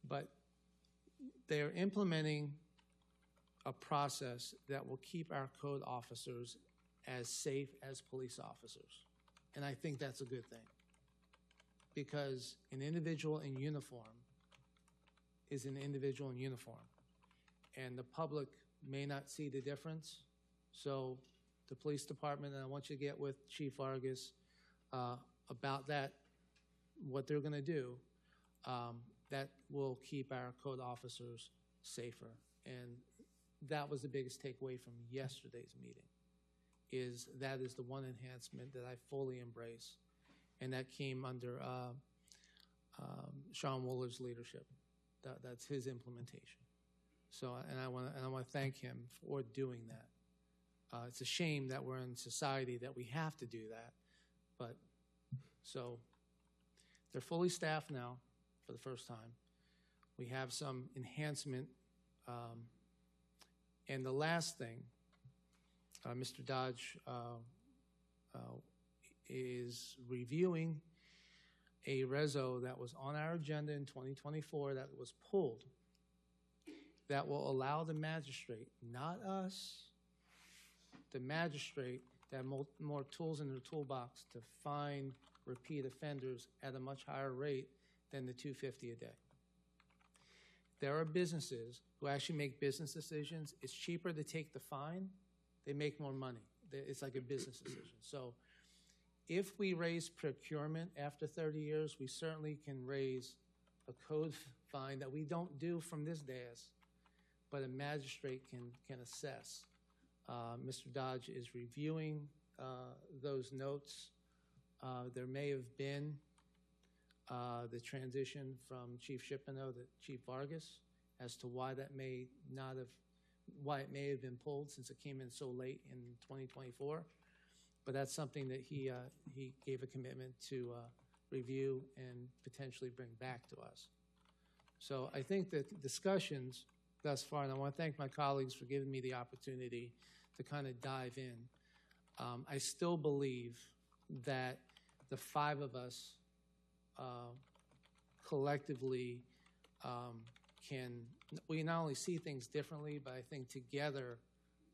but they're implementing a process that will keep our code officers as safe as police officers. And I think that's a good thing, because an individual in uniform is an individual in uniform, and the public may not see the difference. So the police department, and I want you to get with Chief Vargas about that, what they're going to do, that will keep our code officers safer. And that was the biggest takeaway from yesterday's meeting, is that is the one enhancement that I fully embrace. And that came under Sean Wooler's leadership. That's his implementation. So, and I want to thank him for doing that. It's a shame that we're in society that we have to do that, but so they're fully staffed now for the first time. We have some enhancement, and the last thing, Mr. Dodge is reviewing a reso that was on our agenda in 2024 that was pulled, that will allow the magistrate, not us, the magistrate, to have more tools in their toolbox to find repeat offenders at a much higher rate than the $250 a day. There are businesses who actually make business decisions. It's cheaper to take the fine. They make more money. It's like a business decision. So if we raise procurement after 30 years, we certainly can raise a code fine that we don't do from this dais, but a magistrate can assess. Mr. Dodge is reviewing those notes. There may have been the transition from Chief Shippino to Chief Vargas as to why that may not have, why it may have been pulled since it came in so late in 2024. But that's something that he gave a commitment to review and potentially bring back to us. So I think that the discussions thus far, and I want to thank my colleagues for giving me the opportunity to kind of dive in. I still believe that the five of us collectively we not only see things differently, but I think together,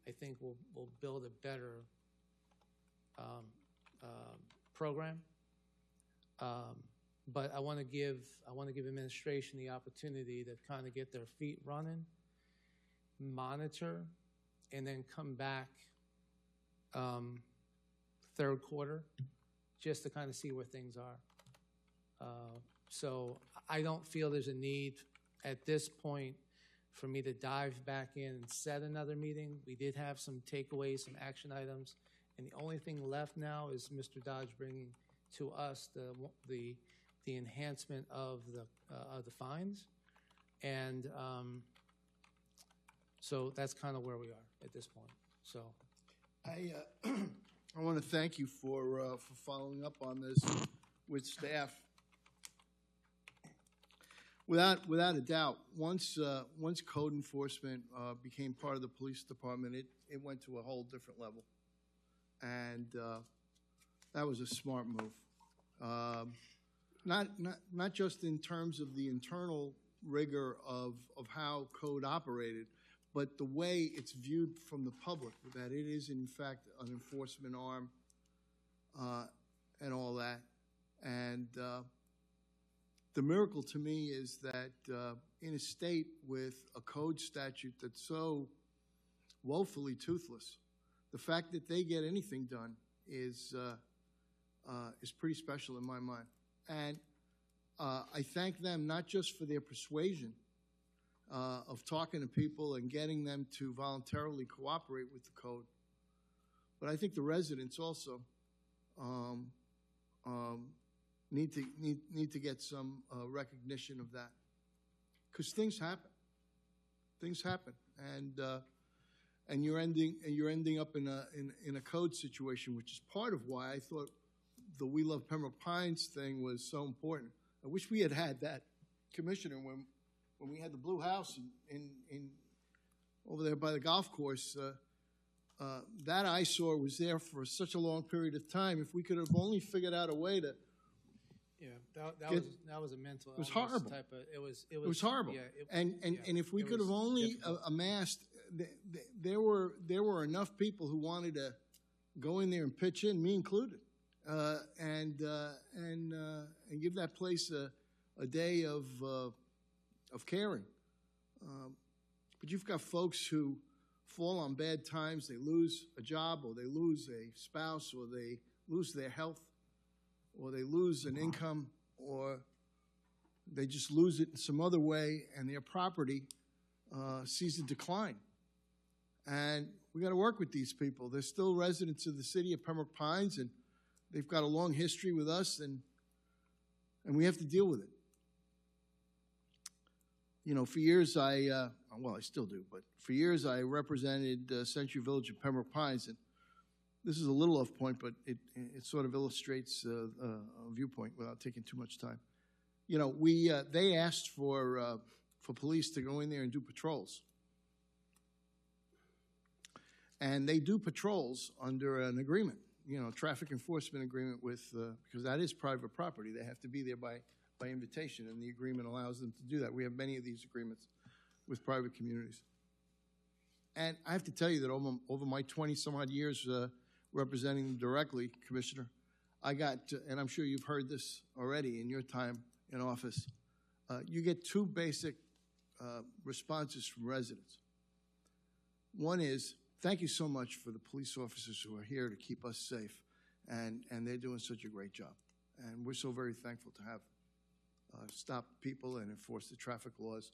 I think we'll build a better program. But I want to give administration the opportunity to kind of get their feet running, monitor, and then come back third quarter just to kind of see where things are. So I don't feel there's a need at this point for me to dive back in and set another meeting. We did have some takeaways, some action items, and the only thing left now is Mr. Dodge bringing to us the enhancement of the fines, and so that's kind of where we are at this point. So I want to thank you for following up on this with staff. Without a doubt, once code enforcement became part of the police department, it went to a whole different level, and that was a smart move. Not just in terms of the internal rigor of how code operated, but the way it's viewed from the public, that it is in fact an enforcement arm and all that. And the miracle to me is that in a state with a code statute that's so woefully toothless, the fact that they get anything done is pretty special in my mind. And I thank them not just for their persuasion of talking to people and getting them to voluntarily cooperate with the code, but I think the residents also need to get some recognition of that, because things happen. Things happen, and you're ending up in a code situation, which is part of why I thought the We Love Pembroke Pines thing was so important. I wish we had that commissioner when we had the Blue House in over there by the golf course. That eyesore was there for such a long period of time. If we could have only figured out a way to. Yeah, that was a mental. It was horrible. It was horrible. Yeah, and if we could have only amassed, there were enough people who wanted to go in there and pitch in, me included, and give that place a day of caring. But you've got folks who fall on bad times. They lose a job, or they lose a spouse, or they lose their health, or they lose an income, or they just lose it in some other way, and their property sees a decline. And we got to work with these people. They're still residents of the city of Pembroke Pines, and they've got a long history with us, and we have to deal with it. You know, for years I still do, but for years I represented Century Village of Pembroke Pines, and this is a little off point, but it sort of illustrates a viewpoint without taking too much time. You know, they asked for police to go in there and do patrols. And they do patrols under an agreement, you know, traffic enforcement agreement with, because that is private property. They have to be there by invitation, and the agreement allows them to do that. We have many of these agreements with private communities. And I have to tell you that over my 20-some-odd years representing them directly, Commissioner, I got, and I'm sure you've heard this already in your time in office, you get two basic responses from residents. One is, thank you so much for the police officers who are here to keep us safe, and they're doing such a great job. And we're so very thankful to have stopped people and enforced the traffic laws.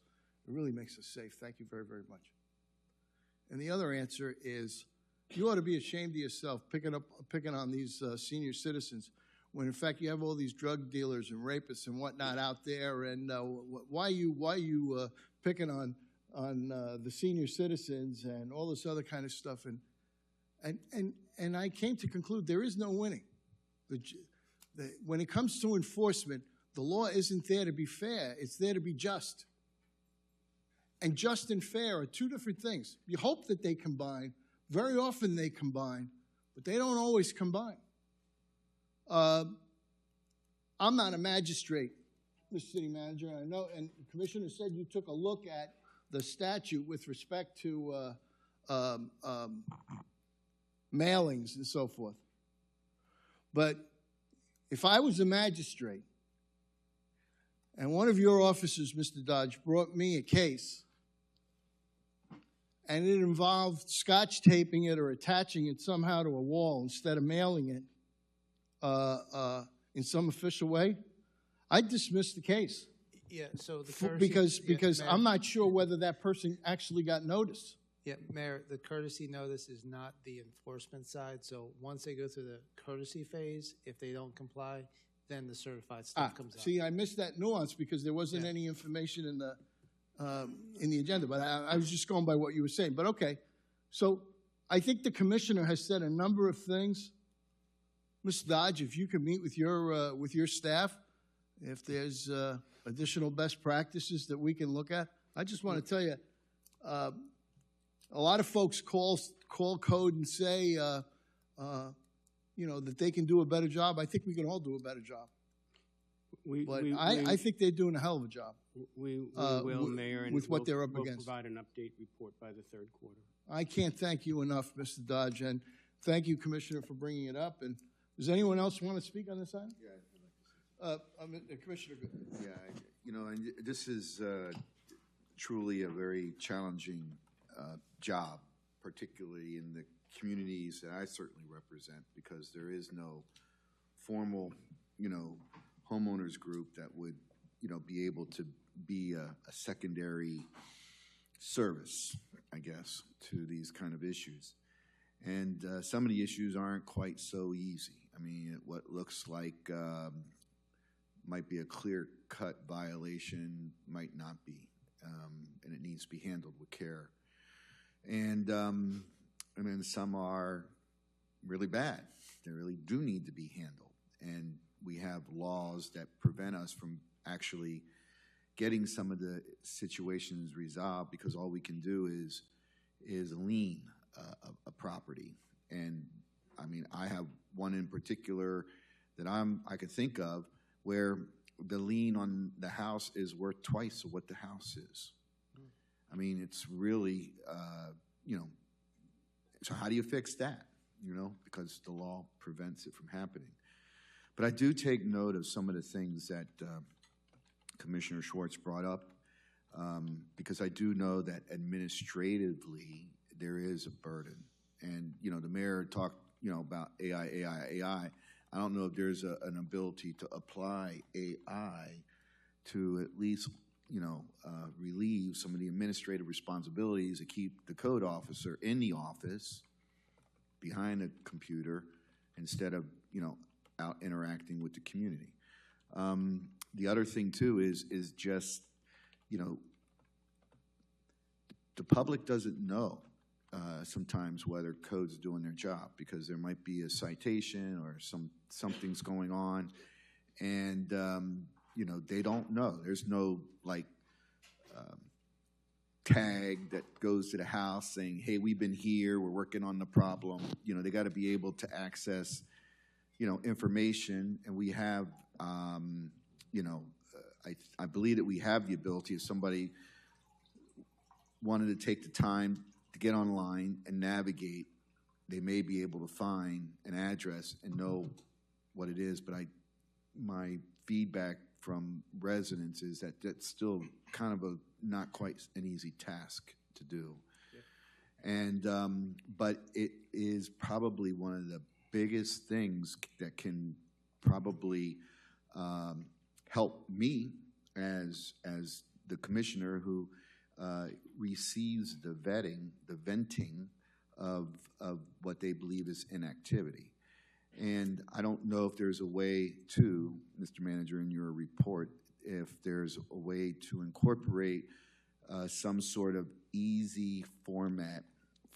It really makes us safe. Thank you very, very much. And the other answer is, you ought to be ashamed of yourself picking on these senior citizens when in fact you have all these drug dealers and rapists and whatnot out there, and why you picking on the senior citizens and all this other kind of stuff, and I came to conclude there is no winning. When it comes to enforcement, the law isn't there to be fair, it's there to be just. And just and fair are two different things. You hope that they combine. Very often they combine, but they don't always combine. I'm not a magistrate, Mr. City Manager, and I know, and the Commissioner said you took a look at the statute with respect to mailings and so forth. But if I was a magistrate and one of your officers, Mr. Dodge, brought me a case and it involved scotch taping it or attaching it somehow to a wall instead of mailing it in some official way, I'd dismiss the case. Yeah, so the courtesy... Because I'm not sure whether that person actually got notice. Yeah, Mayor, the courtesy notice is not the enforcement side, so once they go through the courtesy phase, if they don't comply, then the certified stuff comes out. See, I missed that nuance because there wasn't any information in the agenda, but I was just going by what you were saying. But okay, so I think the Commissioner has said a number of things. Ms. Dodge, if you could meet with your staff, if there's additional best practices that we can look at. I just want to tell you, a lot of folks call code and say, you know, that they can do a better job. I think we can all do a better job. I think they're doing a hell of a job. We will, Mayor, and with what they're up against. We'll provide an update report by the third quarter. I can't thank you enough, Mr. Dodge, and thank you, Commissioner, for bringing it up. And does anyone else want to speak on this item? Yeah, Commissioner Good. Yeah, you know, and this is truly a very challenging job, particularly in the communities that I certainly represent, because there is no formal, you know, homeowners group that would, you know, be able to be a secondary service, I guess, to these kind of issues. And some of the issues aren't quite so easy. I mean, what looks like might be a clear-cut violation might not be, and it needs to be handled with care. And then some are really bad. They really do need to be handled. And we have laws that prevent us from actually getting some of the situations resolved, because all we can do is lien a property. And I mean, I have one in particular that I could think of where the lien on the house is worth twice of what the house is. I mean, it's really, you know, so how do you fix that? You know, because the law prevents it from happening. But I do take note of some of the things that Commissioner Schwartz brought up, because I do know that administratively there is a burden. And, you know, the mayor talked, you know, about AI. I don't know if there's an ability to apply AI to at least relieve some of the administrative responsibilities to keep the code officer in the office behind a computer instead of, out interacting with the community. The other thing too is just, the public doesn't know sometimes whether code's doing their job, because there might be a citation or something's going on, and they don't know. There's no tag that goes to the house saying, "Hey, we've been here. We're working on the problem." They got to be able to access information, and we have I believe that we have the ability, if somebody wanted to take the time to get online and navigate, they may be able to find an address and know what it is. But my feedback from residents is that that's still kind of not quite an easy task to do. And but it is probably one of the biggest things that can probably help me as the commissioner who receives the venting of what they believe is inactivity. And I don't know if there's a way to, Mr. Manager, in your report, if there's a way to incorporate some sort of easy format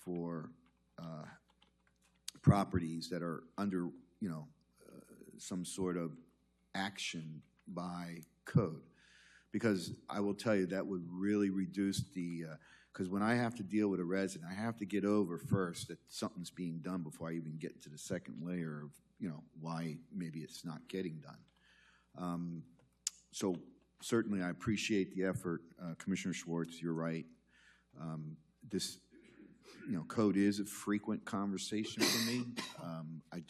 for properties that are under, some sort of action by code. Because I will tell you, that would really reduce because when I have to deal with a resident, I have to get over first that something's being done before I even get to the second layer of, why maybe it's not getting done. So certainly I appreciate the effort. Commissioner Schwartz, you're right. This, code is a frequent conversation for me. I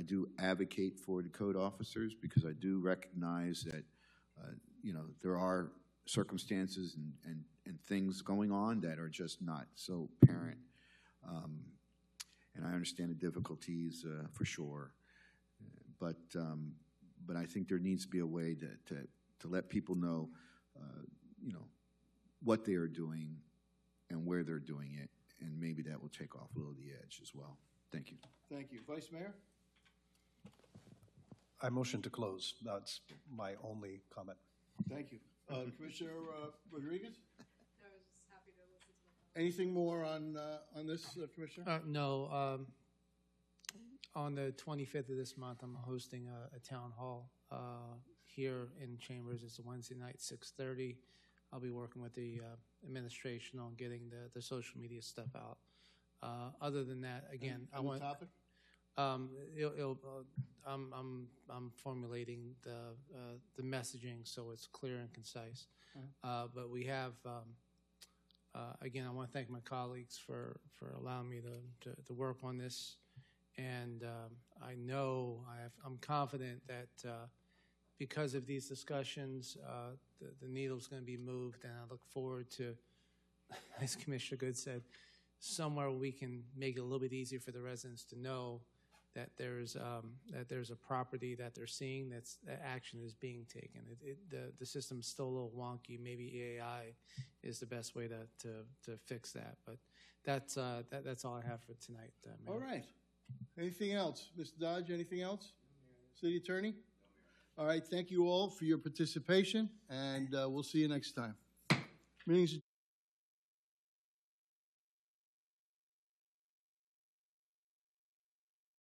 do advocate for the code officers because I do recognize that, there are circumstances and things going on that are just not so apparent. And I understand the difficulties for sure. But I think there needs to be a way to let people know, what they are doing and where they're doing it, and maybe that will take off a little of the edge as well. Thank you. Thank you. Vice Mayor? I motion to close. That's my only comment. Thank you. Commissioner Rodriguez? Anything more on this, Commissioner? No. On the 25th of this month, I'm hosting a town hall here in Chambers. It's a Wednesday night, 6:30. I'll be working with the administration on getting the social media stuff out. Other than that, again, I want. Topic? I'm formulating the messaging so it's clear and concise. But we have, again, I want to thank my colleagues for allowing me to work on this. And I know, I'm confident that because of these discussions, the needle's going to be moved, and I look forward to, as Commissioner Good said, somewhere we can make it a little bit easier for the residents to know that there's a property that they're seeing that action is being taken. The system's still a little wonky. Maybe EAI is the best way to fix that. But that's all I have for tonight. Mayor. All right. Anything else? Mr. Dodge, anything else? City Attorney? All right. Thank you all for your participation, and we'll see you next time. Meeting's